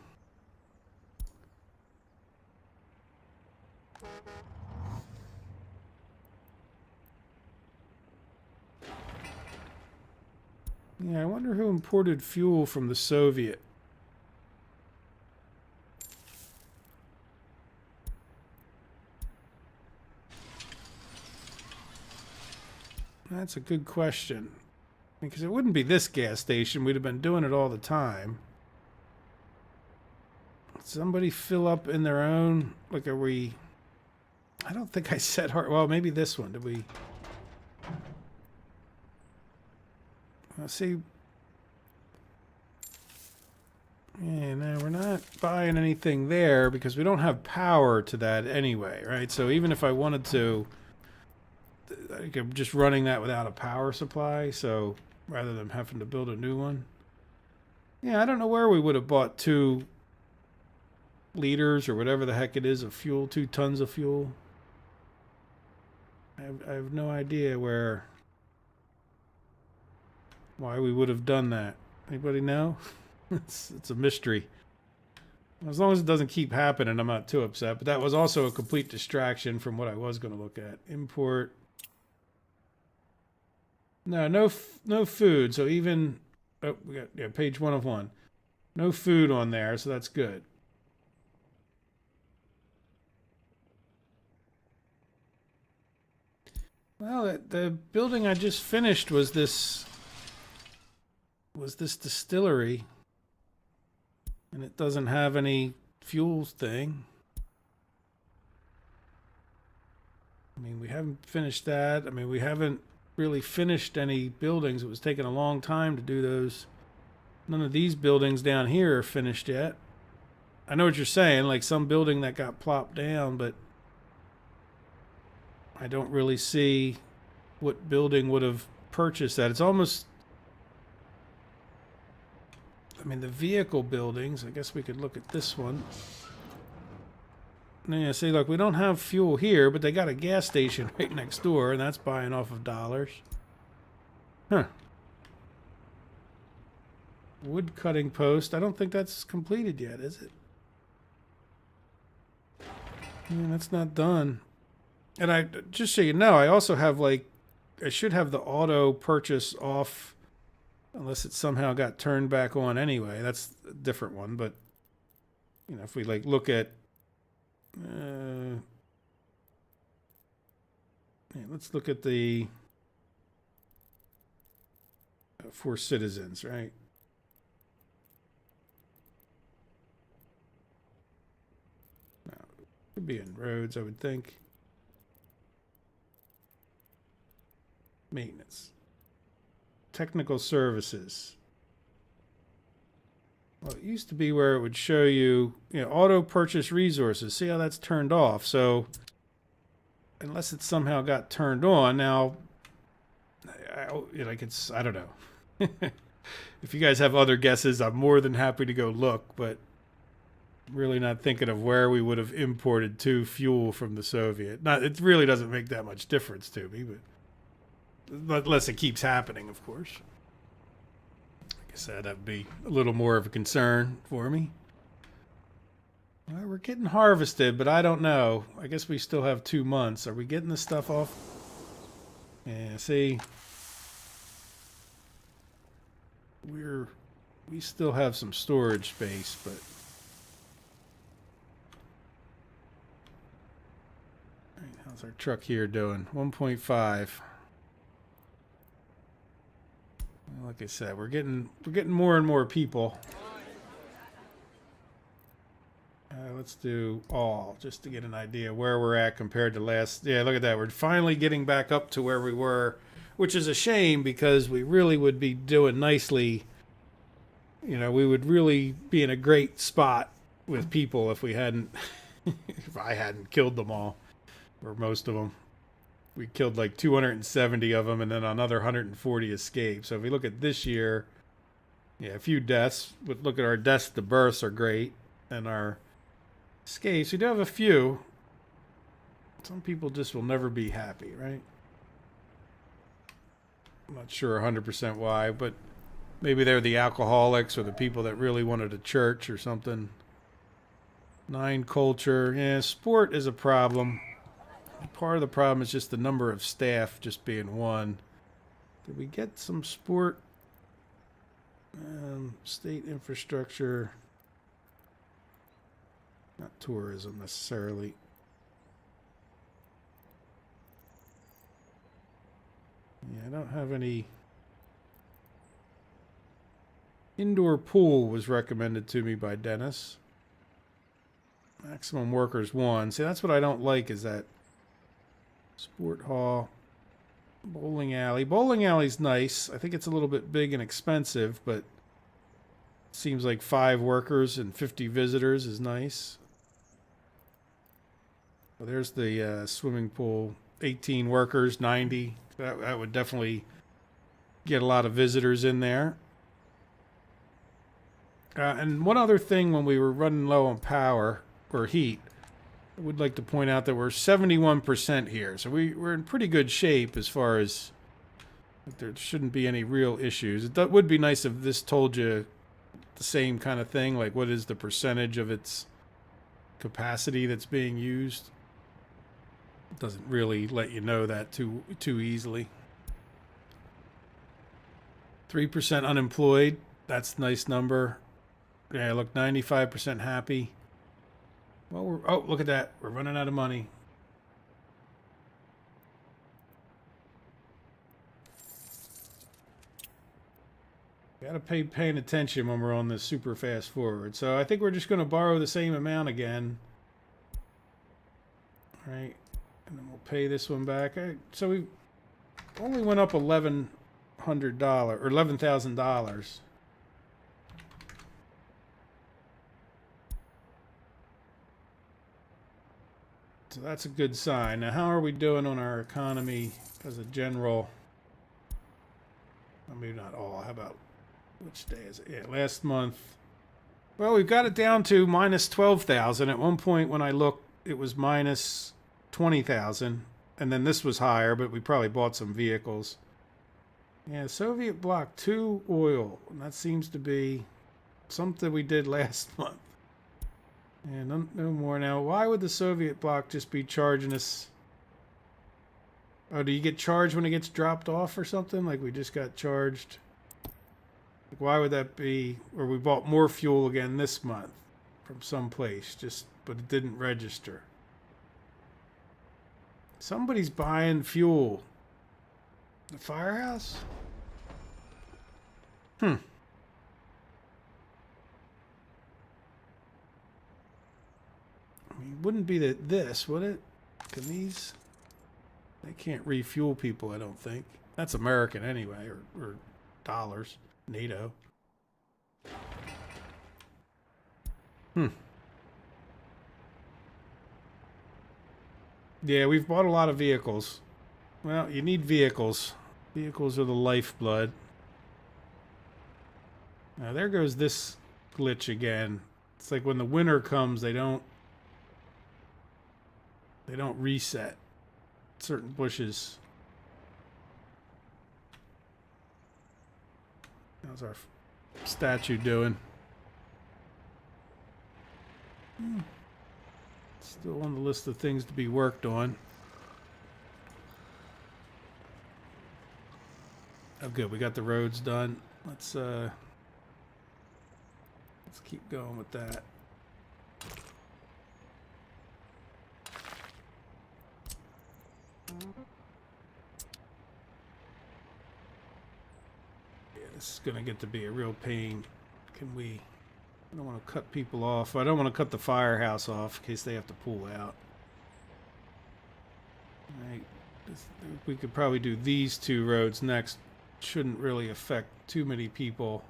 Yeah, I wonder who imported fuel from the Soviet. That's a good question. Because it wouldn't be this gas station. We'd have been doing it all the time. Somebody fill up in their own... Like, are we... I don't think I said hard... Well, maybe this one. Did we... Let's see. Yeah, no, we're not buying anything there because we don't have power to that anyway, right? So even if I wanted to, I'm just running that without a power supply, so rather than having to build a new one. Yeah, I don't know where we would have bought 2 liters or whatever the heck it is of fuel, 2 tons of fuel. I have no idea why we would have done that. Anybody know? It's a mystery. As long as it doesn't keep happening, I'm not too upset. But that was also a complete distraction from what I was going to look at. Import. No food. So even we got page 1 of 1. No food on there, so that's good. Well, the building I just finished was this distillery. And it doesn't have any fuels thing. I mean, we haven't finished that. I mean, we haven't really finished any buildings. It was taking a long time to do those. None of these buildings down here are finished yet. I know what you're saying, like some building that got plopped down, but I don't really see what building would have purchased that. It's almost... I mean, the vehicle buildings, I guess we could look at this one. Yeah, see, look, we don't have fuel here, but they got a gas station right next door, and that's buying off of dollars. Huh. Wood cutting post. I don't think that's completed yet, is it? Yeah, that's not done. And I, just so you know, I also have, like, I should have the auto purchase off. Unless it somehow got turned back on anyway. That's a different one. But, you know, if we, like, look at... yeah, let's look at the... for citizens, right? No, it could be in roads, I would think. Maintenance. Technical services. Well, it used to be where it would show you, auto purchase resources. See how that's turned off. So unless it somehow got turned on, now, I don't know. If you guys have other guesses, I'm more than happy to go look, but I'm really not thinking of where we would have imported to fuel from the Soviet. It really doesn't make that much difference to me, but unless it keeps happening, of course. Like I said, that would be a little more of a concern for me. Well, we're getting harvested, but I don't know. I guess we still have 2 months. Are we getting this stuff off? Yeah, see. We still have some storage space, but How's our truck here doing? 1.5. Like I said, we're getting more and more people. Let's do all, just to get an idea where we're at compared to last. Yeah, look at that. We're finally getting back up to where we were, which is a shame because we really would be doing nicely. You know, we would really be in a great spot with people if we hadn't, if I hadn't killed them all, or most of them. We killed like 270 of them, and then another 140 escaped. So if we look at this year, yeah, a few deaths. But look at our deaths to births are great, and our escapes, we do have a few. Some people just will never be happy, right? I'm not sure 100% why, but maybe they're the alcoholics or the people that really wanted a church or something. 9 culture. Yeah, sport is a problem. Part of the problem is just the number of staff just being 1. Did we get some sport? State infrastructure. Not tourism necessarily. Yeah, I don't have any. Indoor pool was recommended to me by Dennis. Maximum workers 1. See, that's what I don't like is that sport hall, bowling alley. Bowling alley's nice. I think it's a little bit big and expensive, but it seems like 5 workers and 50 visitors is nice. Well, there's the swimming pool. 18 workers, 90. That would definitely get a lot of visitors in there. And one other thing, when we were running low on power or heat, I would like to point out that we're 71% here. So we're in pretty good shape as far as there shouldn't be any real issues. It would be nice if this told you the same kind of thing, like what is the percentage of its capacity that's being used. It doesn't really let you know that too easily. 3% unemployed. That's a nice number. Yeah, look, 95% happy. Well, oh, look at that. We're running out of money. Got to paying attention when we're on this super fast forward. So I think we're just going to borrow the same amount again. All right. And then we'll pay this one back. So we only went up $1,100 or $11,000. So that's a good sign. Now, how are we doing on our economy as a general? Well, maybe not all. How about, which day is it? Yeah, last month. Well, we've got it down to minus 12,000. At one point when I looked, it was minus 20,000. And then this was higher, but we probably bought some vehicles. Yeah, Soviet Bloc 2 oil. And that seems to be something we did last month. Yeah, no more now. Why would the Soviet bloc just be charging us? Oh, do you get charged when it gets dropped off or something? Like we just got charged? Like why would that be? Or we bought more fuel again this month from someplace, but it didn't register. Somebody's buying fuel. The firehouse? I mean, it wouldn't be this, would it? Can these? They can't refuel people, I don't think. That's American anyway, or dollars. NATO. Yeah, we've bought a lot of vehicles. Well, you need vehicles. Vehicles are the lifeblood. Now, there goes this glitch again. It's like when the winter comes, they don't reset certain bushes. How's our statue doing? Still on the list of things to be worked on. Oh, good. We got the roads done. Let's keep going with that. Yeah, this is going to get to be a real pain. Can we... I don't want to cut people off. I don't want to cut the firehouse off in case they have to pull out. Right. We could probably do these two roads next. Shouldn't really affect too many people.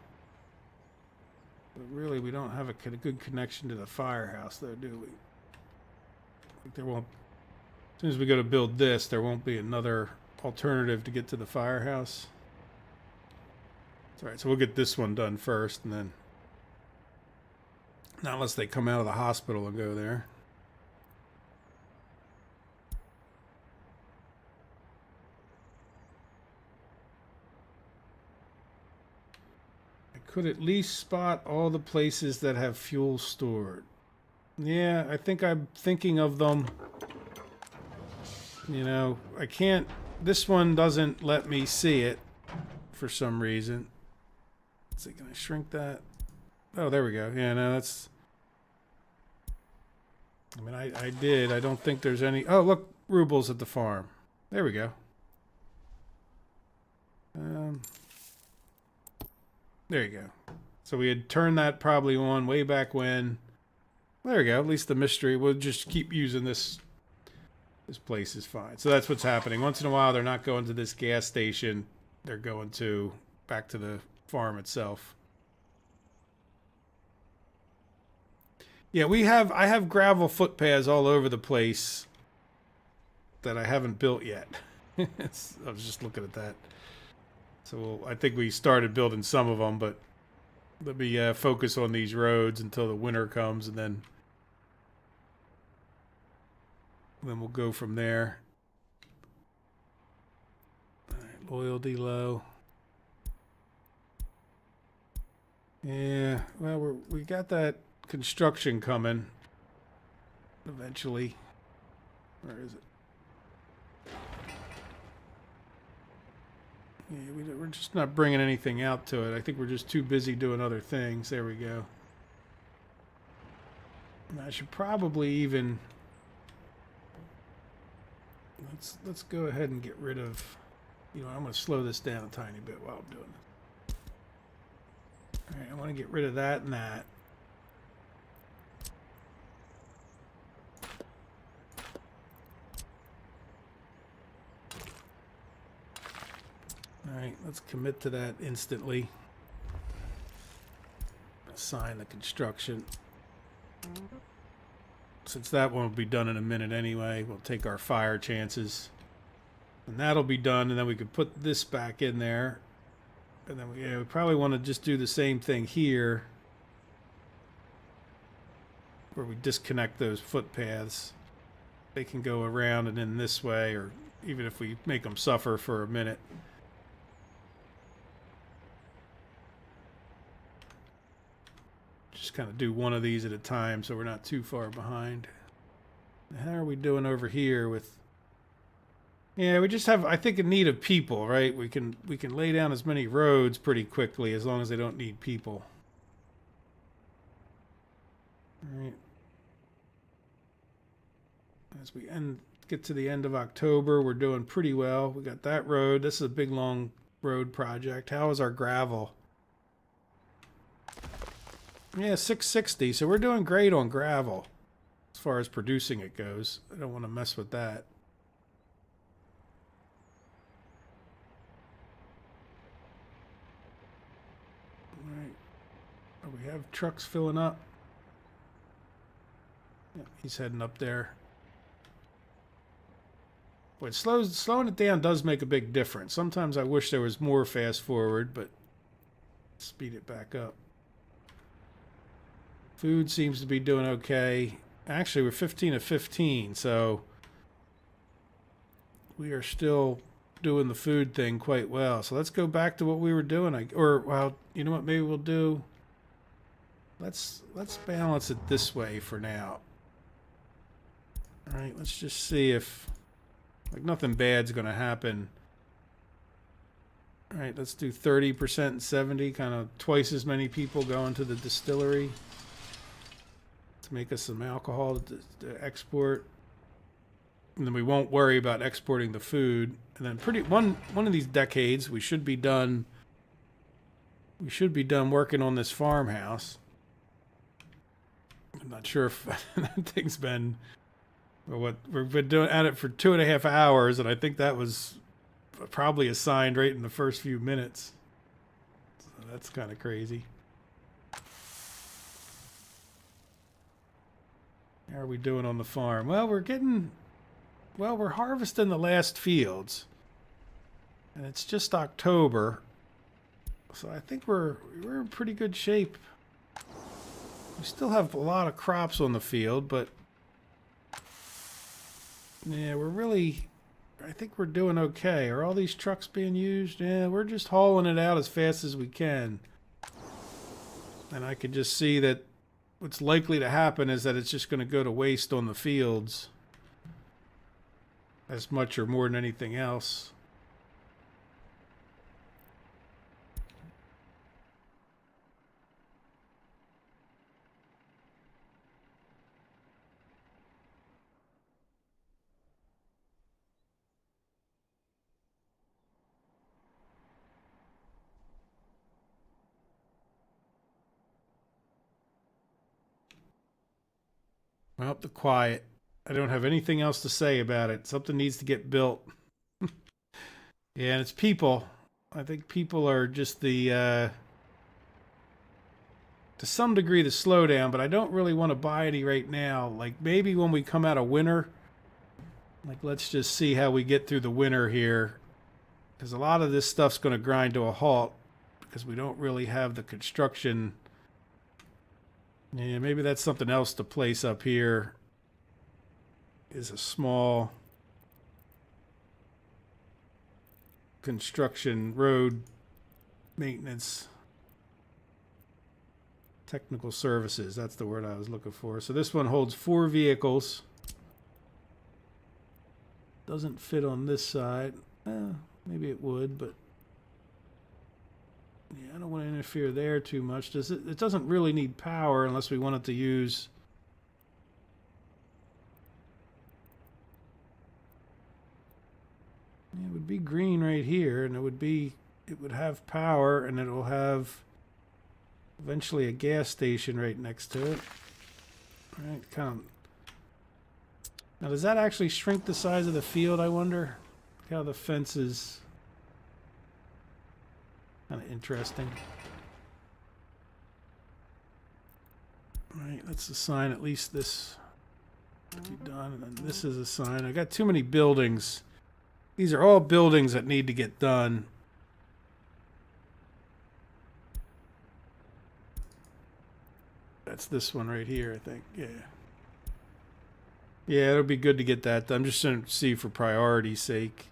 But really, we don't have a good connection to the firehouse, though, do we? Like there won't... As soon as we go to build this, there won't be another alternative to get to the firehouse. All right, so we'll get this one done first, and then... Not unless they come out of the hospital and go there. I could at least spot all the places that have fuel stored. Yeah, I think I'm thinking of them. You know, I can't... This one doesn't let me see it for some reason. Let's see, can I shrink that? Oh, there we go. Yeah, no, that's... I mean, I did. I don't think there's any... Oh, look, rubles at the farm. There we go. There you go. So we had turned that probably on way back when. There we go. At least the mystery. We'll just keep using this. This place is fine. So that's what's happening. Once in a while, they're not going to this gas station. They're going to back to the farm itself. Yeah, I have gravel footpaths all over the place that I haven't built yet. I was just looking at that. So I think we started building some of them, but let me focus on these roads until the winter comes, and then we'll go from there. All right, loyalty low. Yeah, well, we got that construction coming eventually. Where is it? Yeah, we're just not bringing anything out to it. I think we're just too busy doing other things. There we go. And I should probably even... Let's go ahead and get rid of... You know, I'm going to slow this down a tiny bit while I'm doing this. Alright, I want to get rid of that and that. Alright, let's commit to that instantly. Assign the construction. Since that one will be done in a minute anyway, we'll take our fire chances. And that'll be done, and then we can put this back in there. And then we probably want to just do the same thing here. Where we disconnect those footpaths. They can go around and in this way, or even if we make them suffer for a minute. Just kind of do one of these at a time so we're not too far behind. How are we doing over here with... Yeah, we just have, I think, a need of people, right? We can lay down as many roads pretty quickly as long as they don't need people. All right. As we get to the end of October, we're doing pretty well. We got that road. This is a big, long road project. How is our gravel? Yeah, 660. So we're doing great on gravel as far as producing it goes. I don't want to mess with that. All right. Oh, we have trucks filling up. Yeah, he's heading up there. Boy, slowing it down does make a big difference. Sometimes I wish there was more fast forward, but speed it back up. Food seems to be doing okay. Actually, we're 15 of 15, so we are still doing the food thing quite well. So let's go back to what we were doing. Well, you know what? Maybe we'll do. Let's balance it this way for now. All right. Let's just see if nothing bad's going to happen. All right. Let's do 30% and 70. Kind of twice as many people going to the distillery. To make us some alcohol to export. and then we won't worry about exporting the food. And then one of these decades, we should be done. We should be done working on this farmhouse. I'm not sure if that thing's been. What we've been doing at it for 2.5 hours, and I think that was probably assigned right in the first few minutes. So that's kind of crazy. How are we doing on the farm? Well, we're harvesting the last fields, and it's just October, so I think we're in pretty good shape. We still have a lot of crops on the field, but yeah, I think we're doing okay. Are all these trucks being used? Yeah, we're just hauling it out as fast as we can. And I could just see that what's likely to happen is that it's just going to go to waste on the fields as much or more than anything else. Well, the quiet. I don't have anything else to say about it. Something needs to get built. Yeah, and it's people. I think people are just to some degree, the slowdown, but I don't really want to buy any right now. Like, maybe when we come out of winter, like, let's just see how we get through the winter here. Because a lot of this stuff's going to grind to a halt because we don't really have the construction. Yeah, maybe that's something else to place up here. Is a small construction road maintenance technical services. That's the word I was looking for. So this one holds 4 vehicles. Doesn't fit on this side. Maybe it would, but yeah, I don't want to interfere there too much. Does it? It doesn't really need power unless we want it to use. It would be green right here, and it would have power, and it will have eventually a gas station right next to it. All right, kind of. Now, does that actually shrink the size of the field, I wonder? Look how the fence is kind of interesting. All right, let's assign at least this to be done, and then this is a sign. I got too many buildings. These are all buildings that need to get done. That's this one right here, I think. Yeah. Yeah, it'll be good to get that done. I'm just going to see for priority's sake.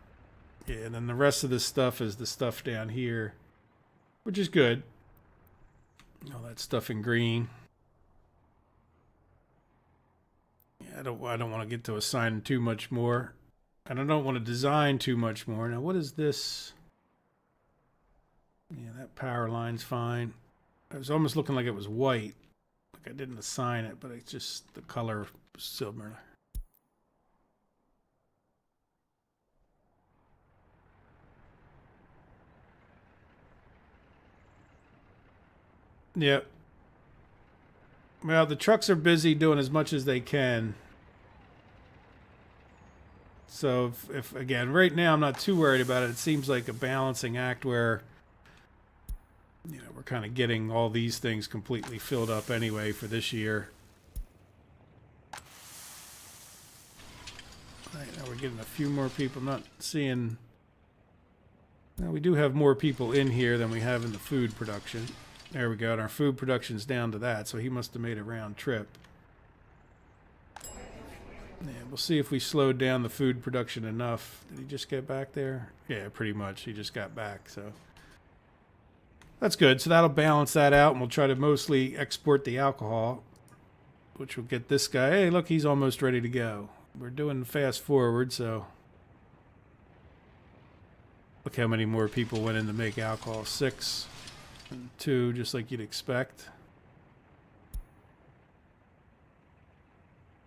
Yeah, and then the rest of this stuff is the stuff down here, which is good. All that stuff in green. Yeah, I don't want to get to assigning too much more. And I don't want to design too much more. Now, what is this? Yeah, that power line's fine. It was almost looking like it was white. Like I didn't assign it, but it's just the color silver. Yep. Well, the trucks are busy doing as much as they can. So if again, right now I'm not too worried about it. It seems like a balancing act where, you know, we're kind of getting all these things completely filled up anyway for this year. All right, now we're getting a few more people. I'm not seeing. Now we do have more people in here than we have in the food production. There we go. And our food production's down to that, so he must have made a round trip. Yeah, we'll see if we slowed down the food production enough. Did he just get back there? Yeah, pretty much. He just got back, so that's good. So that'll balance that out, and we'll try to mostly export the alcohol, which will get this guy. Hey, look, he's almost ready to go. We're doing fast forward, so look how many more people went in to make alcohol. 6 and 2, just like you'd expect.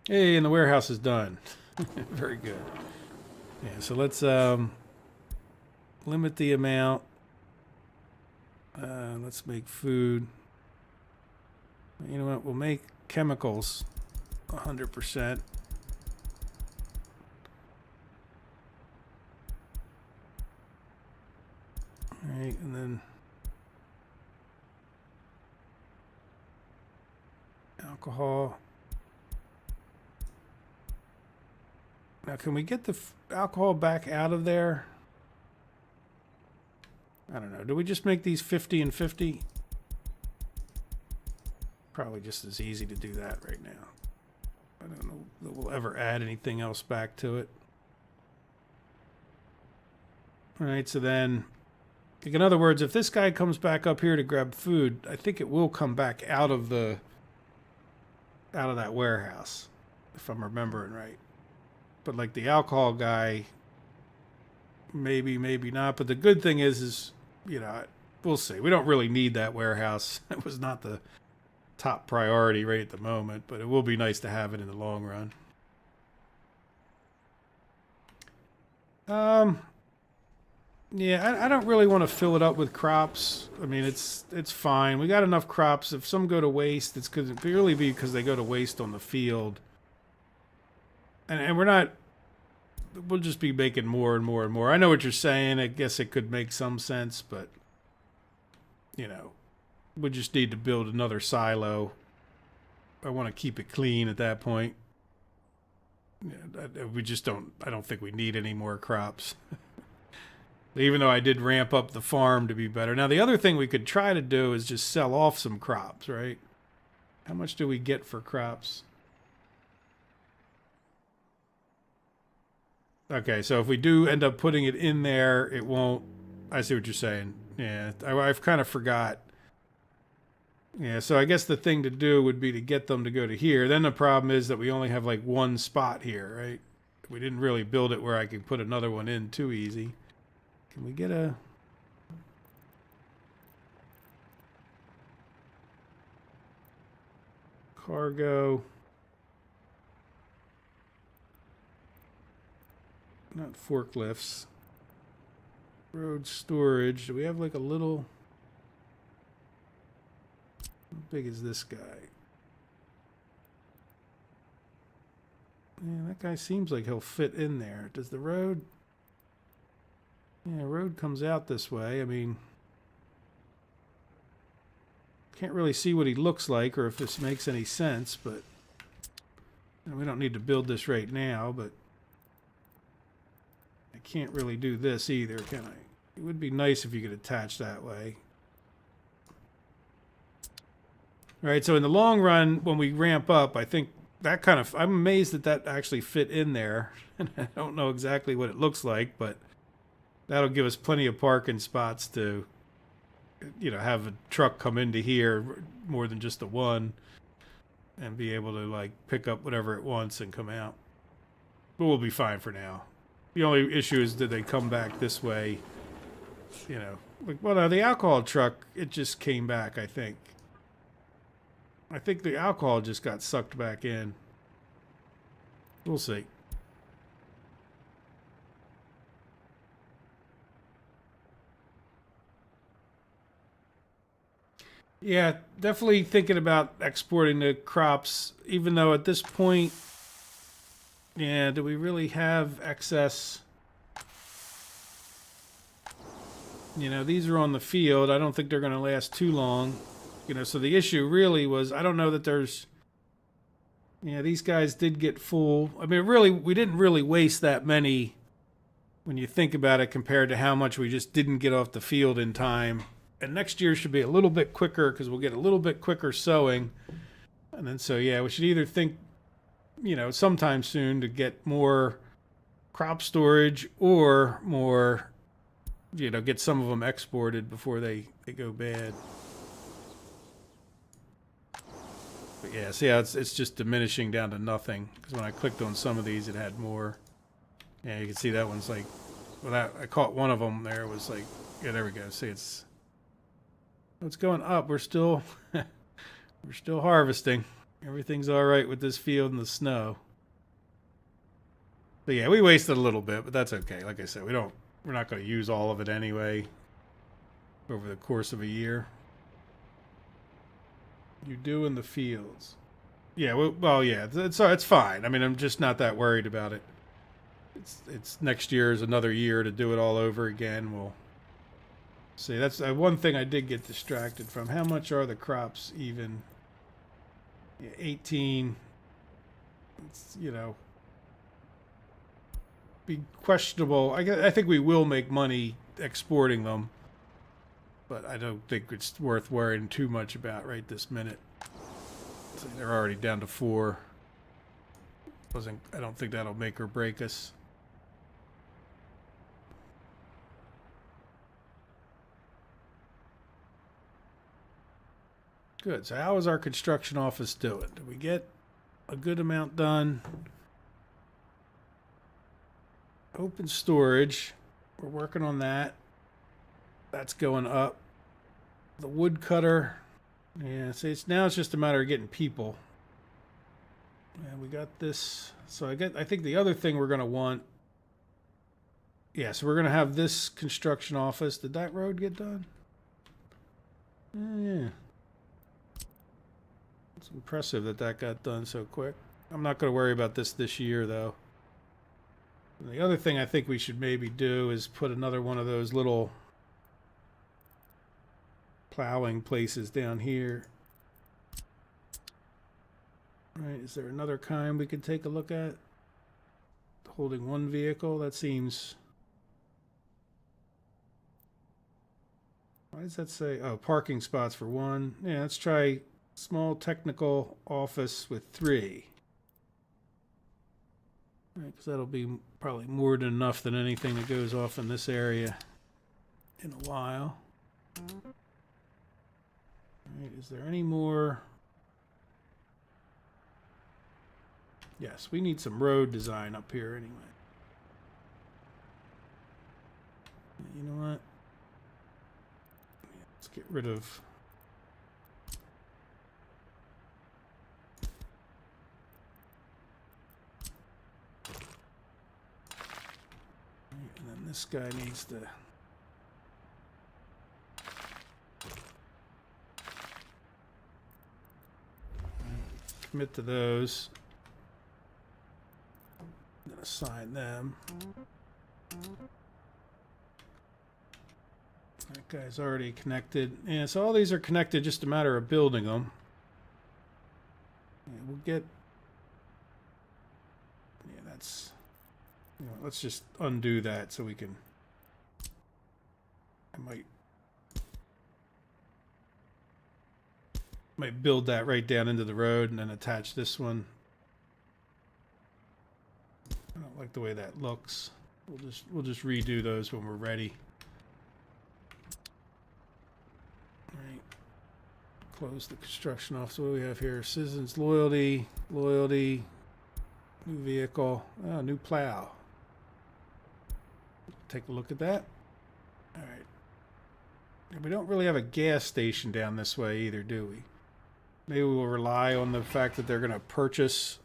Hey, and the warehouse is done. Very good. Yeah, so let's limit the amount. Let's make food. You know what? We'll make chemicals 100%. All right, and then alcohol. Now, can we get the alcohol back out of there? I don't know. Do we just make these 50 and 50? Probably just as easy to do that right now. I don't know that we'll ever add anything else back to it. All right, so then, in other words, if this guy comes back up here to grab food, I think it will come back out of that warehouse, if I'm remembering right. But like the alcohol guy, maybe not. But the good thing is you know, we'll see. We don't really need that warehouse. It was not the top priority right at the moment, but it will be nice to have it in the long run. Yeah, I don't really want to fill it up with crops. I mean, it's fine. We got enough crops. If some go to waste, it's purely because they go to waste on the field. And we're not... We'll just be making more and more and more. I know what you're saying. I guess it could make some sense, but... You know, we just need to build another silo. I want to keep it clean at that point. We just don't... I don't think we need any more crops. Even though I did ramp up the farm to be better. Now, the other thing we could try to do is just sell off some crops, right? How much do we get for crops? Okay, so if we do end up putting it in there, it won't... I see what you're saying. Yeah, I've kind of forgot. Yeah, so I guess the thing to do would be to get them to go to here. Then the problem is that we only have like one spot here, right? We didn't really build it where I could put another one in too easy. Can we get a... cargo? Not forklifts. Road storage. Do we have like a little... How big is this guy? Yeah, that guy seems like he'll fit in there. Does the road... Yeah, road comes out this way. I mean, can't really see what he looks like or if this makes any sense, but we don't need to build this right now, but I can't really do this either, can I? It would be nice if you could attach that way. All right, so in the long run, when we ramp up, I think that kind of... I'm amazed that that actually fit in there. And I don't know exactly what it looks like, but... That'll give us plenty of parking spots to, you know, have a truck come into here more than just the one and be able to, like, pick up whatever it wants and come out. But we'll be fine for now. The only issue is that they come back this way, you know. Like, well, no, the alcohol truck, it just came back, I think. I think the alcohol just got sucked back in. We'll see. Yeah, definitely thinking about exporting the crops, even though at this point, yeah, do we really have excess? You know, these are on the field. I don't think they're going to last too long. You know, so the issue really was, I don't know that there's, yeah, these guys did get full. I mean, really, we didn't really waste that many when you think about it compared to how much we just didn't get off the field in time. And next year should be a little bit quicker because we'll get a little bit quicker sowing. And then so, yeah, we should either think, you know, sometime soon to get more crop storage or more, you know, get some of them exported before they go bad. But yeah, see how it's just diminishing down to nothing. Because when I clicked on some of these, it had more. Yeah, you can see that one's like, well, that, I caught one of them there. It was like, yeah, there we go. See, it's going up. We're still we're still harvesting. Everything's all right with this field and the snow. So yeah, we wasted a little bit, but that's okay. Like I said, we're not going to use all of it anyway over the course of a year. You do in the fields. Yeah, well, yeah, it's fine. I mean, I'm just not that worried about it. It's next year is another year to do it all over again. We'll see. That's one thing I did get distracted from. How much are the crops even? Yeah, 18. It's, be questionable. I think we will make money exporting them, but I don't think it's worth worrying too much about right this minute. So they're already down to 4. I don't think that'll make or break us. Good. So how is our construction office doing? Did we get a good amount done? Open storage. We're working on that. That's going up. The woodcutter. Yeah, see, now it's just a matter of getting people. And we got this. So I think the other thing we're going to want. Yeah, so we're going to have this construction office. Did that road get done? Yeah. It's impressive that got done so quick. I'm not going to worry about this year, though. And the other thing I think we should maybe do is put another one of those little plowing places down here. All right, is there another kind we could take a look at? Holding one vehicle? That seems... Why does that say... Oh, parking spots for 1. Yeah, let's try small technical office with 3. Right, because that'll be probably more than enough than anything that goes off in this area in a while. Right, is there any more? Yes, we need some road design up here anyway. You know what? Let's get rid of... And then this guy needs to... commit to those. I'm going to assign them. That guy's already connected. Yeah, so all these are connected, just a matter of building them. Yeah, we'll get... Yeah, that's... let's just undo that so we can... I might build that right down into the road and then attach this one. I don't like the way that looks. We'll just redo those when we're ready. All right. Close the construction off. So what do we have here? Citizens loyalty, new vehicle, new plow. Take a look at that. All right. And we don't really have a gas station down this way either, do we? Maybe we'll rely on the fact that they're going to purchase.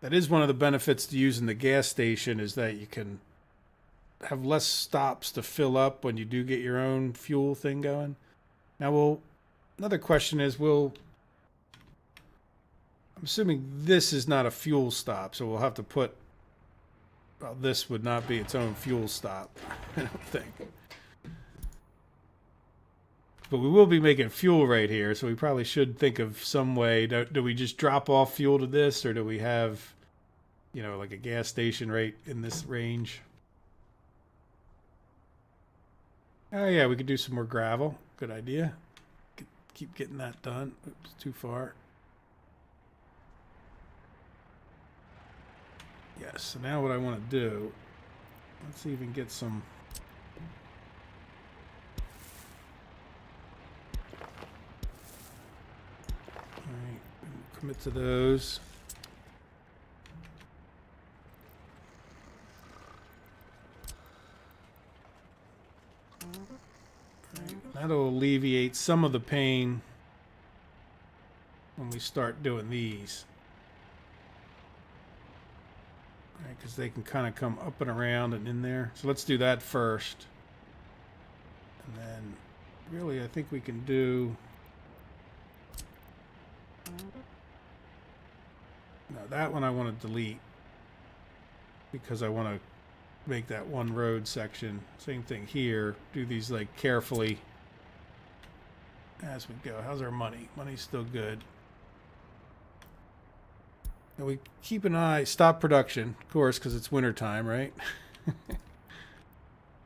That is one of the benefits to using the gas station, is that you can have less stops to fill up when you do get your own fuel thing going. Now, another question is, I'm assuming this is not a fuel stop, so we'll have to put, well, this would not be its own fuel stop, I don't think. But we will be making fuel right here, so we probably should think of some way. Do we just drop off fuel to this, or do we have, like a gas station right in this range? Oh, yeah, we could do some more gravel. Good idea. Keep getting that done. Oops, too far. Yes, so now what I want to do, let's even get some... Alright, commit to those. Right, that'll alleviate some of the pain when we start doing these. because they can kind of come up and around and in there. So let's do that first. And then, really, I think we can do... No, that one I want to delete. Because I want to make that one road section. Same thing here. Do these, like, carefully as we go. How's our money? Money's still good. And we keep an eye, stop production, of course, because it's winter time, right?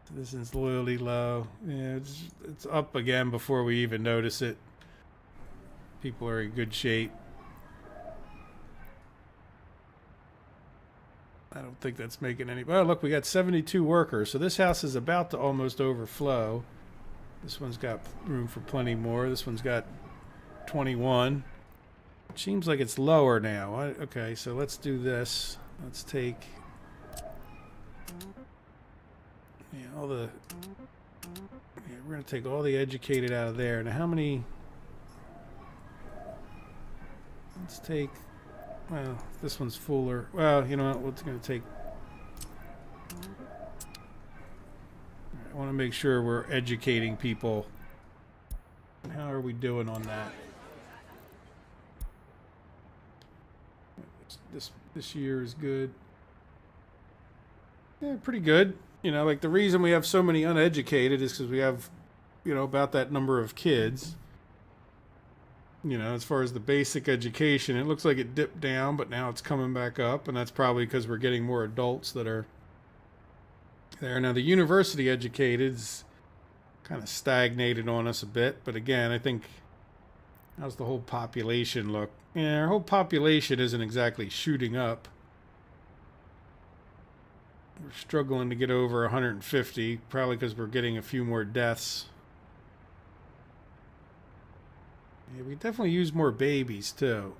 Citizens loyalty low. Yeah, it's up again before we even notice it. People are in good shape. I don't think that's making any... Oh, look, we got 72 workers. So this house is about to almost overflow. This one's got room for plenty more. This one's got 21. It seems like it's lower now. Okay, so let's do this. Let's take... Yeah, all the... Yeah, we're going to take all the educated out of there. Now, how many... Let's take... Well, this one's fuller. Well, you know what? What's going to take... I want to make sure we're educating people. How are we doing on that? This year is good. Yeah, pretty good. You know, like the reason we have so many uneducated is because we have, you know, about that number of kids. You know, as far as the basic education, it looks like it dipped down, but now it's coming back up, and that's probably because we're getting more adults that are there. Now, the university educated's kind of stagnated on us a bit, but again, I think, how's the whole population look? Yeah, our whole population isn't exactly shooting up. We're struggling to get over 150, probably because we're getting a few more deaths. Yeah, we definitely use more babies, too.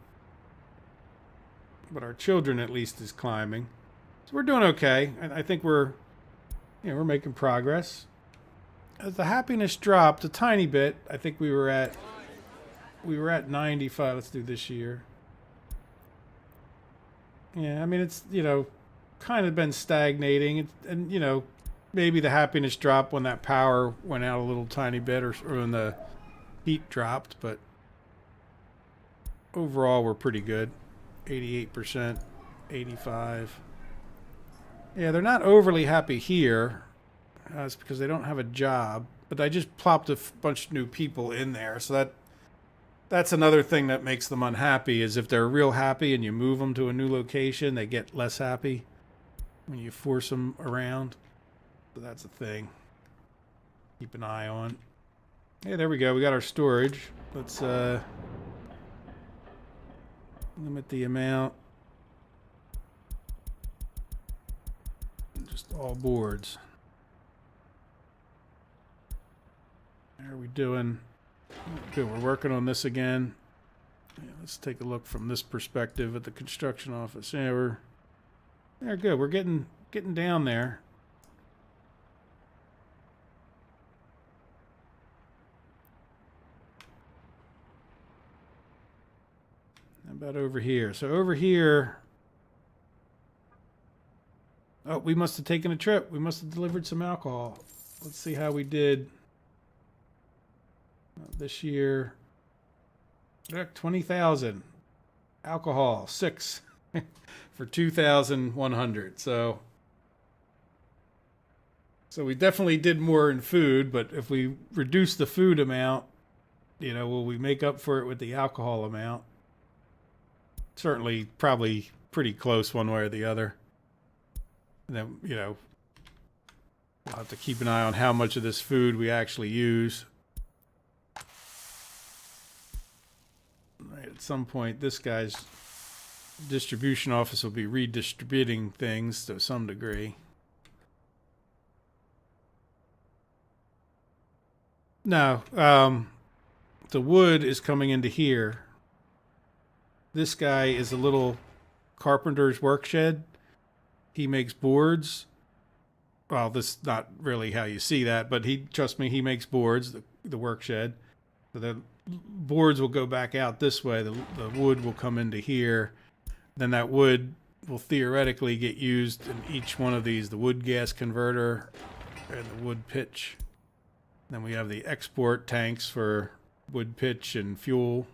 But our children, at least, is climbing. So we're doing okay. I think we're making progress. As the happiness dropped a tiny bit, I think we were at 95. Let's do this year. Yeah, I mean, it's, you know, kind of been stagnating. And, you know, maybe the happiness dropped when that power went out a little tiny bit or when the heat dropped. But overall, we're pretty good. 88%, 85%. Yeah, they're not overly happy here. It's because they don't have a job. But I just plopped a bunch of new people in there. So that's another thing that makes them unhappy, is if they're real happy and you move them to a new location, they get less happy when you force them around. So that's a thing. Keep an eye on. Hey, there we go. We got our storage. Let's limit the amount. Just all boards. How are we doing? Good, we're working on this again. Yeah, let's take a look from this perspective at the construction office. Yeah, we're good. We're getting down there. How about over here? So over here... Oh, we must have taken a trip. We must have delivered some alcohol. Let's see how we did this year. 20,000. Alcohol, 6 for 2,100. So we definitely did more in food, but if we reduce the food amount, you know, will we make up for it with the alcohol amount? Certainly, probably pretty close one way or the other. And then, you know, we'll have to keep an eye on how much of this food we actually use. Right, at some point, this guy's distribution office will be redistributing things to some degree. No, the wood is coming into here. This guy is a little carpenter's work shed. He makes boards. Well, this is not really how you see that, but trust me, he makes boards, the work shed. So the boards will go back out this way. The wood will come into here. Then that wood will theoretically get used in each one of these, the wood gas converter and the wood pitch. Then we have the export tanks for wood pitch and fuel.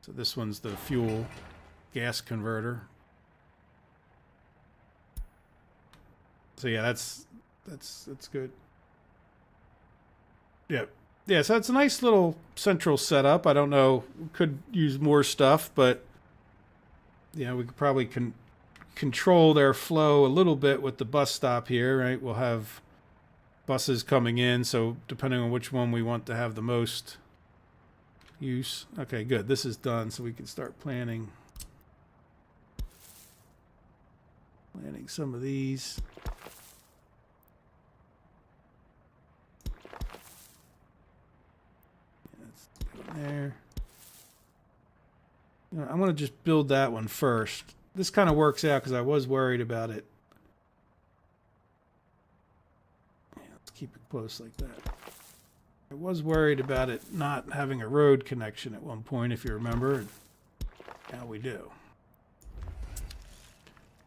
So this one's the fuel gas converter. So yeah, that's good. Yeah. Yeah, so it's a nice little central setup. I don't know, could use more stuff, but yeah, we could probably control their flow a little bit with the bus stop here, right? We'll have buses coming in, so depending on which one we want to have the most use. Okay, good. This is done, so we can start planning some of these. Let's go there. You know, I'm going to just build that one first. This kind of works out because I was worried about it. Yeah, let's keep it close like that. I was worried about it not having a road connection at one point, if you remember. Now we do.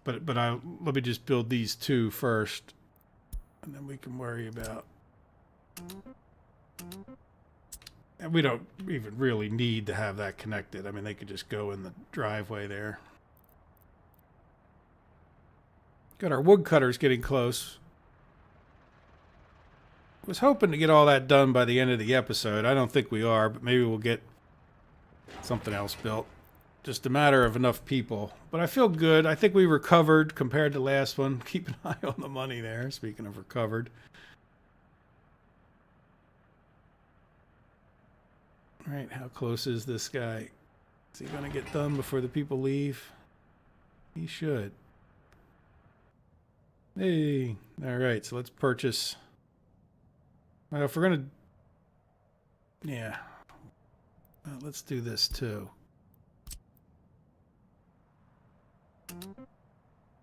But let me just build these two first, and then we can worry about. And we don't even really need to have that connected. I mean, they could just go in the driveway there. Got our woodcutters getting close. Was hoping to get all that done by the end of the episode. I don't think we are, but maybe we'll get something else built. Just a matter of enough people. But I feel good. I think we recovered compared to last one. Keep an eye on the money there, speaking of recovered. All right, how close is this guy? Is he going to get done before the people leave? He should. Hey, all right, so let's purchase. Well, if we're going to, yeah, let's do this too.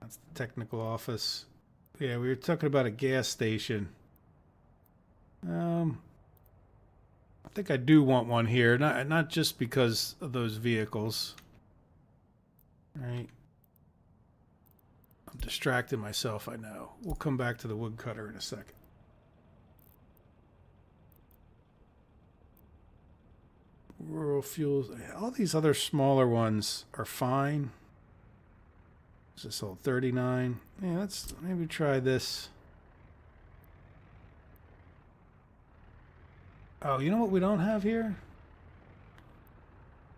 That's the technical office. Yeah, we were talking about a gas station. I think I do want one here, not just because of those vehicles. Right. I'm distracting myself, I know. We'll come back to the woodcutter in a second. Rural fuels. All these other smaller ones are fine. Is this all 39? Yeah, let's maybe try this. Oh, you know what we don't have here?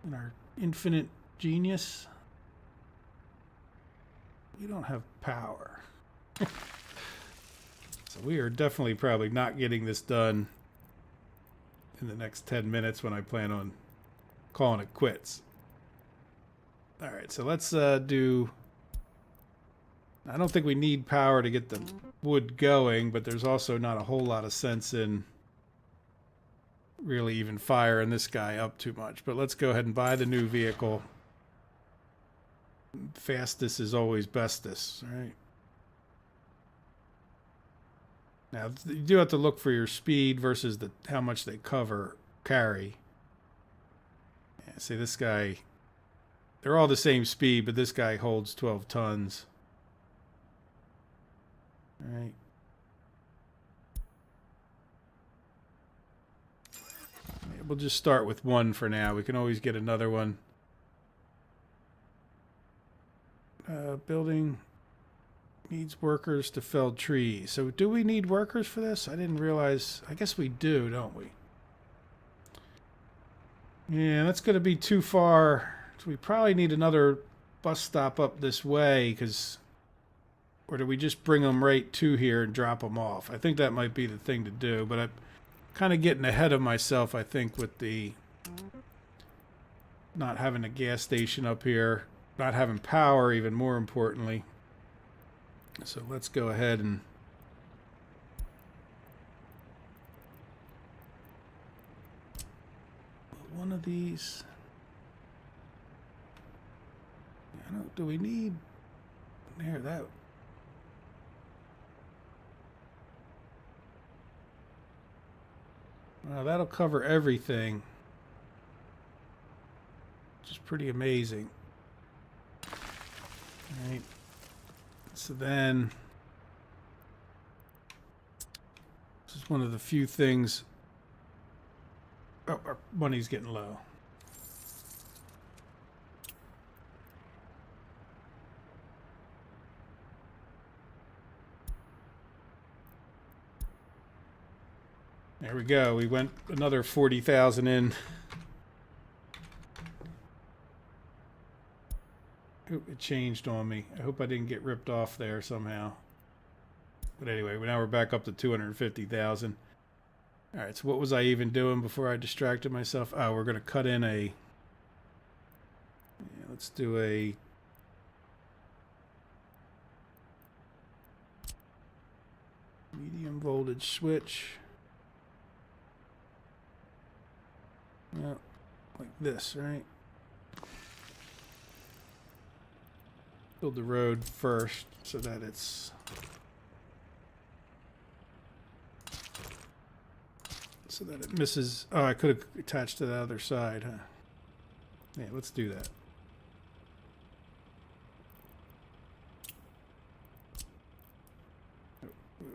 In our infinite genius? We don't have power. So we are definitely probably not getting this done in the next 10 minutes when I plan on calling it quits. All right, so let's do... I don't think we need power to get the wood going, but there's also not a whole lot of sense in really even firing this guy up too much. But let's go ahead and buy the new vehicle. Fastest is always bestest, right? Now, you do have to look for your speed versus how much they carry. Yeah, see, this guy, they're all the same speed, but this guy holds 12 tons. All right. We'll just start with one for now. We can always get another one. Building needs workers to fell trees. So do we need workers for this? I didn't realize. I guess we do, don't we? Yeah, that's going to be too far. So we probably need another bus stop up this way, because... Or do we just bring them right to here and drop them off? I think that might be the thing to do, but I'm kind of getting ahead of myself, I think, with the not having a gas station up here, not having power, even more importantly. So let's go ahead and one of these. Do we need there that? Well, that'll cover everything, which is pretty amazing. Right. So then, this is one of the few things. Oh, our money's getting low. There we go. We went another 40,000 in. Ooh, it changed on me. I hope I didn't get ripped off there somehow. But anyway, now we're back up to 250,000. All right, so what was I even doing before I distracted myself? Oh, we're going to cut in a... Yeah, let's do a... medium voltage switch. Well, like this, right? Build the road first so that it's... so that it misses... Oh, I could have attached to the other side, huh? Yeah, let's do that.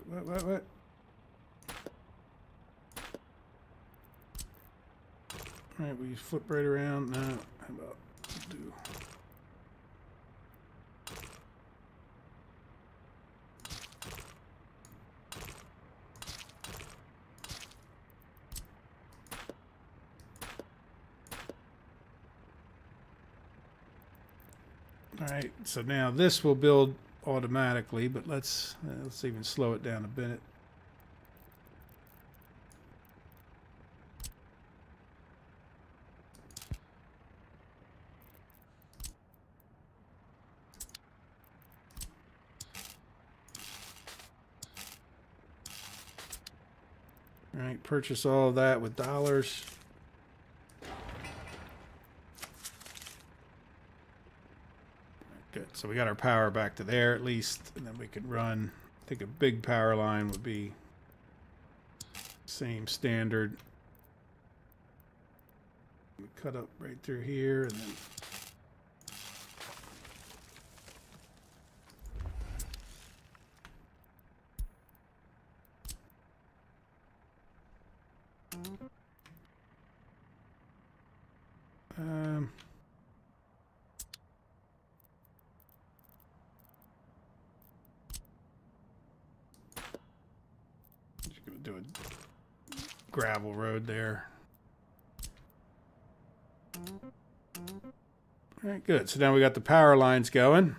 What? Alright, we flip right around. Now, how about do... Alright, so now this will build automatically, but let's even slow it down a bit. All right, purchase all of that with dollars. Good, so we got our power back to there at least, and then we can run. I think a big power line would be same standard. We cut up right through here, and then just gonna do a gravel road there. All right, good. So now we got the power lines going.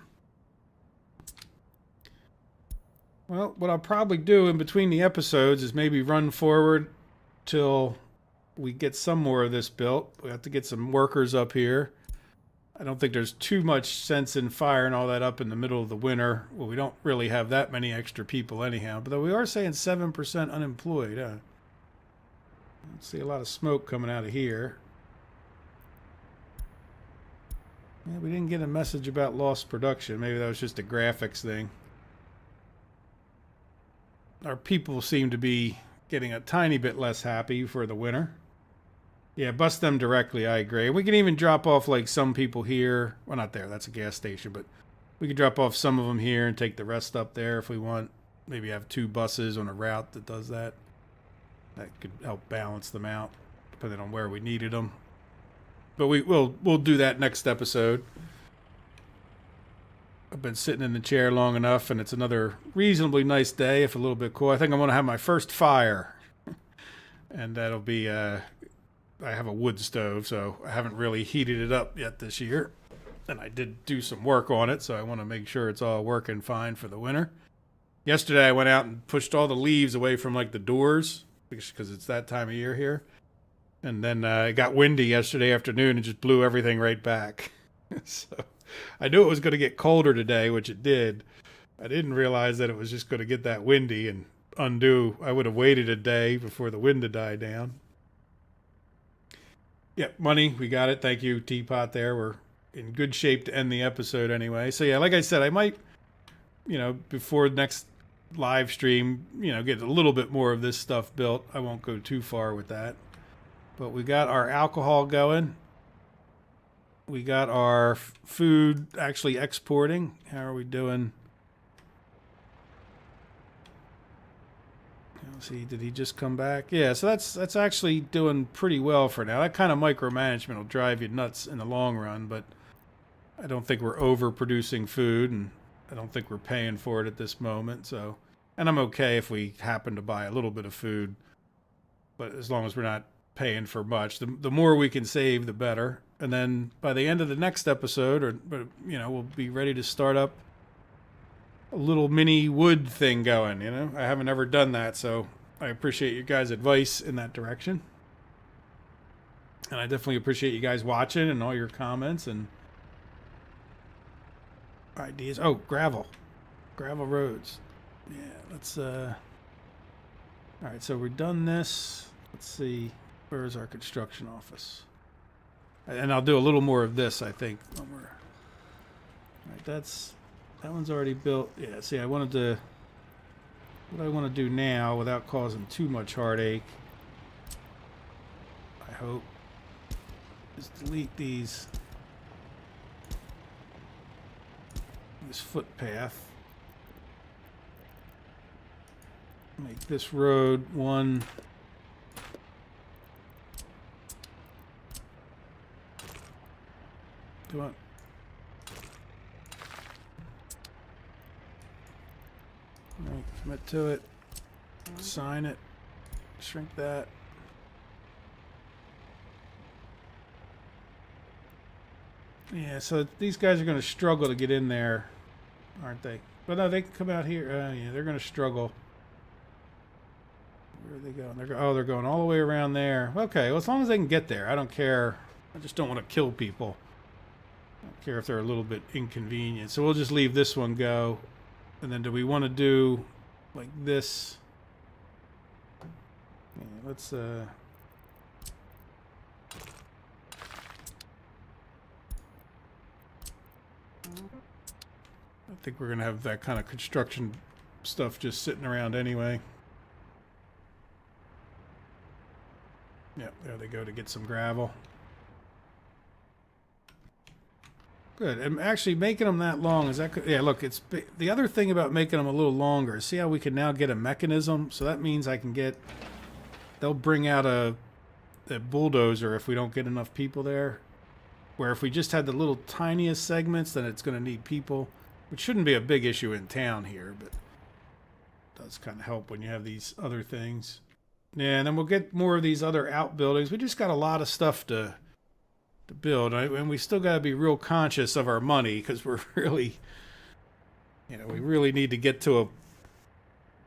Well, what I'll probably do in between the episodes is maybe run forward till we get some more of this built. We have to get some workers up here. I don't think there's too much sense in firing all that up in the middle of the winter. Well, we don't really have that many extra people anyhow, but we are saying 7% unemployed. I see a lot of smoke coming out of here. Yeah, we didn't get a message about lost production. Maybe that was just a graphics thing. Our people seem to be getting a tiny bit less happy for the winter. Yeah, bust them directly, I agree. We can even drop off like some people here. Well, not there, that's a gas station, but we could drop off some of them here and take the rest up there if we want. Maybe have 2 buses on a route that does that. That could help balance them out, depending on where we needed them. But we'll do that next episode. I've been sitting in the chair long enough, and it's another reasonably nice day, if a little bit cool. I think I'm going to have my first fire. And that'll be, I have a wood stove, so I haven't really heated it up yet this year. And I did do some work on it, so I want to make sure it's all working fine for the winter. Yesterday I went out and pushed all the leaves away from like the doors, because it's that time of year here. And then it got windy yesterday afternoon and just blew everything right back. So I knew it was going to get colder today, which it did. I didn't realize that it was just going to get that windy and undo. I would have waited a day before the wind to die down. Yep, money, we got it. Thank you, Teapot there. We're in good shape to end the episode anyway. So yeah, like I said, I might, before next live stream, get a little bit more of this stuff built. I won't go too far with that. But we got our alcohol going. We got our food actually exporting. How are we doing? Let's see, did he just come back? Yeah, so that's actually doing pretty well for now. That kind of micromanagement will drive you nuts in the long run, but I don't think we're overproducing food, and I don't think we're paying for it at this moment. So, and I'm okay if we happen to buy a little bit of food, but as long as we're not paying for much, the more we can save, the better. And then by the end of the next episode, or we'll be ready to start up a little mini wood thing going. I haven't ever done that, so I appreciate your guys' advice in that direction, and I definitely appreciate you guys watching and all your comments and ideas. Oh, gravel roads. Yeah, let's all right, so we've done this. Let's see, where's our construction office? And I'll do a little more of this, I think, when we're... All right, that one's already built. Yeah, see, what I want to do now without causing too much heartache, I hope, is delete this footpath. Make this road one. Come on. All right, commit to it. Sign it. Shrink that. Yeah, so these guys are going to struggle to get in there, aren't they? But no, they can come out here. Yeah, they're going to struggle. Where are they going? They're going all the way around there. Okay, well, as long as they can get there, I don't care. I just don't want to kill people. I don't care if they're a little bit inconvenient. So we'll just leave this one go. And then do we want to do like this? Yeah, let's I think we're going to have that kind of construction stuff just sitting around anyway. Yep, there they go to get some gravel. Good. And actually making them that long, is that... Yeah, look, it's... The other thing about making them a little longer, see how we can now get a mechanism? So that means I can get... They'll bring out a bulldozer if we don't get enough people there. Where if we just had the little tiniest segments, then it's going to need people. Which shouldn't be a big issue in town here, but... It does kind of help when you have these other things. Yeah, and then we'll get more of these other outbuildings. We just got a lot of stuff to build, and we still got to be real conscious of our money, because we're really, we really need to get to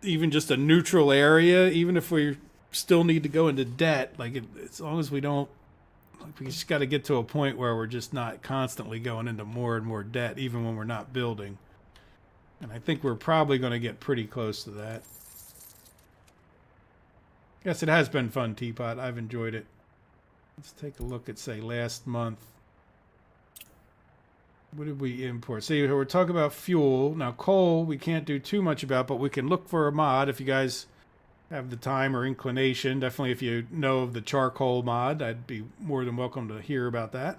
even just a neutral area, even if we still need to go into debt. Like, as long as we don't, like, we just got to get to a point where we're just not constantly going into more and more debt, even when we're not building. And I think we're probably going to get pretty close to that. Yes, it has been fun, Teapot. I've enjoyed it. Let's take a look at, say, last month. What did we import? See, we're talking about fuel. Now, coal, we can't do too much about, but we can look for a mod if you guys have the time or inclination. Definitely if you know of the charcoal mod, I'd be more than welcome to hear about that.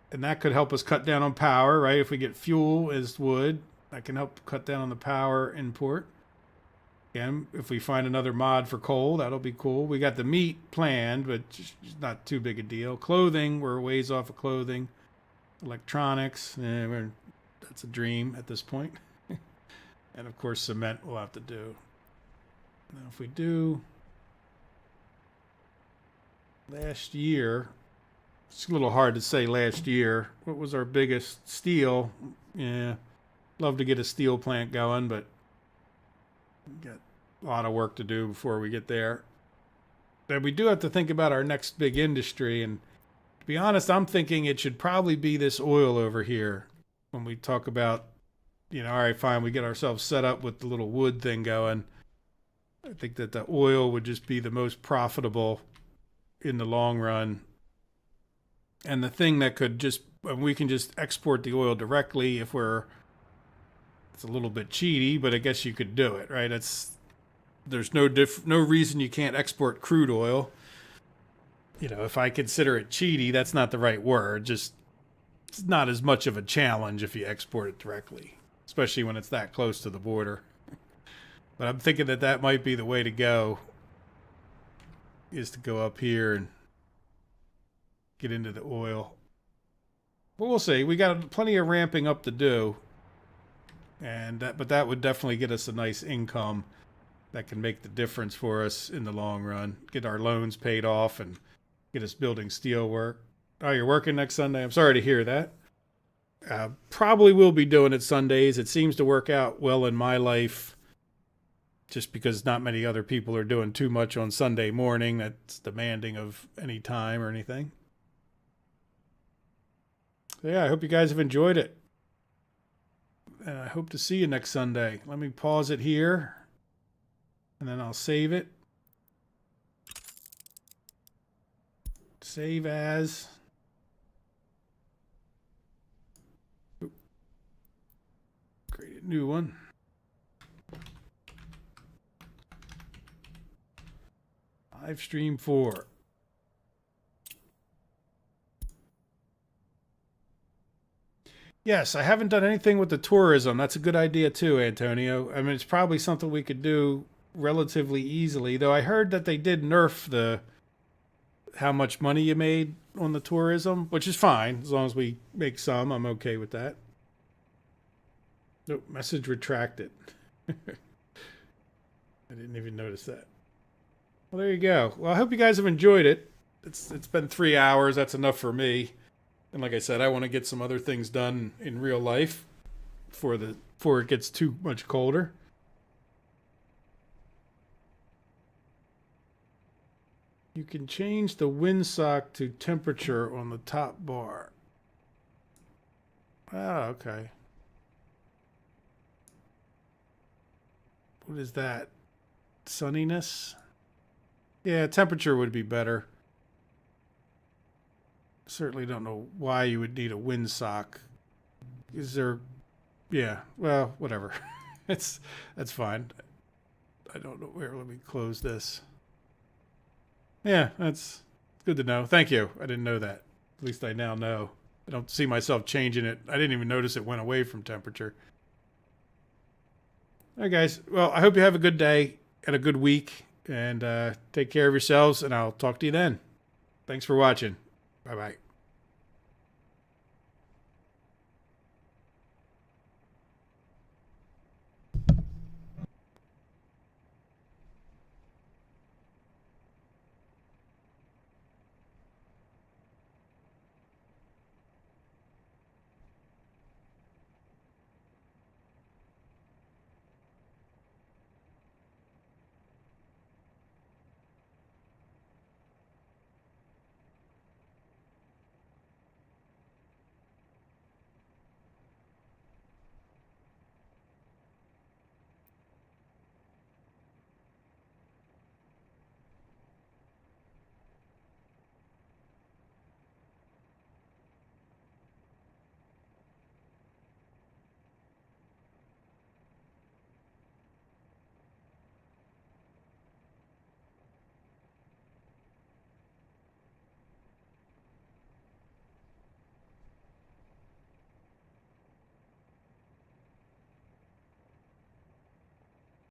And that could help us cut down on power, right? If we get fuel as wood, that can help cut down on the power import. Again, if we find another mod for coal, that'll be cool. We got the meat planned, but just not too big a deal. Clothing, we're a ways off of clothing. Electronics, that's a dream at this point. And of course, cement we'll have to do. Now, if we do last year, it's a little hard to say last year. What was our biggest? Steel? Yeah, love to get a steel plant going, but got a lot of work to do before we get there. But we do have to think about our next big industry, and to be honest, I'm thinking it should probably be this oil over here. When we talk about, all right, fine, we get ourselves set up with the little wood thing going. I think that the oil would just be the most profitable in the long run. And the thing that could just, we can just export the oil directly if we're, it's a little bit cheaty, but I guess you could do it, right? There's no reason you can't export crude oil. you know, if I consider it cheaty, that's not the right word. Just it's not as much of a challenge if you export it directly, especially when it's that close to the border. But I'm thinking that that might be the way to go, is to go up here and get into the oil. But we'll see. We got plenty of ramping up to do. But that would definitely get us a nice income that can make the difference for us in the long run. Get our loans paid off and get us building steel work. Oh, you're working next Sunday? I'm sorry to hear that. Probably will be doing it Sundays. It seems to work out well in my life just because not many other people are doing too much on Sunday morning that's demanding of any time or anything. So yeah, I hope you guys have enjoyed it. And I hope to see you next Sunday. Let me pause it here, and then I'll save it. Save as. Create a new one. Live stream 4. Yes, I haven't done anything with the tourism. That's a good idea too, Antonio. I mean, it's probably something we could do relatively easily, though I heard that they did nerf the how much money you made on the tourism, which is fine. As long as we make some, I'm okay with that. Nope, message retracted. I didn't even notice that. Well, there you go. Well, I hope you guys have enjoyed it. It's been 3 hours. That's enough for me. And like I said, I want to get some other things done in real life before it gets too much colder. You can change the windsock to temperature on the top bar. Oh, okay. What is that? Sunniness? Yeah, temperature would be better. Certainly don't know why you would need a windsock. Is there... Yeah, well, whatever. That's fine. I don't know where. Let me close this. Yeah, that's good to know. Thank you. I didn't know that. At least I now know. I don't see myself changing it. I didn't even notice it went away from temperature. All right, guys. Well, I hope you have a good day and a good week. And take care of yourselves, and I'll talk to you then. Thanks for watching. Bye-bye.